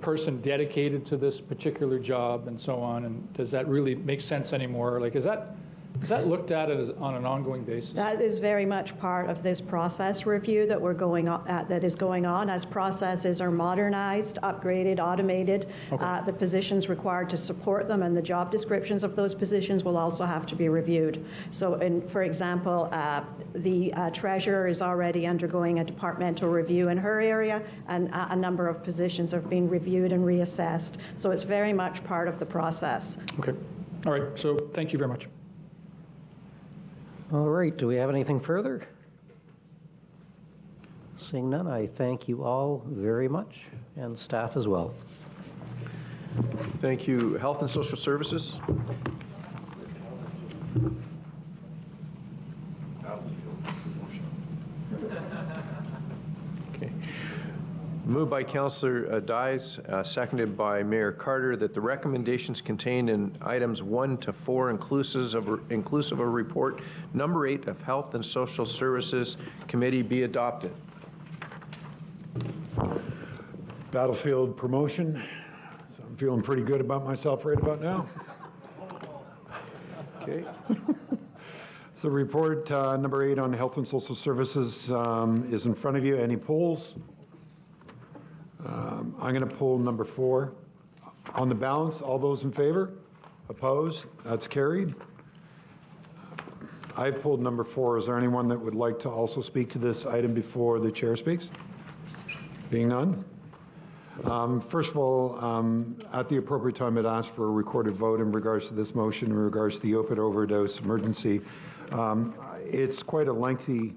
person dedicated to this particular job and so on, and does that really make sense anymore? Like, is that looked at on an ongoing basis? That is very much part of this process review that that is going on. As processes are modernized, upgraded, automated, the positions required to support them and the job descriptions of those positions will also have to be reviewed. So, for example, the treasurer is already undergoing a departmental review in her area, and a number of positions are being reviewed and reassessed. So it's very much part of the process. Okay. All right. So thank you very much. All right, do we have anything further? Seeing none, I thank you all very much, and staff as well. Thank you. Health and Social Services? Okay. Moved by Councillor Dyes, seconded by Mayor Carter, that the recommendations contained in items 1 to 4, inclusive of report number 8 of Health and Social Services Committee, be adopted. Battlefield promotion. So I'm feeling pretty good about myself right about now. Okay. So report number 8 on Health and Social Services is in front of you. Any polls? I'm going to pull number 4. On the balance, all those in favor? Opposed? That's carried. I've pulled number 4. Is there anyone that would like to also speak to this item before the chair speaks? Being none. First of all, at the appropriate time, I'd ask for a recorded vote in regards to this motion, in regards to the opioid overdose emergency. It's quite a lengthy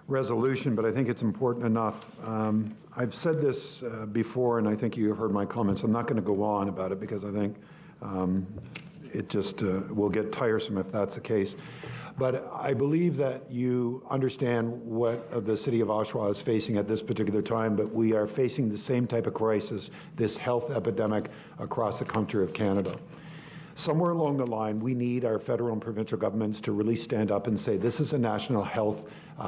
resolution, but I think it's important enough. I've said this before, and I think you have heard my comments. I'm not going to go on about it because I think it just will get tiresome if that's the case. But I believe that you understand what the city of Oshawa is facing at this particular time, but we are facing the same type of crisis, this health epidemic across the country of Canada. Somewhere along the line, we need our federal and provincial governments to really stand up and say this is a national health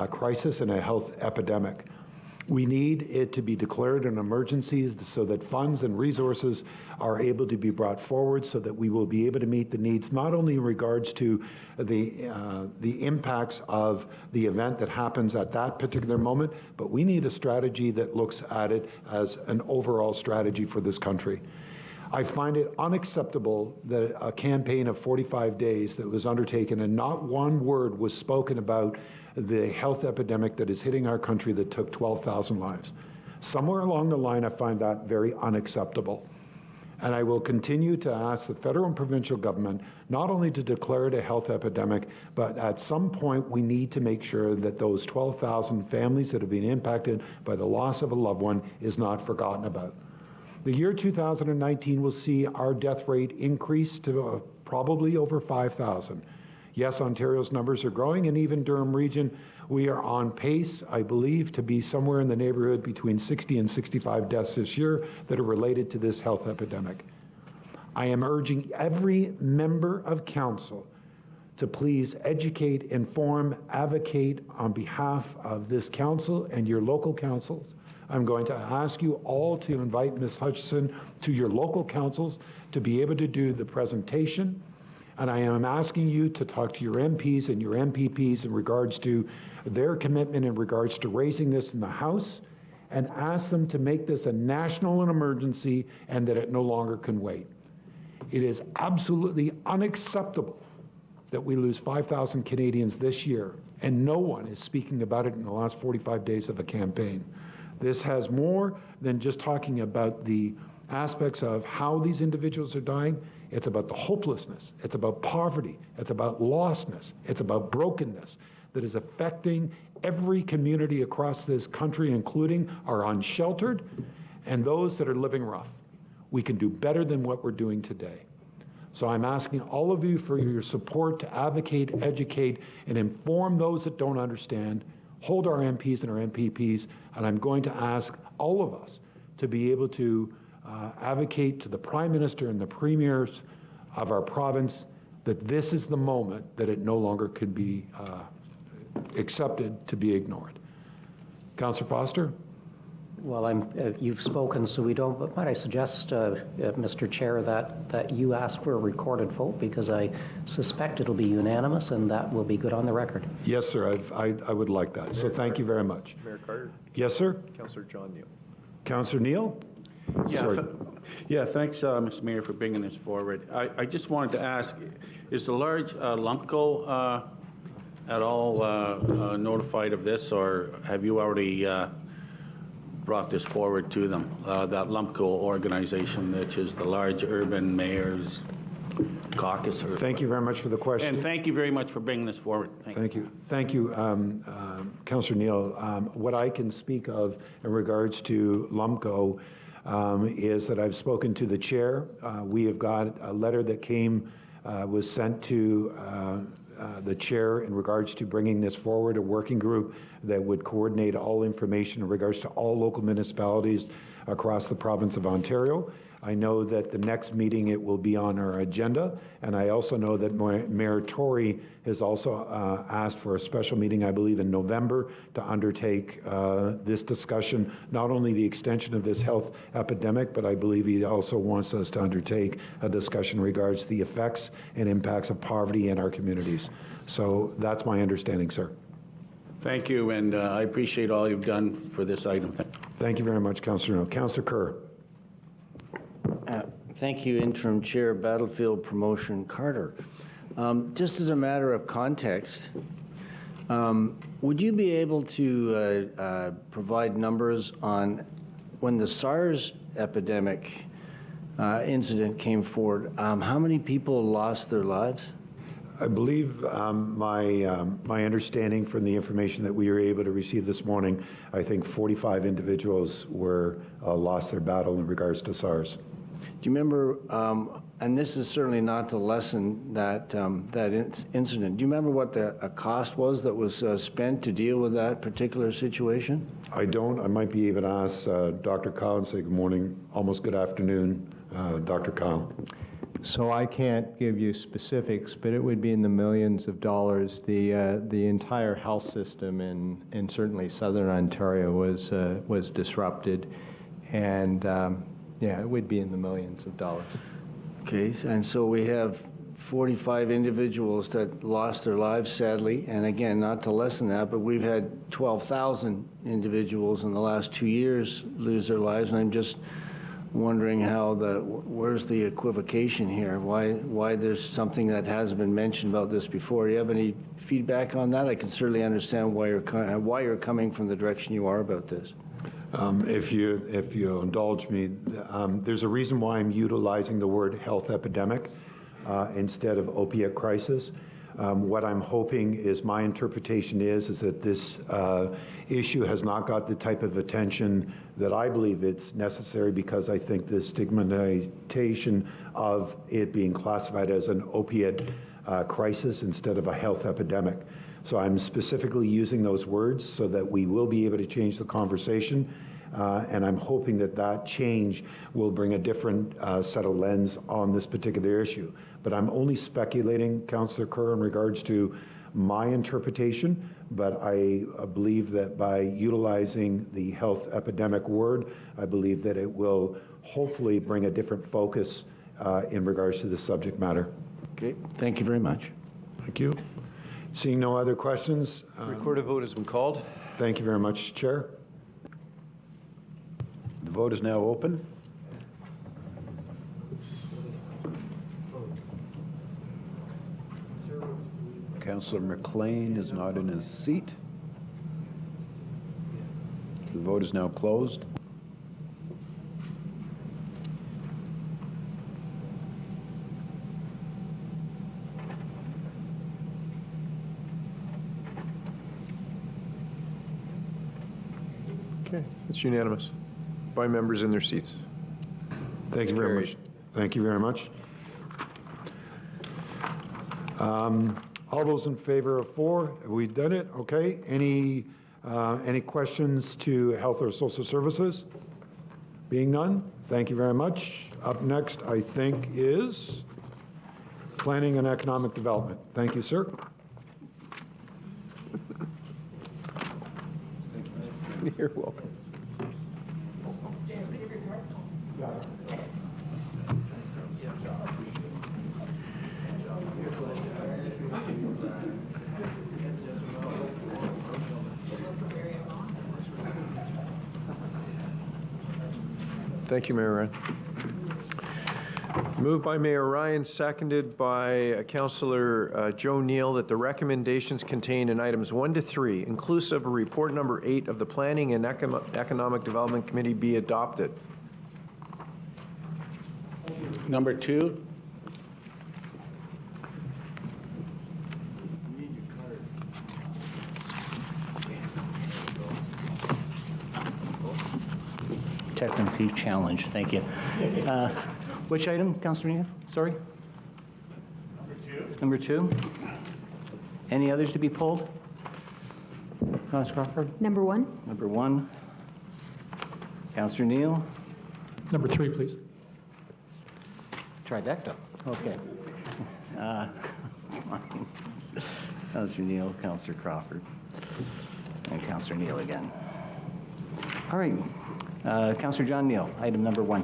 crisis and a health epidemic. We need it to be declared an emergency so that funds and resources are able to be brought forward so that we will be able to meet the needs, not only in regards to the impacts of the event that happens at that particular moment, but we need a strategy that looks at it as an overall strategy for this country. I find it unacceptable that a campaign of 45 days that was undertaken and not one word was spoken about the health epidemic that is hitting our country that took 12,000 lives. Somewhere along the line, I find that very unacceptable. And I will continue to ask the federal and provincial government not only to declare it a health epidemic, but at some point we need to make sure that those 12,000 families that have been impacted by the loss of a loved one is not forgotten about. The year 2019 will see our death rate increase to probably over 5,000. Yes, Ontario's numbers are growing, and even Durham region, we are on pace, I believe, to be somewhere in the neighborhood between 60 and 65 deaths this year that are related to this health epidemic. I am urging every member of council to please educate, inform, advocate on behalf of this council and your local councils. I'm going to ask you all to invite Ms. Hutchison to your local councils to be able to do the presentation. And I am asking you to talk to your MPs and your MPPs in regards to their commitment in regards to raising this in the House, and ask them to make this a national emergency and that it no longer can wait. It is absolutely unacceptable that we lose 5,000 Canadians this year, and no one is speaking about it in the last 45 days of a campaign. This has more than just talking about the aspects of how these individuals are dying. It's about the hopelessness. It's about poverty. It's about lostness. It's about brokenness that is affecting every community across this country, including our unsheltered and those that are living rough. We can do better than what we're doing today. So I'm asking all of you for your support to advocate, educate, and inform those that don't understand. Hold our MPs and our MPPs, and I'm going to ask all of us to be able to advocate to the Prime Minister and the Premiers of our province that this is the moment that it no longer can be accepted to be ignored. Councillor Foster? Well, you've spoken, so we don't, but might I suggest, Mr. Chair, that you ask for a recorded vote, because I suspect it'll be unanimous, and that will be good on the record. Yes, sir, I would like that. So thank you very much. Mayor Carter? Yes, sir? Councillor John Neal. Councillor Neal? Sorry. Thanks, Mr. Mayor, for bringing this forward. I just wanted to ask, is the large Lumpco at all notified of this, or have you already brought this forward to them, that Lumpco organization, which is the large urban mayors caucus? Thank you very much for the question. And thank you very much for bringing this forward. Thank you. Thank you, Councillor Neal. What I can speak of in regards to Lumpco is that I've spoken to the chair. We have got a letter that was sent to the chair in regards to bringing this forward, a working group that would coordinate all information in regards to all local municipalities across the province of Ontario. I know that the next meeting it will be on our agenda, and I also know that Mayor Tory has also asked for a special meeting, I believe in November, to undertake this discussion, not only the extension of this health epidemic, but I believe he also wants us to undertake a discussion in regards to the effects and impacts of poverty in our communities. So that's my understanding, sir. Thank you, and I appreciate all you've done for this item. Thank you very much, Councillor Neal. Councillor Kerr. Thank you, Interim Chair Battlefield Promotion Carter. Just as a matter of context, would you be able to provide numbers on when the SARS epidemic incident came forward, how many people lost their lives? I believe my understanding from the information that we were able to receive this morning, I think 45 individuals were lost their battle in regards to SARS. Do you remember, and this is certainly not to lessen that, incident, do you remember what the cost was that was spent to deal with that particular situation? I don't. I might be able to ask Dr. Kyle and say good morning, almost good afternoon, Dr. Kyle. So I can't give you specifics, but it would be in the millions of dollars. The entire health system in certainly southern Ontario was disrupted, and yeah, it would be in the millions of dollars. Okay, and so we have 45 individuals that lost their lives, sadly, and again, not to lessen that, but we've had 12,000 individuals in the last 2 years lose their lives, and I'm just wondering where's the equivocation here? Why there's something that hasn't been mentioned about this before? Do you have any feedback on that? I can certainly understand why you're coming from the direction you are about this. If you indulge me, there's a reason why I'm utilizing the word health epidemic instead of opiate crisis. What I'm hoping is my interpretation is that this issue has not got the type of attention that I believe it's necessary, because I think the stigmatization of it being classified as an opiate crisis instead of a health epidemic. So I'm specifically using those words so that we will be able to change the conversation, and I'm hoping that that change will bring a different set of lens on this particular issue. But I'm only speculating, Councillor Kerr, in regards to my interpretation, but I believe that by utilizing the health epidemic word, I believe that it will hopefully bring a different focus in regards to the subject matter. Okay, thank you very much. Thank you. Seeing no other questions. Recorded vote has been called. Thank you very much, Chair. The vote is now open. Councillor McLean is not in his seat. The vote is now closed. Okay, it's unanimous by members in their seats. Thank you very much. Thank you very much. All those in favor of 4, have we done it? Okay. Any questions to Health or Social Services? Being none, thank you very much. Up next, I think, is Planning and Economic Development. Thank you, sir. You're welcome. Thank you, Mayor Ryan. Moved by Mayor Ryan, seconded by Councillor Joe Neal, that the recommendations contained in items 1 to 3, inclusive of report number 8 of the Planning and Economic Development Committee, be adopted. Number 2. Technically challenged, thank you. Which item, Councillor Neal? Sorry? Number 2. Any others to be pulled? Councillor Crawford? Number 1. Number 1. Councillor Neal? Number 3, please. Trifecta. Okay. Councillor Neal, Councillor Crawford, and Councillor Neal again. All right. Councillor John Neal, item number 1.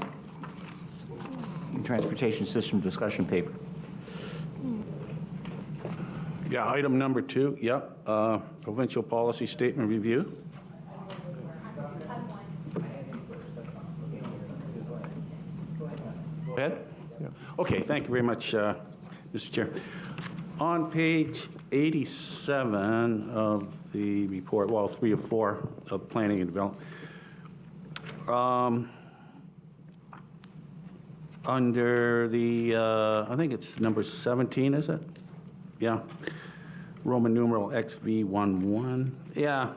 Transportation System Discussion Paper. Yeah, item number 2, yep, Provincial Policy Statement Review. Go ahead. Yeah. Okay, thank you very much, Mr. Chair. On page 87 of the report, well, 3 of 4 of Planning and Development, Under the, I think it's number 17, is it? Yeah. Roman numeral XV11. Yeah.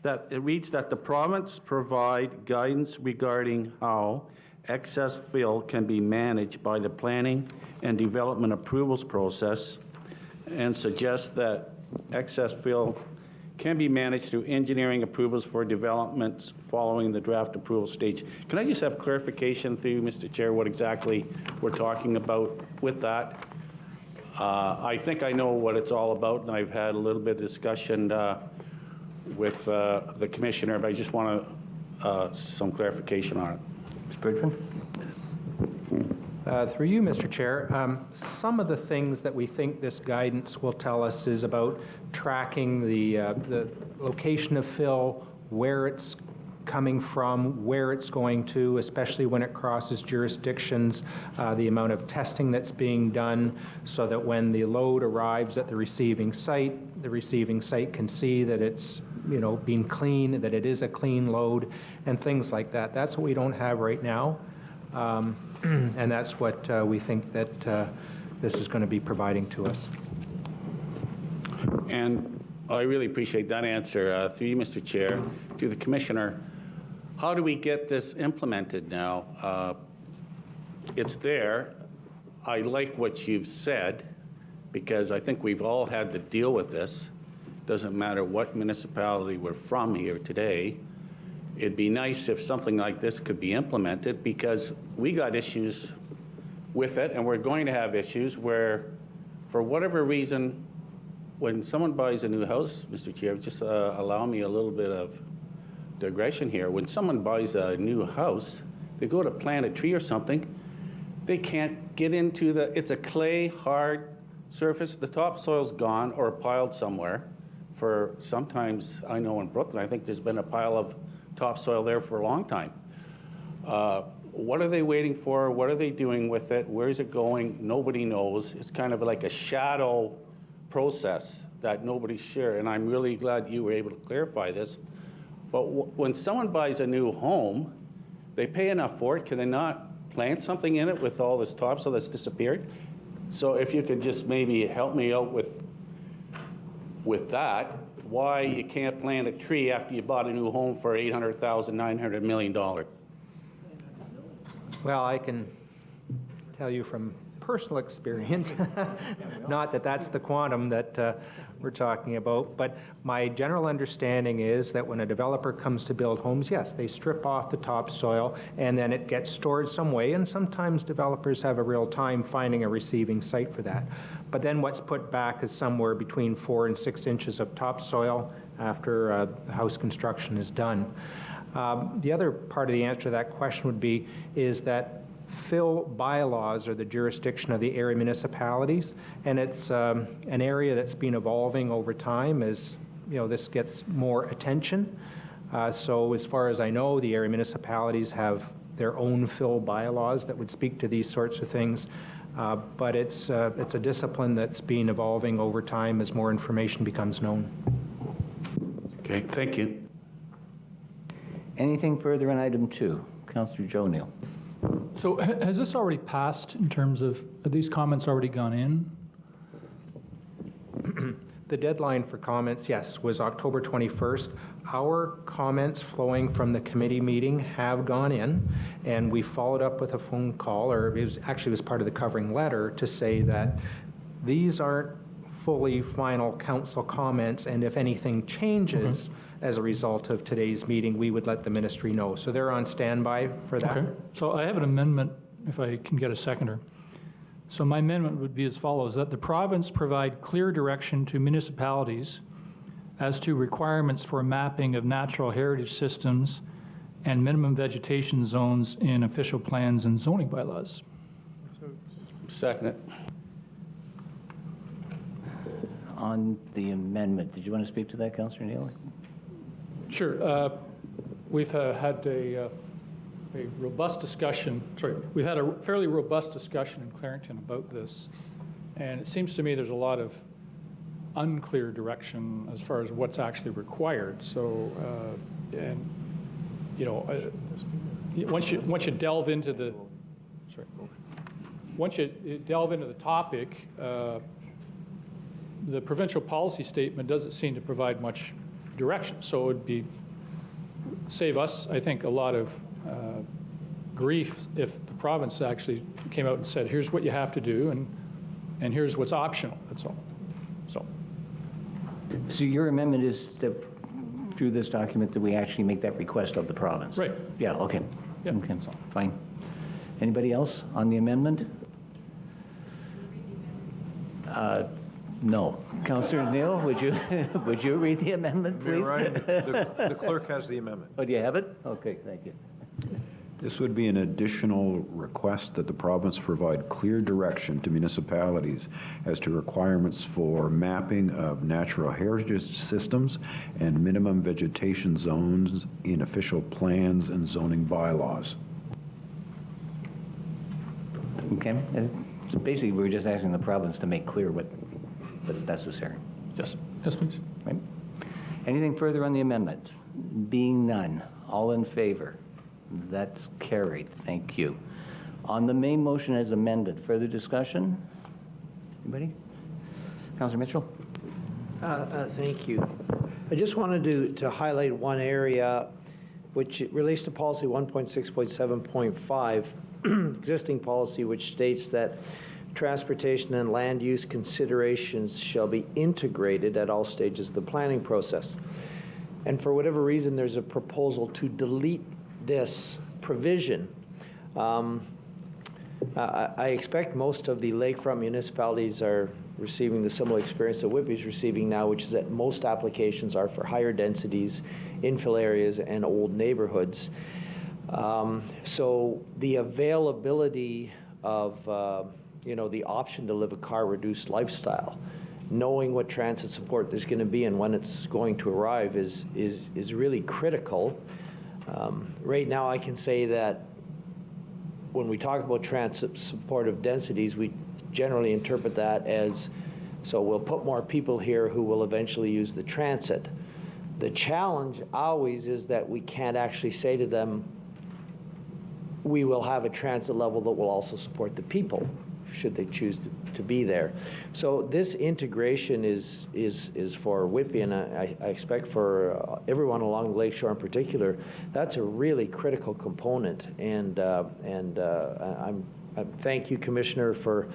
That it reads that the province provide guidance regarding how excess fill can be managed by the planning and development approvals process, and suggests that excess fill can be managed through engineering approvals for developments following the draft approval stage. Can I just have clarification through you, Mr. Chair, what exactly we're talking about with that? I think I know what it's all about, and I've had a little bit of discussion with the commissioner, but I just want some clarification on it. Mr. Bridgman? Through you, Mr. Chair, some of the things that we think this guidance will tell us is about tracking the location of fill, where it's coming from, where it's going to, especially when it crosses jurisdictions, the amount of testing that's being done, so that when the load arrives at the receiving site can see that it's, you know, being clean, that it is a clean load, and things like that. That's what we don't have right now. And that's what we think that this is going to be providing to us. And I really appreciate that answer. Through you, Mr. Chair, to the Commissioner, how do we get this implemented now? It's there. I like what you've said, because I think we've all had to deal with this. Doesn't matter what municipality we're from here today. It'd be nice if something like this could be implemented, because we got issues with it, and we're going to have issues where, for whatever reason, when someone buys a new house, Mr. Chair, just allow me a little bit of digression here. When someone buys a new house, they go to plant a tree or something, they can't get into it's a clay, hard surface. The topsoil's gone or piled somewhere. For sometimes, I know in Brooklyn, I think there's been a pile of topsoil there for a long time. What are they waiting for? What are they doing with it? Where is it going? Nobody knows. It's kind of like a shadow process that nobody's sure. And I'm really glad you were able to clarify this. But when someone buys a new home, they pay enough for it. Can they not plant something in it with all this topsoil that's disappeared? So if you could just maybe help me out with that, why you can't plant a tree after you bought a new home for $800,000, $900 million. Well, I can tell you from personal experience, not that that's the quantum that we're talking about, but my general understanding is that when a developer comes to build homes, yes, they strip off the topsoil and then it gets stored some way, and sometimes developers have a real time finding a receiving site for that. But then what's put back is somewhere between 4 and 6 inches of topsoil after the house construction is done. The other part of the answer to that question would be is that fill bylaws are the jurisdiction of the area municipalities, and it's an area that's been evolving over time as this gets more attention. So as far as I know, the area municipalities have their own fill bylaws that would speak to these sorts of things. But it's a discipline that's been evolving over time as more information becomes known. Okay, thank you. Anything further on item 2? Councillor Joe Neal. So has this already passed in terms of, have these comments already gone in? The deadline for comments, yes, was October 21st. Our comments flowing from the committee meeting have gone in, and we followed up with a phone call, or it was part of the covering letter, to say that these aren't fully final council comments, and if anything changes as a result of today's meeting, we would let the ministry know. So they're on standby for that. Okay. So I have an amendment, if I can get a seconder. So my amendment would be as follows, that the province provide clear direction to municipalities as to requirements for mapping of natural heritage systems and minimum vegetation zones in official plans and zoning bylaws. Second it. On the amendment, did you want to speak to that, Councillor Neal? Sure. We've had a robust discussion, we've had a fairly robust discussion in Clarington about this, and it seems to me there's a lot of unclear direction as far as what's actually required. So, and once you delve into the, once you delve into the topic, the provincial policy statement doesn't seem to provide much direction. So it would save us, I think, a lot of grief if the province actually came out and said, here's what you have to do, and here's what's optional. That's all. So your amendment is that through this document that we actually make that request of the province? Right. Yeah, okay. Yeah. Okay, so, fine. Anybody else on the amendment? No. Councillor Neal, would you read the amendment, please? Mayor Ryan, the clerk has the amendment. Oh, do you have it? Okay, thank you. This would be an additional request that the province provide clear direction to municipalities as to requirements for mapping of natural heritage systems and minimum vegetation zones in official plans and zoning bylaws. Okay. So basically, we're just asking the province to make clear what's necessary. Yes, please. Right. Anything further on the amendment? Being none, all in favor? That's carried. Thank you. On the main motion as amended, further discussion? Anybody? Councillor Mitchell? Thank you. I just wanted to highlight one area which relates to policy 1.6.7.5, existing policy, which states that transportation and land use considerations shall be integrated at all stages of the planning process. And for whatever reason, there's a proposal to delete this provision. I expect most of the lakefront municipalities are receiving the similar experience that Whitby is receiving now, which is that most applications are for higher densities, infill areas, and old neighborhoods. So the availability of the option to live a car-reduced lifestyle, knowing what transit support there's going to be and when it's going to arrive is really critical. Right now, I can say that when we talk about transit supportive densities, we generally interpret that as, so we'll put more people here who will eventually use the transit. The challenge always is that we can't actually say to them, we will have a transit level that will also support the people, should they choose to be there. So this integration is for Whitby, and I expect for everyone along the lakeshore in particular, that's a really critical component. And I thank you, Commissioner, for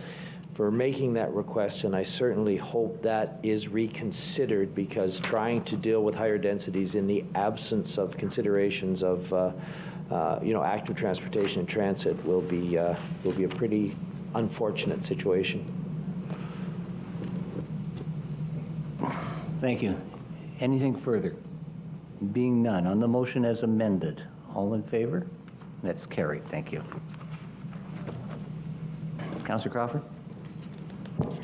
making that request, and I certainly hope that is reconsidered, because trying to deal with higher densities in the absence of considerations of active transportation and transit will be a pretty unfortunate situation. Thank you. Anything further? Being none, on the motion as amended, all in favor? That's carried. Thank you. Councillor Crawford?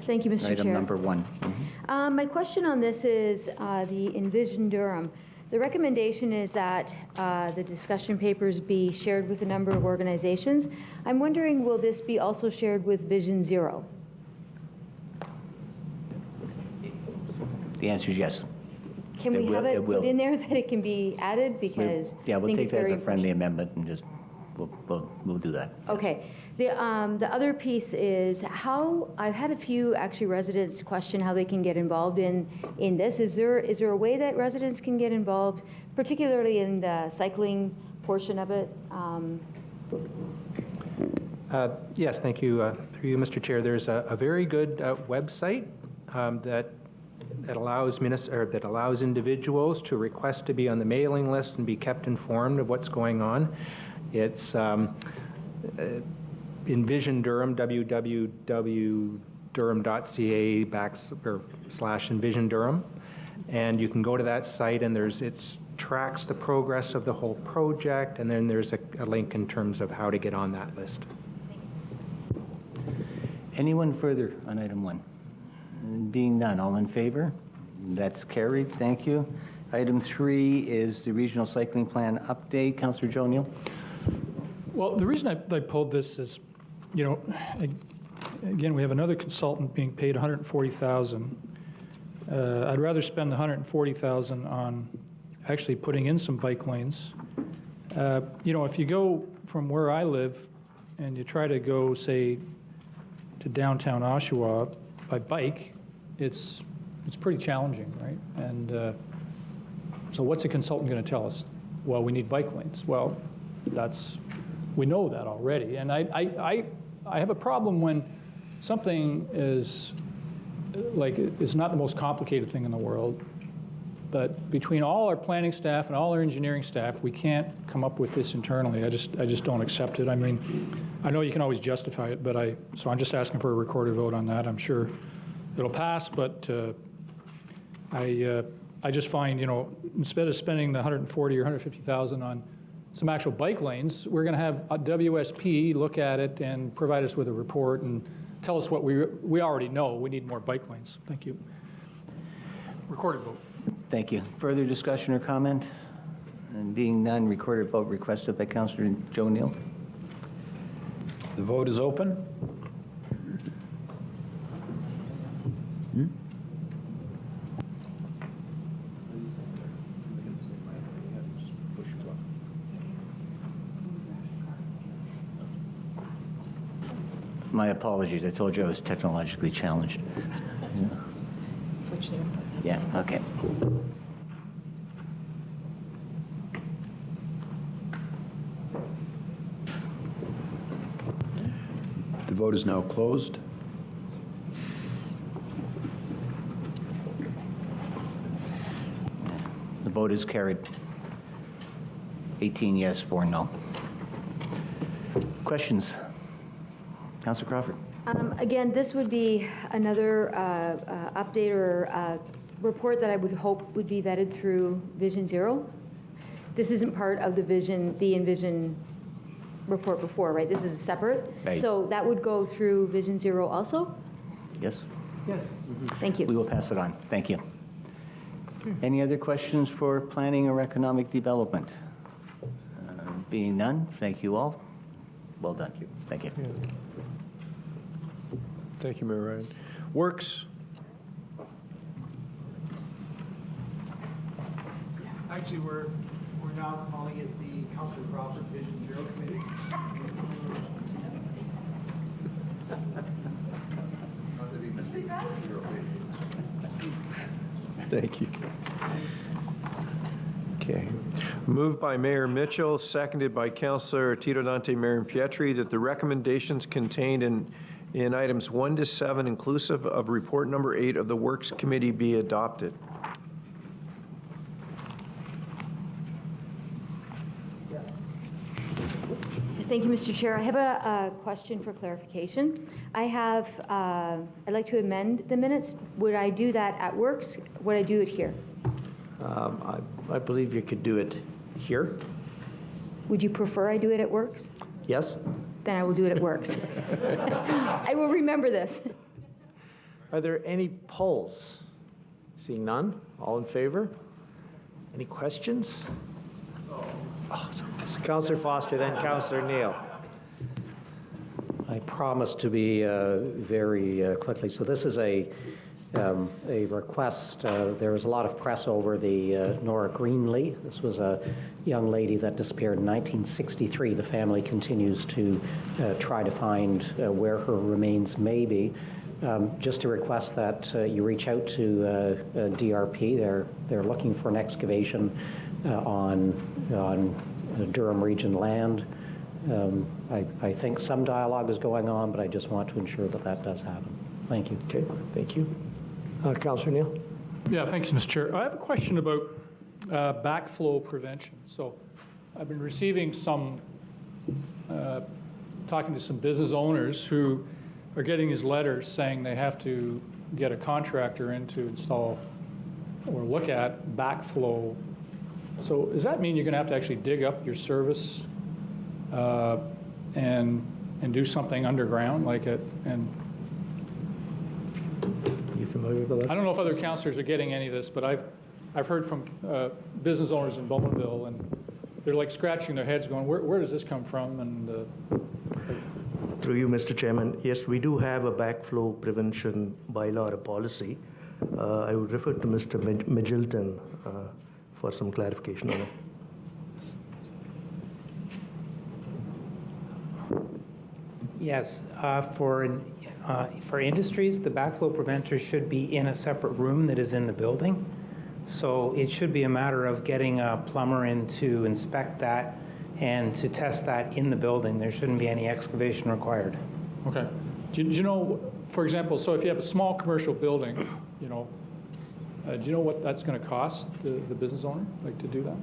Thank you, Mr. Chair. Item number 1. My question on this is the Envision Durham. The recommendation is that the discussion papers be shared with a number of organizations. I'm wondering, will this be also shared with Vision Zero? The answer is yes. Can we have it put in there that it can be added? Because Yeah, I we'll think take it's that very as a friendly amendment and just, we'll do that. Okay. The other piece is how, I've had a few actually residents question how they can get involved in this. Is there a way that residents can get involved, particularly in the cycling portion of it? Yes, thank you. Through you, Mr. Chair, there's a very good website that allows individuals to request to be on the mailing list and be kept informed of what's going on. It's Envision Durham, www.durham.ca/Envision Durham, and you can go to that site, and it tracks the progress of the whole project, and then there's a link in terms of how to get on that list. Anyone further on item 1? Being none, all in favor? That's carried. Thank you. Item 3 is the regional cycling plan update. Councillor Joe Neal. Well, the reason I pulled this is, again, we have another consultant being paid $140,000. I'd rather spend the $140,000 on actually putting in some bike lanes You know, if you go from where I live and you try to go, say, to downtown Oshawa by bike, it's pretty challenging, right? And so what's a consultant going to tell us? Well, we need bike lanes. Well, we know that already. And I have a problem when something is like, it's not the most complicated thing in the world, but between all our planning staff and all our engineering staff, we can't come up with this internally. I just don't accept it. I mean, I know you can always justify it, but so I'm just asking for a recorded vote on that. I'm sure it'll pass, but I just find, you know, instead of spending the 140 or 150,000 on some actual bike lanes, we're going to have a WSP look at it and provide us with a report and tell us what we already know. We need more bike lanes. Thank you. Recorded vote. Thank you. Further discussion or comment? And being none, recorded vote requested by Councillor Joe Neal. The vote is open. My apologies. I told you I was technologically challenged. Switch there. Yeah, okay. The vote is now closed. The vote is carried. 18 yes, 4 no. Questions? Councillor Crawford. Again, this would be another update or report that I would hope would be vetted through Vision Zero. This isn't part of the Envision report before, right? This is separate. Right. So that would go through Vision Zero also? Yes? Yes. Thank you. We will pass it on. Thank you. Any other questions for planning or economic development? Being none, thank you all. Well done. Thank you. Thank you, Mayor Ryan. Works. Actually, we're now calling it the Councillor Crawford Vision Zero Committee. Thank you. Okay. Moved by Mayor Mitchell, seconded by Councillor Tito Dante Marion Pietri, that the recommendations contained in items 1 to 7, inclusive of report number 8 of the Works Committee, be adopted. Thank you, Mr. Chair. I have a question for clarification. I'd like to amend the minutes. Would I do that at Works? Would I do it here? I believe you could do it here. Would you prefer I do it at Works? Yes? Then I will do it at Works. I will remember this. Are there any polls? Seeing none, all in favor? Any questions? Councillor Foster, then Councillor Neal. I promise to be very quickly. So this is a request. There was a lot of press over the Nora Greenlee. This was a young lady that disappeared in 1963. The family continues to try to find where her remains may be. Just to request that you reach out to DRP. They're looking for an excavation on Durham region land. I think some dialogue is going on, but I just want to ensure that that does happen. Thank you. Okay, thank you. Councillor Neal? Yeah, thanks, Mr. Chair. I have a question about backflow prevention. So I've been receiving some, talking to some business owners who are getting these letters saying they have to get a contractor in to install or look at backflow. So does that mean you're going to have to actually dig up your service and do something underground like it? And you familiar with that? I don't know if other councillors are getting any of this, but I've heard from business owners in Bowmanville, and they're like scratching their heads, going, "Where does this come from?" And Through you, Mr. Chairman, yes, we do have a backflow prevention bylaw or policy. I would refer to Mr. Middleton for some clarification on it. Yes, for industries, the backflow preventer should be in a separate room that is in the building. So it should be a matter of getting a plumber in to inspect that and to test that in the building. There shouldn't be any excavation required. Okay. Do you know, for example, so if you have a small commercial building, you know, do you know what that's going to cost the business owner, like to do that?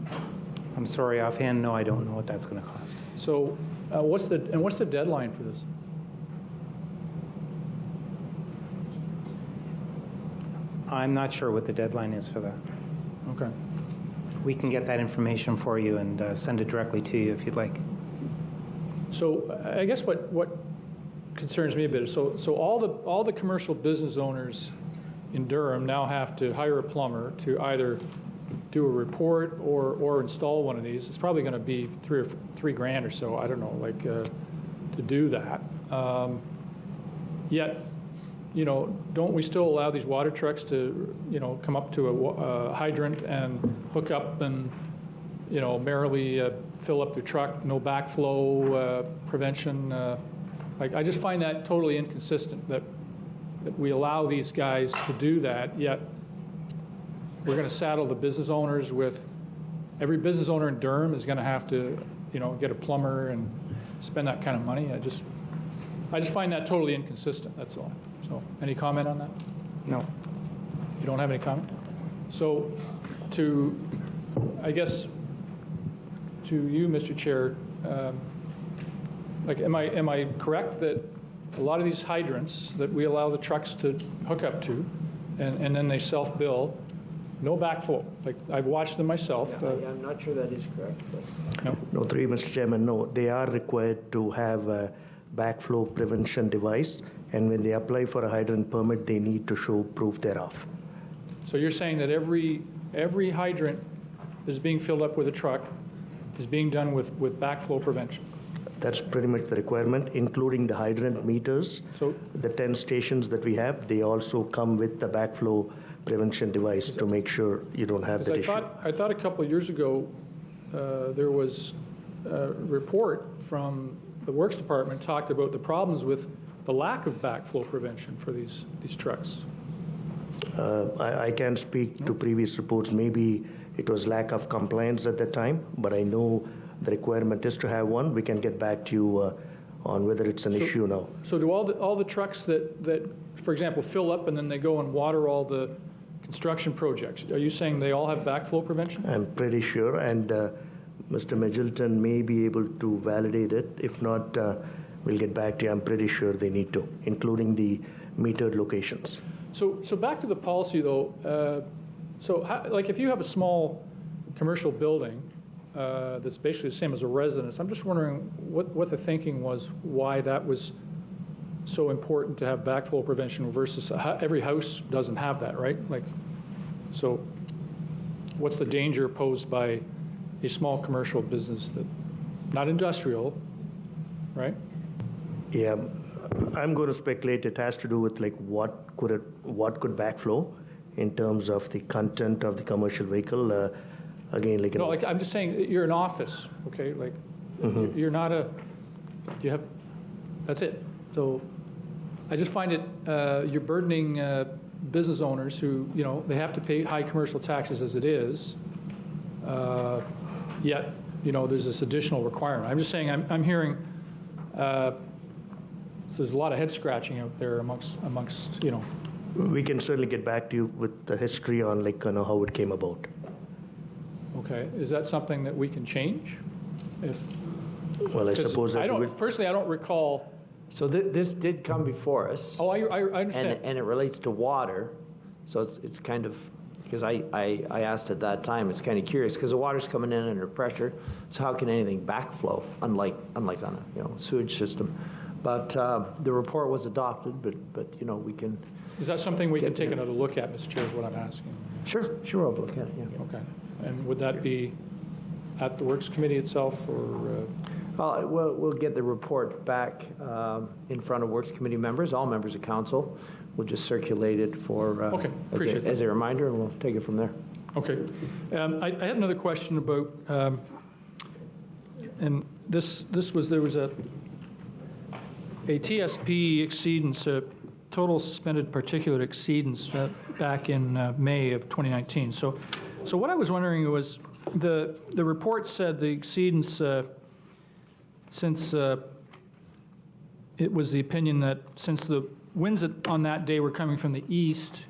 I'm sorry, offhand, no, I don't know what that's going to cost. So what's the deadline for this? I'm not sure what the deadline is for that. Okay. We can get that information for you and send it directly to you if you'd like. So I guess what concerns me a bit is, so all the commercial business owners in Durham now have to hire a plumber to either do a report or install one of these. It's probably going to be $3 grand or so, I don't know, like to do that. Yet, you know, don't we still allow these water trucks to, you know, come up to a hydrant and hook up and, you know, merrily fill up their truck, no backflow prevention? Like, I just find that totally inconsistent that we allow these guys to do that, yet we're going to saddle the business owners with, every business owner in Durham is going to have to, you know, get a plumber and spend that kind of money. I just find that totally inconsistent, that's all. So, any comment on that? No. You don't have any comment? So, I guess, to you, Mr. Chair, like, am I correct that a lot of these hydrants that we allow the trucks to hook up to, and then they self-bill, no backflow? Like, I've watched them myself. I'm not sure that is correct. But. No, through you, Mr. Chairman, no. They are required to have a backflow prevention device, and when they apply for a hydrant permit, they need to show proof thereof. So you're saying that every hydrant that is being filled up with a truck is being done with backflow prevention? That's pretty much the requirement, including the hydrant meters. So the 10 stations that we have, they also come with the backflow prevention device to make sure you don't have that issue. I thought a couple of years ago there was a report from the Works Department talked about the problems with the lack of backflow prevention for these trucks. I can't speak to previous reports. Maybe it was lack of compliance at that time, but I know the requirement is to have one. We can get back to you on whether it's an issue now. So do all the trucks that, for example, fill up and then they go and water all the construction projects, are you saying they all have backflow prevention? I'm pretty sure, and Mr. Midgelton may be able to validate it. If not, we'll get back to you. I'm pretty sure they need to, including the metered locations. So back to the policy, though. Like if you have a small commercial building that's basically the same as a residence, I'm just wondering what the thinking was, why that was so important to have backflow prevention versus every house doesn't have that, right? Like, so what's the danger posed by a small commercial business that, not industrial, right? Yeah, I'm going to speculate it has to do with like what could backflow in terms of the content of the commercial vehicle. Again, like no, like I'm just saying you're an office, okay? Like you're not you have, that's it. So I just find it you're burdening business owners who, you know, they have to pay high commercial taxes as it is. Yet, you know, there's this additional requirement. I'm just saying I'm hearing. There's a lot of head scratching out there amongst you know. We can certainly get back to you with the history on like how it came about. Okay, is that something that we can change? Well, I suppose I don't personally. I don't recall. So this did come before us. Oh, I understand. And it relates to water, so it's kind of, because I asked at that time, it's kind of curious because the water's coming in under pressure. So how can anything backflow, unlike on a sewage system? But the report was adopted. But you know we can. Is that something we can take another look at, Mr. Chair? Is what I'm asking. Sure, I'll look at it. Yeah. Okay, and would that be at the Works Committee itself, or? We'll get the report back in front of Works Committee members, all members of council. We'll just circulate it for okay, appreciate that. As a reminder, and we'll take it from there. Okay. I had another question about, and there was a a TSP exceedance, a total suspended particulate exceedance, back in May of 2019. So what I was wondering was, the report said the exceedance, since it was the opinion that since the winds on that day were coming from the east,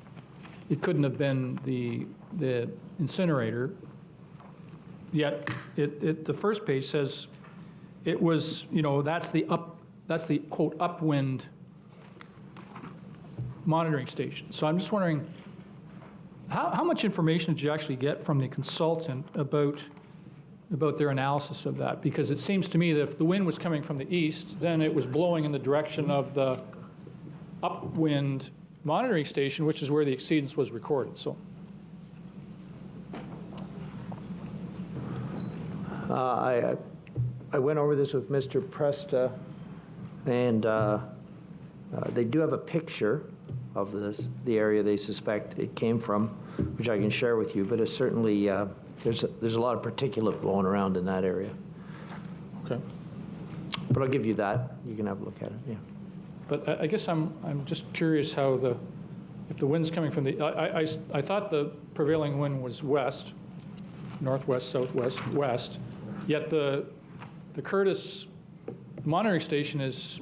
it couldn't have been the incinerator. Yet the first page says it was, that's the quote upwind monitoring station. So I'm just wondering, how much information did you actually get from the consultant about their analysis of that? Because it seems to me that if the wind was coming from the east, then it was blowing in the direction of the upwind monitoring station, which is where the exceedance was recorded. So. I went over this with Mr. Presta, and they do have a picture of the area they suspect it came from, which I can share with you, but it's certainly, there's a lot of particulate blowing around in that area. Okay. But I'll give you that. You can have a look at it, yeah. But I guess I'm just curious how if the wind's coming from the, I thought the prevailing wind was west, northwest, southwest, west, yet the Curtis monitoring station is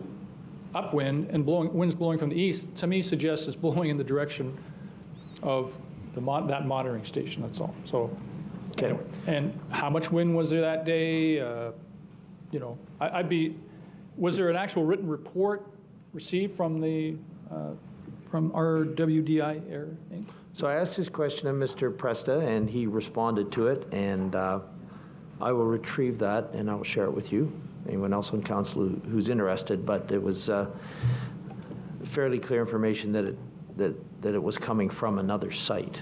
upwind and wind's blowing from the east. To me, suggests it's blowing in the direction of that monitoring station. That's all. So, okay. Anyway, and how much wind was there that day? Was there an actual written report received from from RWDI Air Inc.? So I asked this question of Mr. Presta, and he responded to it, and I will retrieve that, and I will share it with you, anyone else on council who's interested, but it was fairly clear information that it was coming from another site.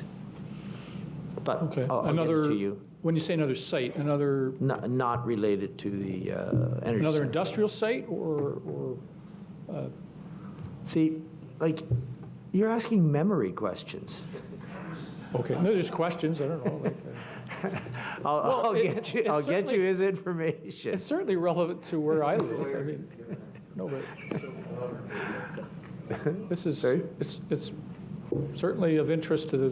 But okay. I'll get it to you. When you say another site, another... Not related to the energy Another center. industrial site, or See, you're asking memory questions. Okay, they're just questions, I don't know. I'll get you his information. It's certainly relevant to where I live. I mean, no, but this is, it's certainly of interest to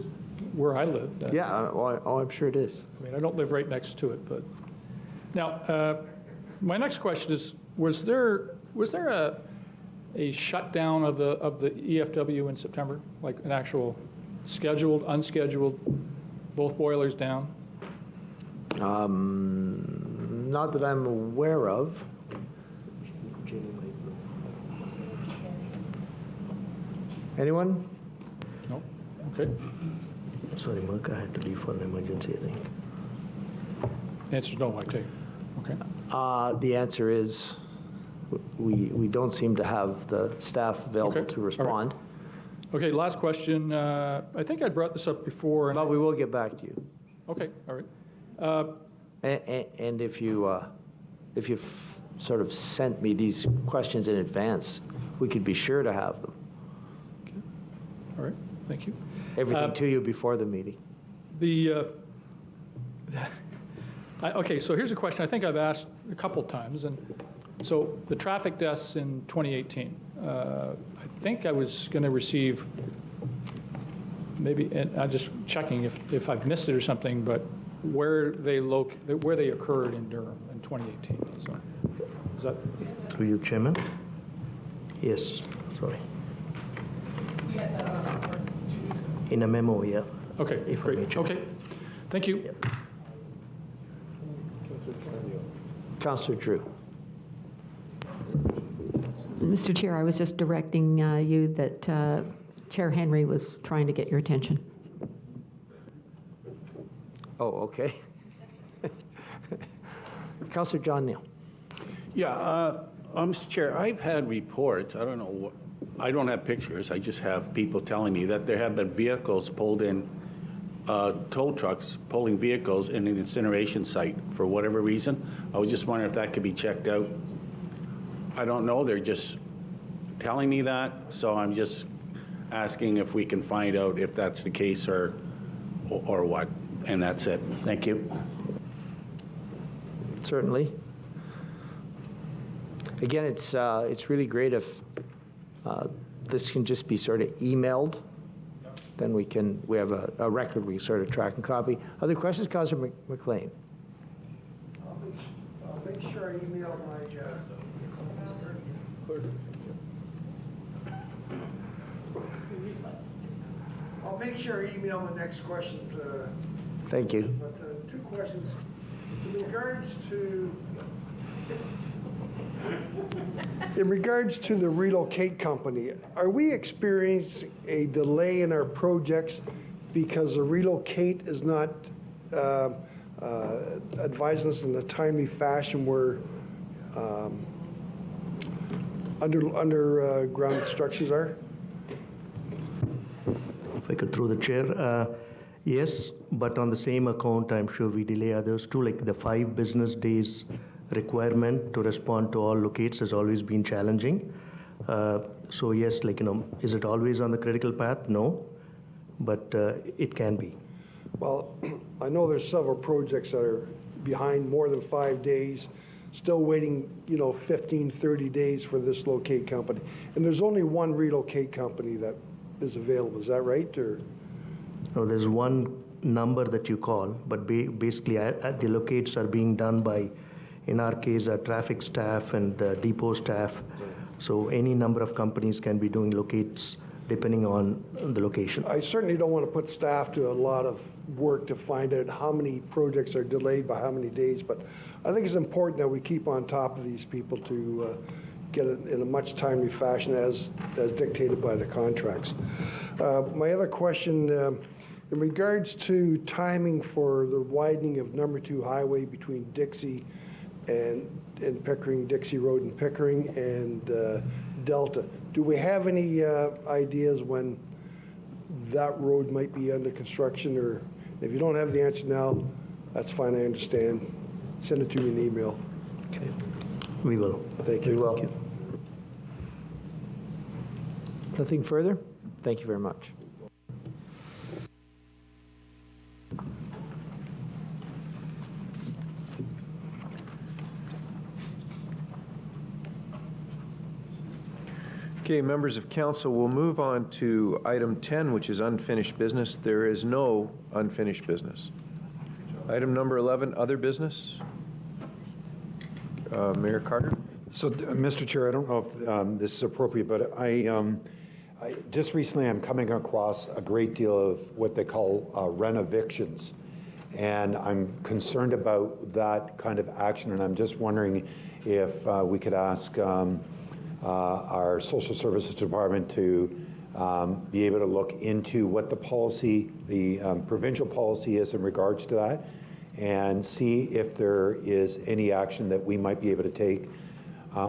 where I live. Yeah, I'm sure it is. I mean, I don't live right next to it, but. Now, my next question is, was there a shutdown of the EFW in September? Like an actual scheduled, unscheduled, both boilers down? Not that I'm aware of. Anyone? No? Okay. Sorry, Mark, I had to leave for an emergency, I think. The answer's no, I take. Okay. The answer is we don't seem to have the staff available to respond. Okay, last question. I think I brought this up before. But we will get back to you. Okay, all right. And if you've sort of sent me these questions in advance, we could be sure to have them. Okay. All right, thank you. Everything to you before the meeting. Okay, so here's a question I think I've asked a couple times. And so the traffic deaths in 2018, I think I was going to receive maybe, and I'm just checking if I've missed it or something, but where they occurred in Durham in 2018. So is that? Through you, Chairman? Yes, sorry. In a memo, yeah. Okay, great. Okay, thank you. Yep. Councillor Drew. Mr. Chair, I was just directing you that Chair Henry was trying to get your attention. Oh, okay. Councillor John Neal. Yeah, Mr. Chair, I've had reports, I don't know what, I don't have pictures, I just have people telling me that there have been vehicles pulled in, tow trucks pulling vehicles in an incineration site for whatever reason. I was just wondering if that could be checked out. I don't know, they're just telling me that, so I'm just asking if we can find out if that's the case or what, and that's it. Thank you. Certainly. Again, it's really great if this can just be sort of emailed. Then we have a record we sort of track and copy. Other questions, Councillor McLean? I'll make sure I email my I'll make sure I email the next question. Thank you. But two questions. In regards to the relocate company, are we experiencing a delay in our projects because the relocate is not advising us in a timely fashion where underground structures are? If I could through the chair, yes, but on the same account, I'm sure we delay others too, like the 5 business days requirement to respond to all locates has always been challenging. So yes, is it always on the critical path? No, but it can be. Well, I know there's several projects that are behind more than 5 days, still waiting, 15, 30 days for this locate company. And there's only one relocate company that is available, is that right? Or? No, there's one number that you call, but basically the locates are being done by, in our case, our traffic staff and depot staff. So any number of companies can be doing locates depending on the location. I certainly don't want to put staff to a lot of work to find out how many projects are delayed by how many days, but I think it's important that we keep on top of these people to get it in a much timely fashion as dictated by the contracts. My other question, in regards to timing for the widening of number 2 highway between Dixie and Pickering, Dixie Road and Pickering and Delta, do we have any ideas when that road might be under construction? Or if you don't have the answer now, that's fine, I understand. Send it to me in email. Okay, we will. Thank you. We will. Nothing further? Thank you very much. Okay, members of council, we'll move on to item 10, which is unfinished business. There is no unfinished business. Item number 11, other business. Mayor Carter. So, Mr. Chair, I don't know if this is appropriate, but I just recently I'm coming across a great deal of what they call renovictions, and I'm concerned about that kind of action, and I'm just wondering if we could ask our Social Services Department to be able to look into what the policy, the provincial policy is in regards to that, and see if there is any action that we might be able to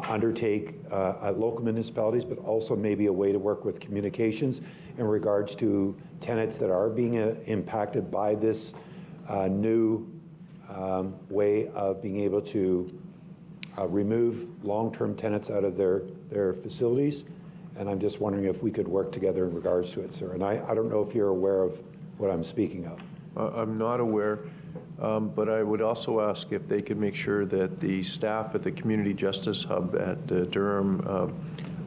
undertake at local municipalities, but also maybe a way to work with communications in regards to tenants that are being impacted by this new way of being able to remove long-term tenants out of their facilities. And I'm just wondering if we could work together in regards to it, sir. And I don't know if you're aware of what I'm speaking of. I'm not aware, but I would also ask if they could make sure that the staff at the Community Justice Hub at the Durham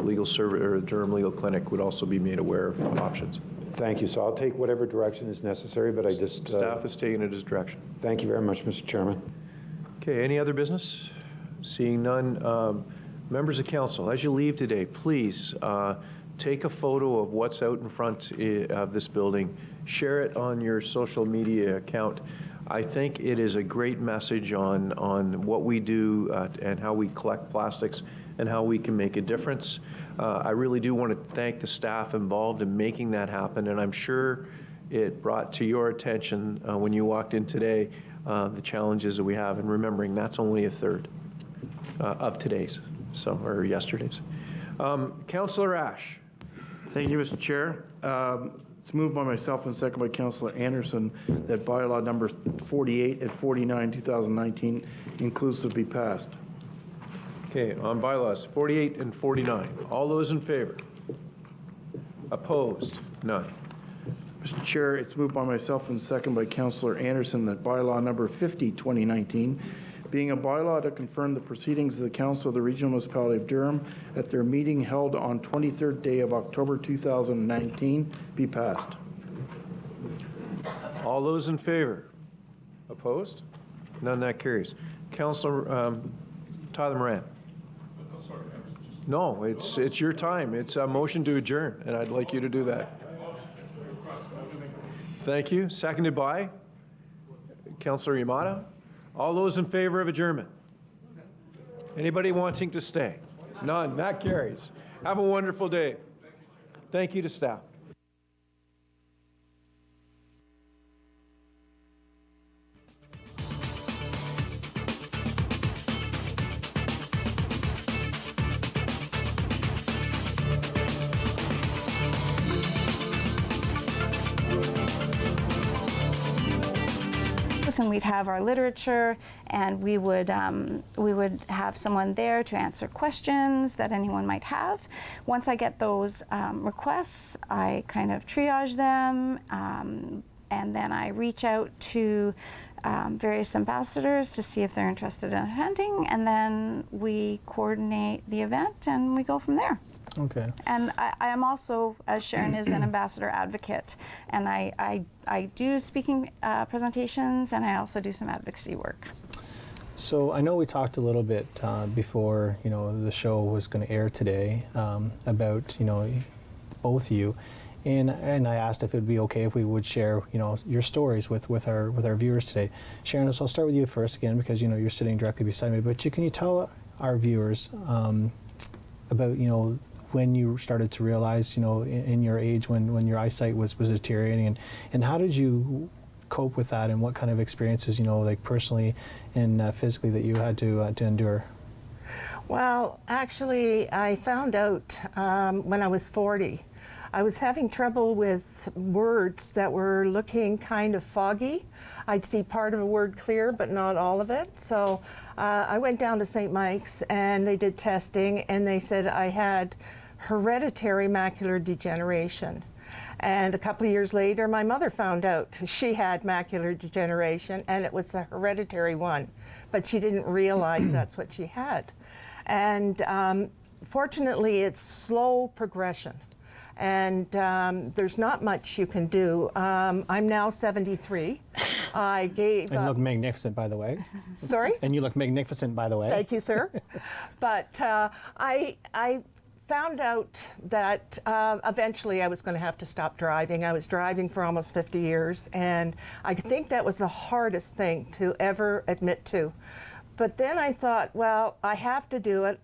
Legal Service or Durham Legal Clinic would also be made aware of options. Thank you. So I'll take whatever direction is necessary, but I just... Staff is taking it as direction. Thank you very much, Mr. Chairman. Okay, any other business? Seeing none, members of council, as you leave today, please take a photo of what's out in front of this building, share it on your social media account. I think it is a great message on what we do and how we collect plastics and how we can make a difference. I really do want to thank the staff involved in making that happen, and I'm sure it brought to your attention when you walked in today the challenges that we have, and remembering that's only a third of today's, or yesterday's. Councillor Ash. Thank you, Mr. Chair. It's moved by myself and second by Councillor Anderson that bylaw number 48 and 49, 2019 inclusive be passed. Okay, on bylaws 48 and 49. All those in favor? Opposed? None. Mr. Chair, it's moved by myself and second by Councillor Anderson that bylaw number 50, 2019 being a bylaw to confirm the proceedings of the Council of the Regional Municipality of Durham at their meeting held on 23rd day of October 2019 be passed. All those in favor? Opposed? None, that carries. Councillor Tyler Moran. No, it's your time. It's a motion to adjourn, and I'd like you to do that. Thank you. Seconded by Councillor Yamada. All those in favor of adjournment? Anybody wanting to stay? None. That carries. Have a wonderful day. Thank you to staff. And we'd have our literature, and we would have someone there to answer questions that anyone might have. Once I get those requests, I kind of triage them, and then I reach out to various ambassadors to see if they're interested in attending, and then we coordinate the event and we go from there. Okay. And I am also, as Sharon is, an ambassador advocate, and I do speaking presentations, and I also do some advocacy work. So I know we talked a little bit before, the show was going to air today about, both of you, and I asked if it would be okay if we would share, your stories with our viewers today. Sharon, so I'll start with you first again because you're sitting directly beside me. But can you tell our viewers about when you started to realize, in your age when your eyesight was deteriorating, and how did you cope with that, and what kind of experiences, like personally and physically, that you had to endure? Well, actually, I found out when I was 40. I was having trouble with words that were looking kind of foggy. I'd see part of a word clear, but not all of it. So I went down to St. Mike's, and they did testing, and they said I had hereditary macular degeneration. And a couple of years later, my mother found out she had macular degeneration, and it was the hereditary one, but she didn't realize that's what she had. And fortunately, it's slow progression, and there's not much you can do. I'm now 73. I gave And you look magnificent, by the way. Sorry? And you look magnificent, by the way. Thank you, sir. But I found out that eventually I was going to have to stop driving. I was driving for almost 50 years, and I think that was the hardest thing to ever admit to. But then I thought, well, I have to do it.